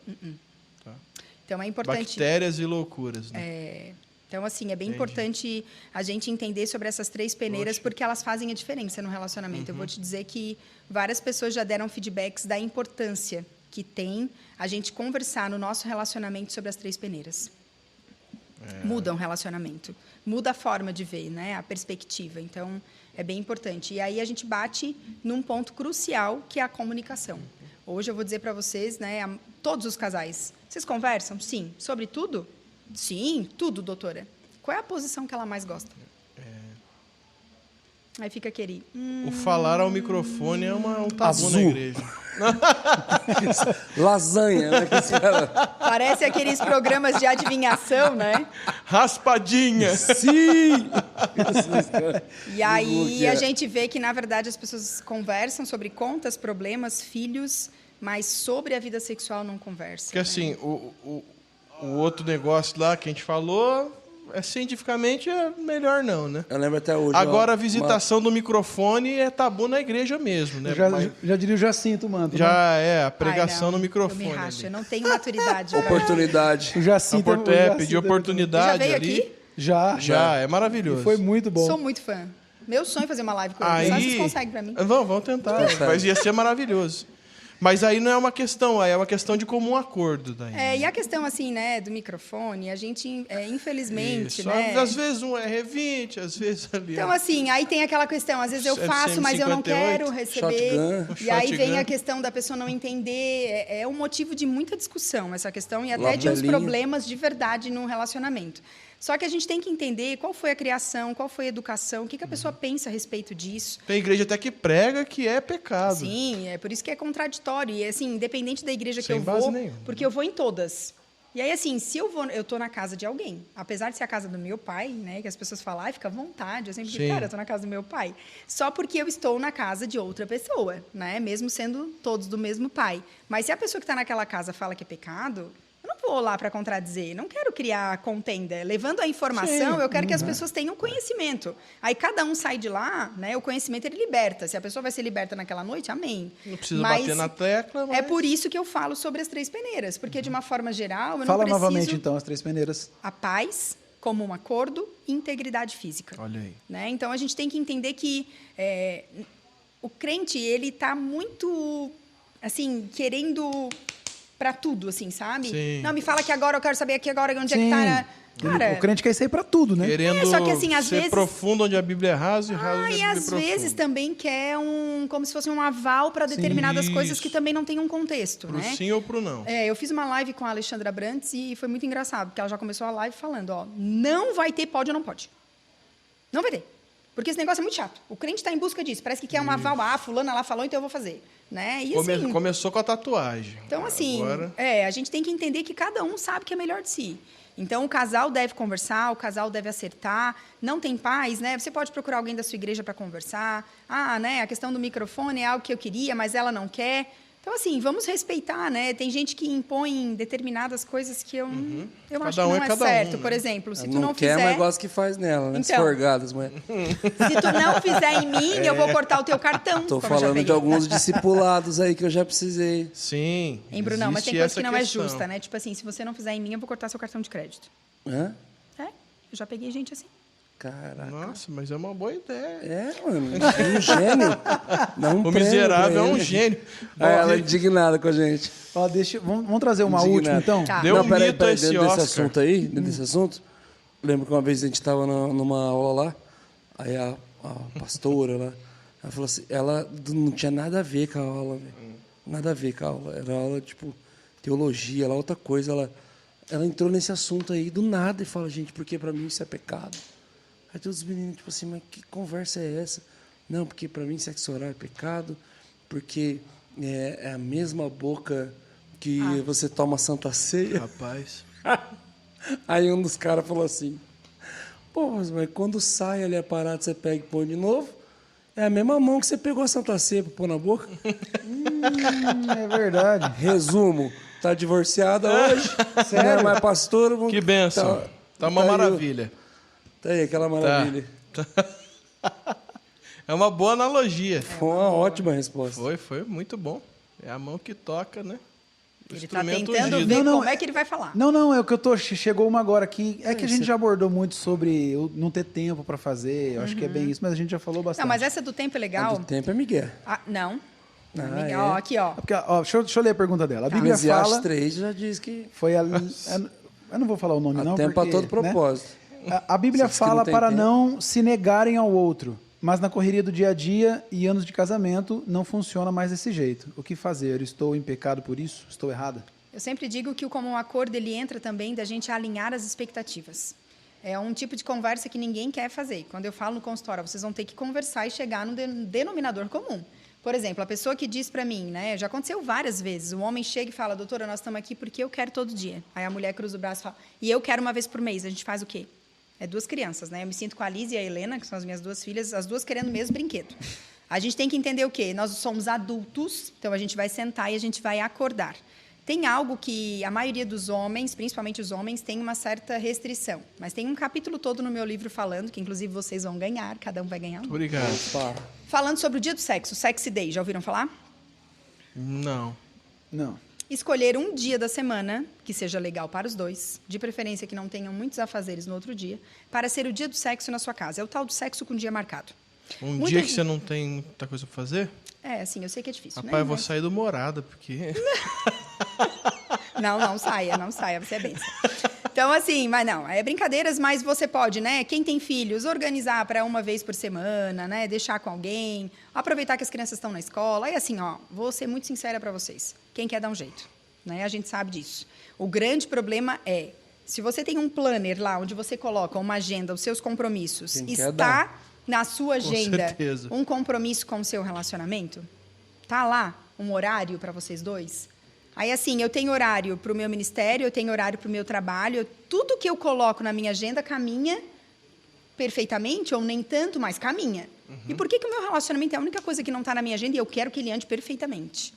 S5: Então é importante.
S3: Bactérias e loucuras, né?
S5: Então, assim, é bem importante a gente entender sobre essas 3 peneiras, porque elas fazem a diferença no relacionamento. Eu vou te dizer que várias pessoas já deram feedbacks da importância que tem a gente conversar no nosso relacionamento sobre as 3 peneiras. Muda um relacionamento, muda a forma de ver, né? A perspectiva. Então, é bem importante. E aí a gente bate num ponto crucial, que é a comunicação. Hoje eu vou dizer para vocês, né, todos os casais, vocês conversam? Sim. Sobre tudo? Sim, tudo, doutora. Qual é a posição que ela mais gosta? Aí fica aquele...
S3: O falar ao microfone é um tabu
S1: Azul.
S3: na igreja.
S1: Lasanha, né?
S5: Parece aqueles programas de adivinhação, né?
S3: Raspadinha.
S1: Sim!
S5: E aí a gente vê que, na verdade, as pessoas conversam sobre contas, problemas, filhos, mas sobre a vida sexual não conversam.
S3: Porque assim, o outro negócio lá que a gente falou, cientificamente é melhor não, né?
S1: Eu lembro até hoje.
S3: Agora a visitação do microfone é tabu na igreja mesmo, né?
S2: Já diria o Jacinto, mano.
S3: Já é, a pregação
S5: Ai, não,
S3: no microfone.
S5: Eu me racho,
S3: ali.
S5: eu não tenho maturidade.
S1: Oportunidade.
S2: O Jacinto,
S3: Pedir oportunidade
S5: Já veio
S3: ali.
S5: aqui?
S2: Já.
S3: É maravilhoso.
S2: E foi muito bom.
S5: Sou muito fã. Meu sonho é fazer uma live com ele.
S3: Aí,
S5: Só vocês conseguem pra mim.
S3: Vamos tentar. Mas ia ser maravilhoso. Mas aí não é uma questão, aí é uma questão de comum acordo. Daí.
S5: E a questão, assim, né, do microfone, a gente, infelizmente,
S3: Isso.
S5: né...
S3: Às vezes um é R20, às vezes ali...
S5: Então, assim, aí tem aquela questão, às vezes eu faço, mas eu não quero receber.
S1: Shotgun.
S5: E aí vem
S3: Shotgun.
S5: a questão da pessoa não entender. É um motivo de muita discussão essa questão e até de uns
S1: Labelinho.
S5: problemas de verdade no relacionamento. Só que a gente tem que entender qual foi a criação, qual foi a educação, o que a pessoa pensa a respeito disso.
S3: Tem igreja até que prega que é pecado.
S5: Sim, é por isso que é contraditório. E, assim, independente da igreja
S3: Sem
S5: que eu
S3: base
S5: vou,
S3: nenhuma.
S5: porque eu vou em todas. E aí, assim, se eu vou, eu tô na casa de alguém. Apesar de ser a casa do meu pai, né? Que as pessoas falam, ai, fica à vontade. Eu sempre digo,
S3: Sim.
S5: cara, eu tô na casa do meu pai. Só porque eu estou na casa de outra pessoa, né? Mesmo sendo todos do mesmo pai. Mas se a pessoa que está naquela casa fala que é pecado, eu não vou lá para contradizer. Não quero criar contenda. Levando a informação, eu quero que as pessoas tenham conhecimento. Aí cada um sai de lá, né? O conhecimento ele liberta. Se a pessoa vai ser liberta naquela noite, amém.
S3: Não precisa
S5: Mas
S3: bater na tecla, mas...
S5: é por isso que eu falo sobre as 3 peneiras, porque de uma forma geral eu
S2: Fala
S5: não preciso
S2: novamente, então, as 3 peneiras.
S5: a paz como um acordo e integridade física.
S3: Olha aí.
S5: Né? Então a gente tem que entender que o crente ele está muito assim querendo para tudo, assim, sabe?
S3: Sim.
S5: Não, me fala que agora eu quero saber aqui agora onde é que
S2: Sim.
S5: tá. Cara,
S2: O crente quer isso aí pra tudo, né?
S3: Querendo
S5: só que, assim, às
S3: ser
S5: vezes-
S3: profundo onde a Bíblia é rasa e raso onde a
S5: e
S3: Bíblia é
S5: às
S3: profunda.
S5: vezes também quer como se fosse um aval para determinadas coisas
S3: Isso.
S5: que também não têm um contexto,
S3: Pro
S5: né?
S3: sim ou pro não.
S5: Eu fiz uma live com a Alexandra Brantes e foi muito engraçado, porque ela já começou a live falando, ó, não vai ter pode ou não pode. Não vai ter. Porque esse negócio é muito chato. O crente está em busca disso. Parece que quer um aval. Ah, fulana lá falou, então eu vou fazer. Né? E, assim,
S3: Começou com a tatuagem.
S5: então, assim,
S3: Agora...
S5: a gente tem que entender que cada um sabe o que é melhor de si. Então, o casal deve conversar, o casal deve acertar. Não tem paz, né? Você pode procurar alguém da sua igreja para conversar. Ah, né? A questão do microfone é algo que eu queria, mas ela não quer. Então, assim, vamos respeitar, né? Tem gente que impõe determinadas coisas que eu
S3: Cada
S5: acho que
S3: um
S5: não
S3: é
S5: é
S3: cada um,
S5: certo.
S3: né?
S5: Por exemplo, se tu
S1: não
S5: não
S1: quer,
S5: fizer...
S1: mas gosta que faz nela, né?
S5: Então.
S1: Esforgadas, mulher.
S5: Se tu não fizer em mim, eu vou cortar o teu cartão.
S1: Tô
S5: como eu já
S1: falando de
S5: peguei.
S1: alguns discipulados aí que eu já precisei.
S3: Sim.
S5: Hein, Brunão? Mas tem
S3: existe
S5: coisa que
S3: essa
S5: não é
S3: questão.
S5: justa, né? Tipo assim, se você não fizer em mim, eu vou cortar seu cartão de crédito.
S1: Hã?
S5: Eu já peguei gente assim.
S1: Caraca.
S3: Nossa, mas é uma boa ideia.
S1: É, mano. Um gênio. Não
S3: O miserável é um gênio. Bom,
S1: Ela é indignada com a gente.
S2: Ó, vamos trazer uma
S1: Indignado.
S2: última, então?
S5: Tá.
S3: Deu um mito
S1: peraí,
S3: esse
S1: dentro
S3: Oscar.
S1: desse assunto aí, dentro desse assunto, lembro que uma vez a gente estava numa aula lá, aí a pastora lá, ela falou assim, ela não tinha nada a ver com a aula, velho. Nada a ver com a aula. Era aula, tipo, teologia, lá outra coisa. Ela entrou nesse assunto aí do nada e fala, gente, porque para mim isso é pecado. Aí todos os meninos, tipo assim, mas que conversa é essa? Não, porque para mim sexo oral é pecado, porque é a mesma boca que você toma Santa Ceia.
S3: Rapaz.
S1: Aí um dos caras falou assim, pô, mas quando sai ali a parada, você pega e põe de novo, é a mesma mão que você pegou a Santa Ceia pra pôr na boca.
S2: É verdade.
S1: Resumo, tá divorciada hoje, não é mais pastora.
S3: Que benção. Tá uma
S1: aí
S3: maravilha.
S1: Tá aí, aquela maravilha.
S3: É uma boa analogia.
S1: Foi uma ótima resposta.
S3: Foi muito bom. É a mão que toca, né?
S5: Ele tá
S3: Instrumento
S5: tentando
S3: ungido.
S5: ver
S2: Não,
S5: como é que ele vai falar.
S2: Não, é o que eu tô. Chegou uma agora aqui. É que a gente já abordou muito sobre eu não ter tempo pra fazer. Eu acho que é bem isso, mas a gente já falou bastante.
S5: Não, mas essa do tempo é legal.
S1: Do tempo é Miguel.
S5: Ah, não. Não,
S1: Ah,
S5: Miguel.
S1: é?
S5: Ó, aqui, ó.
S2: É porque, ó, deixa eu ler a pergunta dela. A Bíblia
S1: Eclesiastes
S2: fala.
S1: 3 já diz que
S2: Foi a. Eu não vou falar o nome,
S1: há
S2: não.
S1: tempo
S2: porque,
S1: a todo
S2: né?
S1: propósito.
S2: A Bíblia
S1: Você diz que
S2: fala
S1: não tem
S2: para
S1: tempo.
S2: não se negarem ao outro, mas na correria do dia a dia e anos de casamento não funciona mais desse jeito. O que fazer? Estou em pecado por isso? Estou errada?
S5: Eu sempre digo que o comum acordo ele entra também da gente alinhar as expectativas. É um tipo de conversa que ninguém quer fazer. Quando eu falo no consultório, vocês vão ter que conversar e chegar num denominador comum. Por exemplo, a pessoa que diz para mim, né, já aconteceu várias vezes, o homem chega e fala, doutora, nós estamos aqui porque eu quero todo dia. Aí a mulher cruza o braço e fala, e eu quero uma vez por mês, a gente faz o quê? É 2 crianças, né? Eu me sinto com a Liz e a Helena, que são as minhas 2 filhas, as 2 querendo o mesmo brinquedo. A gente tem que entender o quê? Nós somos adultos, então a gente vai sentar e a gente vai acordar. Tem algo que a maioria dos homens, principalmente os homens, tem uma certa restrição. Mas tem um capítulo todo no meu livro falando, que inclusive vocês vão ganhar, cada um vai ganhar um.
S3: Obrigado.
S1: Opa.
S5: Falando sobre o dia do sexo, Sexy Day, já ouviram falar?
S3: Não.
S2: Não.
S5: Escolher um dia da semana que seja legal para os dois, de preferência que não tenham muitos afazeres no outro dia, para ser o dia do sexo na sua casa. É o tal do sexo com dia marcado.
S3: Um
S5: Muita
S3: dia que
S5: gente-
S3: você não tem muita coisa pra fazer,
S5: É, assim, eu sei que é difícil,
S3: rapaz,
S5: né?
S3: eu vou
S5: Mas-
S3: sair do morada, porque...
S5: Não saia, você é benção. Então, assim, mas não, é brincadeiras, mas você pode, né? Quem tem filhos, organizar para uma vez por semana, né? Deixar com alguém, aproveitar que as crianças estão na escola. Aí, assim, ó, vou ser muito sincera para vocês. Quem quer dar um jeito, né? A gente sabe disso. O grande problema é, se você tem um planner lá, onde você coloca uma agenda, os seus compromissos,
S1: Quem quer
S5: está
S1: dar.
S5: na sua agenda
S3: certeza.
S5: um compromisso com o seu relacionamento? Tá lá um horário para vocês dois? Aí, assim, eu tenho horário para o meu ministério, eu tenho horário para o meu trabalho, tudo que eu coloco na minha agenda caminha perfeitamente, ou nem tanto, mas caminha. E por que que o meu relacionamento é a única coisa que não está na minha agenda e eu quero que ele ande perfeitamente?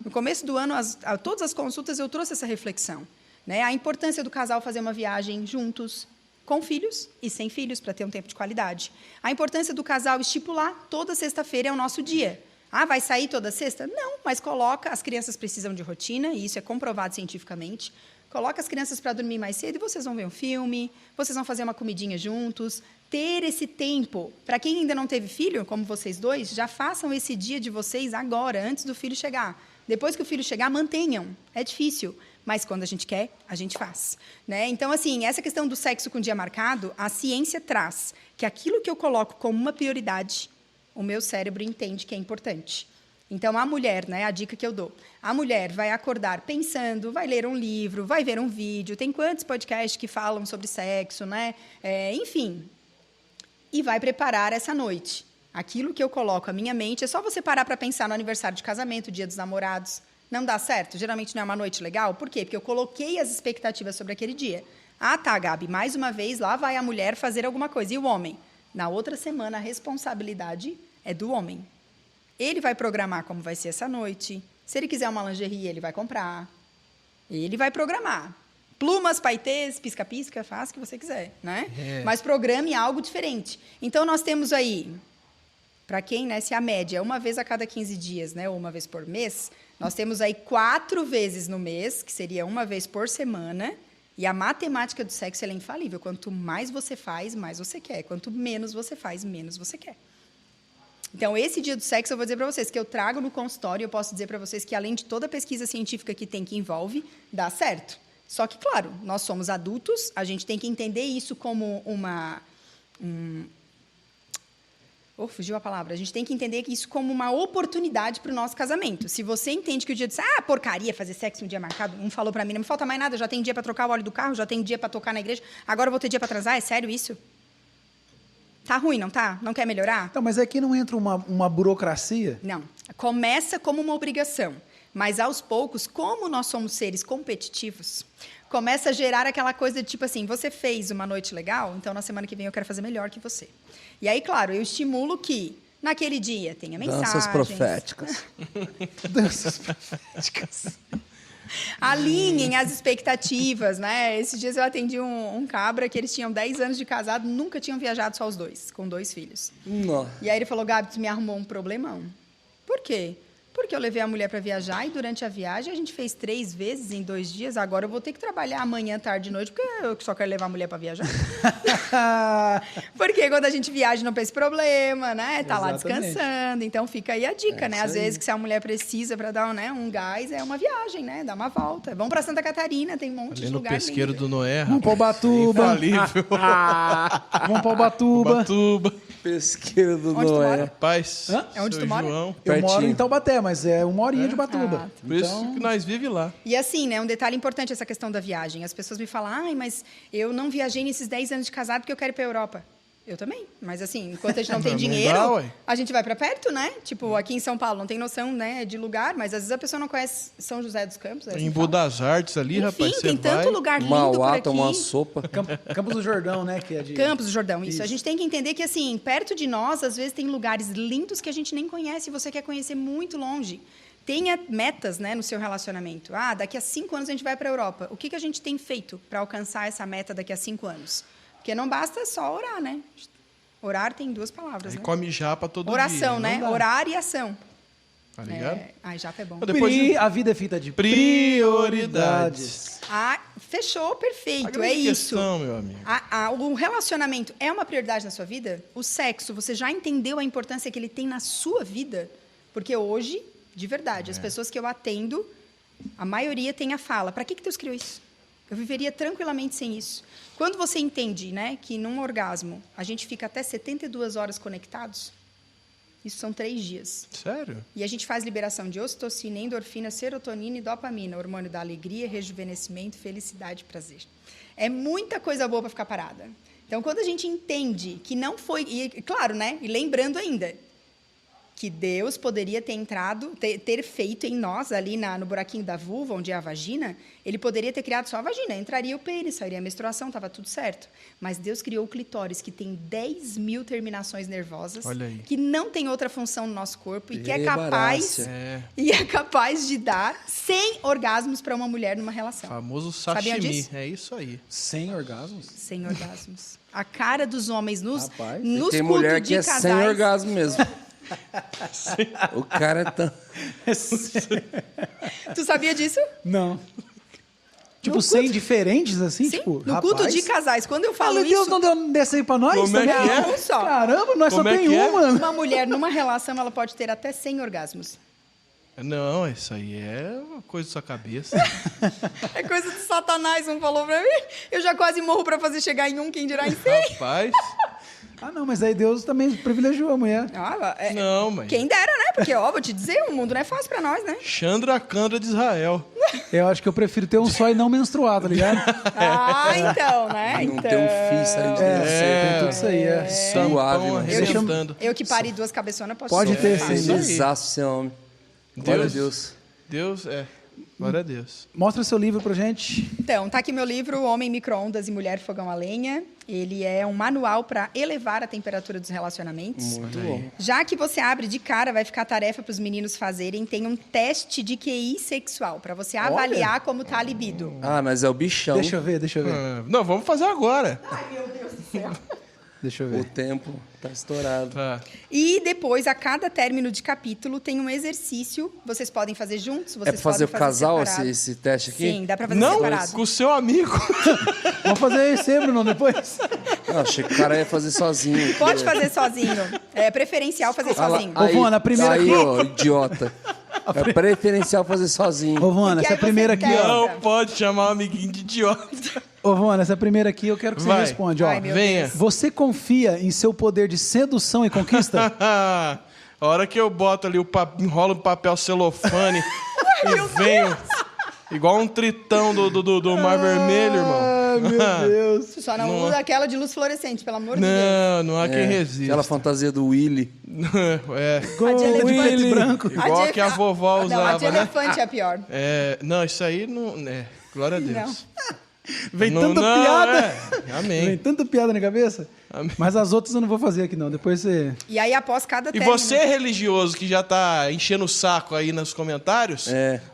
S5: No começo do ano, a todas as consultas, eu trouxe essa reflexão, né? A importância do casal fazer uma viagem juntos, com filhos e sem filhos, para ter um tempo de qualidade. A importância do casal estipular toda sexta-feira é o nosso dia. Ah, vai sair toda sexta? Não, mas coloca, as crianças precisam de rotina, e isso é comprovado cientificamente. Coloca as crianças para dormir mais cedo e vocês vão ver um filme, vocês vão fazer uma comidinha juntos. Ter esse tempo. Para quem ainda não teve filho, como vocês dois, já façam esse dia de vocês agora, antes do filho chegar. Depois que o filho chegar, mantenham. É difícil, mas quando a gente quer, a gente faz, né? Então, assim, essa questão do sexo com dia marcado, a ciência traz que aquilo que eu coloco como uma prioridade, o meu cérebro entende que é importante. Então, a mulher, né, a dica que eu dou, a mulher vai acordar pensando, vai ler um livro, vai ver um vídeo, tem quantos podcasts que falam sobre sexo, né? Enfim, e vai preparar essa noite. Aquilo que eu coloco à minha mente, é só você parar para pensar no aniversário de casamento, dia dos namorados. Não dá certo? Geralmente não é uma noite legal. Por quê? Porque eu coloquei as expectativas sobre aquele dia. Ah, tá, Gabi, mais uma vez, lá vai a mulher fazer alguma coisa. E o homem? Na outra semana, a responsabilidade é do homem. Ele vai programar como vai ser essa noite. Se ele quiser uma lingerie, ele vai comprar. Ele vai programar. Plumas, paetês, pisca-pisca, faz o que você quiser, né? Mas programe algo diferente. Então, nós temos aí, para quem, né, se a média é uma vez a cada 15 dias, né, ou uma vez por mês, nós temos aí 4 vezes no mês, que seria uma vez por semana, e a matemática do sexo ela é infalível. Quanto mais você faz, mais você quer. Quanto menos você faz, menos você quer. Então, esse dia do sexo, eu vou dizer para vocês que eu trago no consultório, eu posso dizer para vocês que, além de toda a pesquisa científica que tem, que envolve, dá certo. Só que, claro, nós somos adultos, a gente tem que entender isso como fugiu a palavra. A gente tem que entender isso como uma oportunidade para o nosso casamento. Se você entende que o dia de porcaria, fazer sexo um dia marcado, um falou para mim, não me falta mais nada, já tem dia para trocar o óleo do carro, já tem dia para tocar na igreja, agora eu vou ter dia para transar, é sério isso? Tá ruim, não tá? Não quer melhorar?
S2: Então, mas aqui não entra uma burocracia?
S5: Não. Começa como uma obrigação, mas aos poucos, como nós somos seres competitivos, começa a gerar aquela coisa de tipo assim, você fez uma noite legal, então na semana que vem eu quero fazer melhor que você. E aí, claro, eu estimulo que naquele dia tenha mensagens.
S1: Danças proféticas.
S2: Danças proféticas.
S5: Alinhem as expectativas, né? Esses dias eu atendi um cabra que eles tinham 10 anos de casado, nunca tinham viajado só os dois, com 2 filhos.
S1: Nossa.
S5: E aí ele falou, Gabi, tu me arrumou um problemão. Por quê? Porque eu levei a mulher para viajar e durante a viagem a gente fez 3 vezes em 2 dias. Agora eu vou ter que trabalhar amanhã, tarde e noite, porque eu só quero levar a mulher para viajar. Porque quando a gente viaja não tem esse problema, né? Tá lá
S2: Exatamente.
S5: descansando. Então fica aí a dica, né?
S1: isso
S5: Às
S1: aí.
S5: vezes que se a mulher precisa para dar um gás, é uma viagem, né? Dá uma volta. Vamos para Santa Catarina, tem um monte
S3: Ali
S5: de
S3: no
S5: lugar
S3: pesqueiro
S5: lindo.
S3: do Noé,
S2: Vamos pra Ubatuba.
S3: Infalível.
S2: Vamos pra Ubatuba.
S3: Batuba.
S1: Pesqueiro do
S5: Onde tu
S1: Noé.
S5: mora?
S3: Rapaz,
S2: Hã?
S5: É onde
S3: seu
S5: tu mora?
S3: João.
S2: Eu moro
S1: Pertinho.
S2: em Taubaté, mas é 1 horinha de Ubatuba.
S3: Por isso que nós vive lá.
S5: E assim, né, um detalhe importante essa questão da viagem. As pessoas me falam, ai, mas eu não viajei nesses 10 anos de casado porque eu quero ir para a Europa. Eu também. Mas assim, enquanto a gente não tem
S3: Não
S5: dinheiro,
S3: dá, ué.
S5: a gente vai para perto, né? Tipo, aqui em São Paulo, não tem noção, né, de lugar, mas às vezes a pessoa não conhece São José dos Campos. é assim
S3: Em
S5: que fala.
S3: Budas Artes ali,
S5: Enfim,
S3: rapaz, você
S5: tem
S3: vai.
S5: tanto lugar lindo por
S1: Mauá,
S5: aqui.
S1: tomar uma sopa.
S2: Campos do Jordão, né? Que é de...
S5: Campos do Jordão, isso.
S2: Isso.
S5: A gente tem que entender que, assim, perto de nós, às vezes, tem lugares lindos que a gente nem conhece e você quer conhecer muito longe. Tenha metas, né, no seu relacionamento. Ah, daqui a 5 anos a gente vai para a Europa. O que a gente tem feito para alcançar essa meta daqui a 5 anos? Porque não basta só orar, né? Orar tem 2 palavras,
S3: Aí
S5: né?
S3: come japa todo
S5: Oração,
S3: dia.
S5: né?
S2: Não dá.
S5: Orar e ação.
S3: Tá ligado?
S5: Ai, japa é bom.
S3: Depois de-
S2: A vida é feita de
S3: Prioridades.
S5: Ah, fechou,
S3: A
S5: perfeito.
S3: grande
S5: É isso.
S3: questão, meu amigo.
S5: O relacionamento é uma prioridade na sua vida? O sexo, você já entendeu a importância que ele tem na sua vida? Porque hoje, de verdade, as pessoas que eu atendo, a maioria tem a fala: para que Deus criou isso? Eu viveria tranquilamente sem isso. Quando você entende, né, que num orgasmo a gente fica até 72 horas conectados, isso são 3 dias.
S3: Sério?
S5: E a gente faz liberação de ocitocina, endorfina, serotonina e dopamina, hormônio da alegria, rejuvenescimento, felicidade e prazer. É muita coisa boa para ficar parada. Então, quando a gente entende que não foi... E, claro, né? E lembrando ainda que Deus poderia ter entrado, ter feito em nós, ali no buraquinho da vulva, onde é a vagina, ele poderia ter criado só a vagina. Entraria o pênis, sairia a menstruação, estava tudo certo. Mas Deus criou o clitóris, que tem 10 mil terminações nervosas,
S3: Olha aí.
S5: que não tem outra função no nosso corpo e que é
S1: Barácia.
S5: capaz de dar 100 orgasmos para uma mulher numa relação.
S3: Famoso
S5: Sabiam
S3: sashimi.
S5: disso?
S3: É isso aí.
S2: Sem orgasmos?
S5: 100 orgasmos. A cara dos homens nos
S2: Rapaz.
S5: nos
S1: Tem
S5: cultos
S1: mulher
S5: de
S1: que é
S5: casais.
S1: sem orgasmo mesmo. O cara é tão...
S5: Tu sabia disso?
S2: Não. Tipo,
S5: No
S2: 100
S5: culto-
S2: diferentes, assim?
S5: Sim,
S2: Tipo,
S5: no
S2: rapaz.
S5: culto de casais. Quando eu falo
S2: Fala, Deus
S5: isso,
S2: não deu dessa aí pra nós
S3: Como é
S2: também?
S3: que é?
S5: Não, só.
S2: Caramba, nós
S3: Como
S2: só
S3: é
S2: tem
S3: que é?
S2: uma.
S5: uma mulher numa relação, ela pode ter até 100 orgasmos.
S3: Não, isso aí é uma coisa da sua cabeça.
S5: É coisa de Satanás, um falou pra mim. Eu já quase morro pra fazer chegar em 1, quem dirá em 100.
S3: Rapaz,
S2: Ah, não, mas aí Deus também privilegiou a mulher.
S5: Ah,
S3: não, mas...
S5: Quem dera, né? Porque, ó, vou te dizer, o mundo não é fácil pra nós, né?
S3: Chandra Candra de Israel.
S2: Eu acho que eu prefiro ter um só e não menstruar, tá ligado?
S5: Ah, então, né?
S1: Não
S5: Então...
S1: tem um fio saindo de
S2: Tem tudo isso aí, é.
S1: Suave,
S3: Tampão
S1: mano.
S3: arrebentando.
S5: Eu que parei 2 cabeçonas, posso
S2: Pode
S5: ser.
S2: ter, sim.
S3: isso aí.
S1: Felizaço ser homem. Glória a Deus.
S3: Deus, glória a Deus.
S2: Mostra seu livro pra gente.
S5: Então, tá aqui meu livro, Homem, Micro-ondas e Mulher, Fogão a Lenha. Ele é um manual para elevar a temperatura dos relacionamentos.
S1: Muito bom.
S5: Já que você abre de cara, vai ficar a tarefa para os meninos fazerem. Tem um teste de QI sexual, para você avaliar como tá a libido.
S1: Ah, mas é o bichão.
S2: Deixa eu ver.
S3: Não, vamos fazer agora.
S2: Deixa eu
S1: O
S2: ver.
S1: tempo tá estourado.
S3: Tá.
S5: E depois, a cada término de capítulo, tem um exercício. Vocês podem fazer juntos,
S1: É
S5: vocês
S1: pra fazer o
S5: podem fazer
S1: casal
S5: separado.
S1: esse teste aqui?
S5: Sim, dá para fazer
S3: Não,
S5: separado.
S3: com o seu amigo.
S2: Vamos fazer esse, Bruno, depois.
S1: Não, achei que o cara ia fazer sozinho.
S5: Pode fazer sozinho. É preferencial fazer
S1: Ah lá,
S5: sozinho.
S2: Ô, Vona, a primeira
S1: aí,
S2: aqui-
S1: ó, idiota. É preferencial fazer sozinho.
S2: Ô, Vona,
S5: Porque
S2: essa
S5: aí você
S2: primeira aqui,
S5: testa.
S2: ó.
S3: Não pode chamar o amiguinho de idiota.
S2: Ô, Vona, essa primeira aqui eu quero que você
S3: Vai.
S2: responda, ó.
S5: Ai, meu
S3: Venha.
S2: Você confia em seu poder de sedução e conquista?
S3: A hora que eu boto ali, enrolo o papel celofane e venho igual um tritão do Mar Vermelho, irmão.
S2: Ai, meu Deus.
S5: Só não usa aquela de luz fluorescente, pelo amor de Deus.
S3: Não há quem resista.
S1: Aquela fantasia do Willy.
S3: É,
S5: A de elefante.
S2: Willy branco.
S3: igual
S5: de-
S3: que a vovó
S5: Não, a de
S3: usava, né?
S5: elefante é a pior.
S3: Não, isso aí não... glória a Deus.
S2: Vem
S3: Não,
S2: tanta
S3: não,
S2: piada. Vem
S3: Amém.
S2: tanta piada na cabeça.
S3: Amém.
S2: Mas as outras eu não vou fazer aqui, não. Depois você...
S5: E aí, após cada
S3: E
S5: término...
S3: você, religioso, que já tá enchendo o saco aí nos comentários,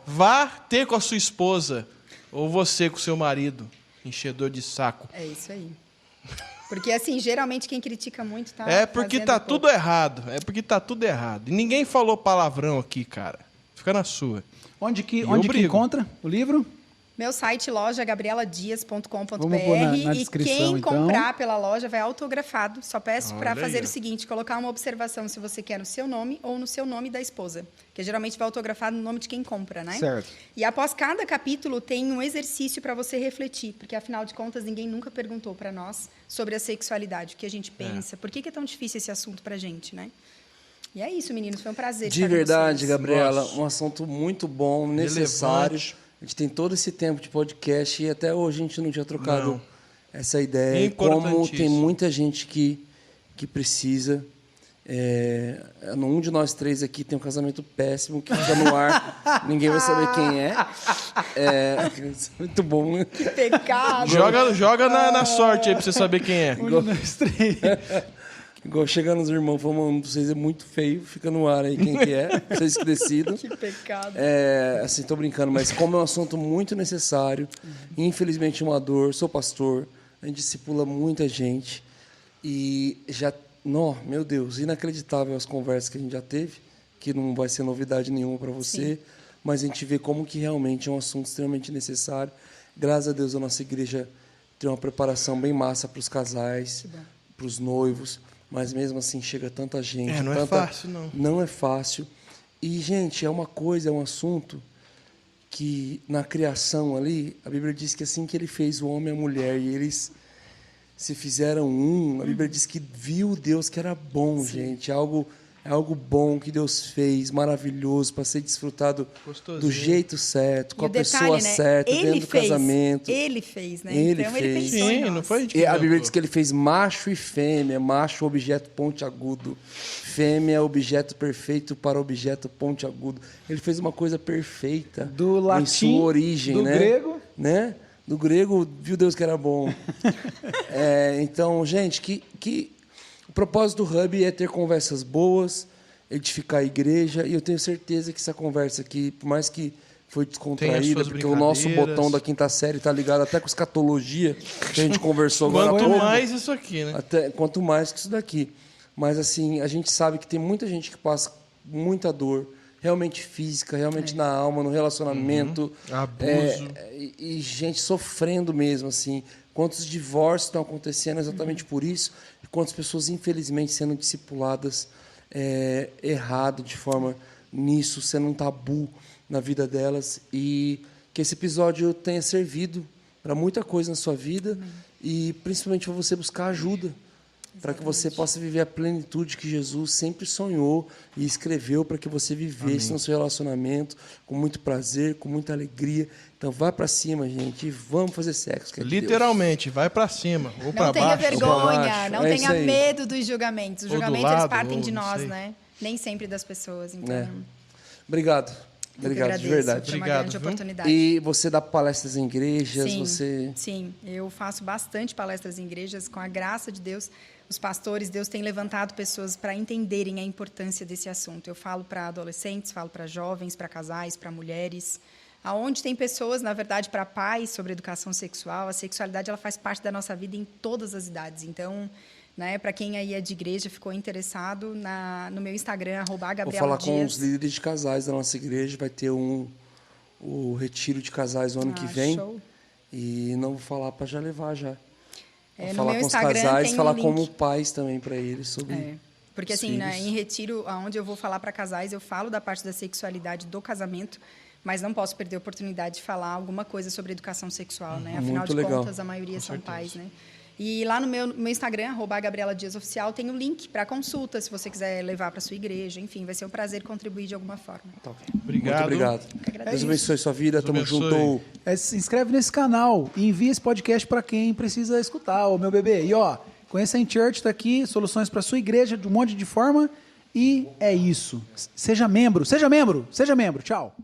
S3: vá ter com a sua esposa ou você com o seu marido, enchedor de saco.
S5: É isso aí. Porque, assim, geralmente quem critica muito tá
S3: É porque
S5: fazendo
S3: tá
S5: pouco.
S3: tudo errado. É porque tá tudo errado. E ninguém falou palavrão aqui, cara. fica na sua.
S2: Onde que
S3: brigo.
S2: encontra o livro?
S5: Meu site, loja gabrieladias.com.br.
S2: Vamos pôr na
S5: E
S2: descrição,
S5: quem
S2: então.
S5: comprar pela loja vai autografado. Só peço para
S3: Olha
S5: fazer
S3: aí,
S5: o seguinte, colocar uma observação se você quer no seu nome ou no seu nome da esposa. Que geralmente vai autografado no nome de quem compra, né?
S2: Certo.
S5: E após cada capítulo tem um exercício para você refletir. Porque, afinal de contas, ninguém nunca perguntou para nós sobre a sexualidade. O que a gente pensa. Por que é tão difícil esse assunto para a gente, né? E é isso, meninos. Foi um prazer
S1: De
S5: estar com
S1: verdade,
S5: vocês.
S1: Gabriela,
S3: Nossa.
S1: um assunto muito bom, necessário.
S3: Relevante.
S1: A gente tem todo esse tempo de podcast e até hoje a gente não tinha trocado
S3: Não.
S1: essa ideia. E como tem
S3: Importantíssimo.
S1: muita gente que precisa. Um de nós três aqui tem um casamento péssimo que fica no ar. Ninguém vai saber quem é. Muito bom, né?
S5: Que pecado!
S3: Joga na sorte aí pra você saber quem é.
S2: Onde nós três.
S1: Igual chegando os irmãos, falando, um de vocês é muito feio, fica no ar aí quem que é, vocês que decidam.
S5: Que pecado.
S1: Assim, tô brincando, mas como é um assunto muito necessário, infelizmente uma dor, sou pastor, a gente discipula muita gente e já, meu Deus, inacreditável as conversas que a gente já teve, que não vai ser novidade nenhuma para você,
S5: Sim.
S1: mas a gente vê como que realmente é um assunto extremamente necessário. Graças a Deus a nossa igreja tem uma preparação bem massa para os casais, para os noivos. Mas mesmo assim chega tanta gente.
S3: Não é fácil, não.
S1: Não é fácil. E, gente, é um assunto que na criação ali, a Bíblia diz que assim que ele fez o homem e a mulher e eles se fizeram um, a Bíblia diz que viu Deus que era bom, gente. É algo bom que Deus fez, maravilhoso, para ser desfrutado
S3: Gostosinho.
S1: do jeito certo, com
S5: E
S1: a
S5: o detalhe,
S1: pessoa
S5: né?
S1: certa,
S5: Ele
S1: dentro do
S5: fez,
S1: casamento.
S5: Ele fez, né?
S1: Ele
S5: Então ele
S1: fez.
S5: pensou em
S3: Sim,
S5: nós.
S3: não foi a gente que
S1: E a Bíblia
S3: inventou.
S1: diz que ele fez macho e fêmea, macho objeto pontiagudo, fêmea objeto perfeito para objeto pontiagudo. Ele fez uma coisa perfeita
S2: Do
S1: em
S2: latim,
S1: sua origem,
S2: do
S1: né?
S2: grego.
S1: Né? Do grego, viu Deus que era bom. Então, gente, que o propósito do Hub é ter conversas boas, edificar a igreja, e eu tenho certeza que essa conversa aqui, por mais que foi
S3: Tem as
S1: descontraída,
S3: suas
S1: porque o nosso
S3: brincadeiras.
S1: botão da quinta série está ligado até com escatologia, que a gente conversou agora há
S3: Quanto
S1: pouco.
S3: mais isso aqui, né?
S1: Quanto mais que isso daqui. Mas, assim, a gente sabe que tem muita gente que passa muita dor, realmente física, realmente na alma, no relacionamento.
S3: Abuso.
S1: E gente sofrendo mesmo, assim. Quantos divórcios estão acontecendo exatamente por isso, e quantas pessoas, infelizmente, sendo discipuladas errado, de forma nisso, sendo um tabu na vida delas. E que esse episódio tenha servido para muita coisa na sua vida e principalmente para você buscar ajuda, para que você possa viver a plenitude que Jesus sempre sonhou e escreveu para que você vivesse no seu relacionamento com muito prazer, com muita alegria. Então, vai para cima, gente, e vamos fazer sexo. que é de Deus.
S3: Literalmente, vai pra cima ou pra
S5: Não tenha
S3: baixo.
S1: pra
S5: vergonha,
S1: baixo.
S5: não
S1: É
S5: tenha
S1: isso aí.
S5: medo dos julgamentos. Os
S3: Ou do
S5: julgamentos eles
S3: lado,
S5: partem
S3: ou
S5: de
S3: não
S5: nós,
S3: sei.
S5: né? Nem sempre das pessoas. Então,
S1: É. Obrigado.
S5: eu que
S1: Obrigado, de
S5: agradeço.
S1: verdade.
S5: Foi uma
S3: Obrigado,
S5: grande
S3: viu?
S5: oportunidade.
S1: E você dá palestras em igrejas,
S5: Sim,
S1: você...
S5: sim, eu faço bastante palestras em igrejas, com a graça de Deus, os pastores, Deus tem levantado pessoas para entenderem a importância desse assunto. Eu falo para adolescentes, falo para jovens, para casais, para mulheres, aonde tem pessoas, na verdade, para pais sobre educação sexual. A sexualidade ela faz parte da nossa vida em todas as idades. Então, né, para quem aí é de igreja, ficou interessado, no meu Instagram,
S1: Vou
S5: @Gabriela
S1: falar com
S5: Dias.
S1: os líderes de casais da nossa igreja, vai ter o retiro de casais no ano que vem.
S5: Show.
S1: E não vou falar para já levar já. Vou
S5: No
S1: falar
S5: meu
S1: com os
S5: Instagram
S1: casais,
S5: tem um
S1: falar
S5: link.
S1: como pais também para eles sobre...
S5: Porque,
S1: os
S5: assim, né,
S1: filhos.
S5: em retiro, onde eu vou falar para casais, eu falo da parte da sexualidade do casamento, mas não posso perder a oportunidade de falar alguma coisa sobre educação sexual, né? Afinal
S1: Muito
S5: de
S1: legal.
S5: contas, a maioria são pais, né? E lá no meu Instagram, @GabrielaDiasOficial, tem o link para consulta, se você quiser levar para sua igreja. Enfim, vai ser um prazer contribuir de alguma forma.
S1: Tá.
S3: Obrigado.
S1: Muito obrigado.
S5: agradeço.
S1: Deus abençoe sua vida. Tamo
S3: abençoe.
S1: junto.
S2: Se inscreve nesse canal e envia esse podcast para quem precisa escutar, ô meu bebê. E ó, conheça a InChurch, tá aqui, soluções para sua igreja de um monte de forma. E é isso. Seja membro, seja membro, seja membro. Tchau.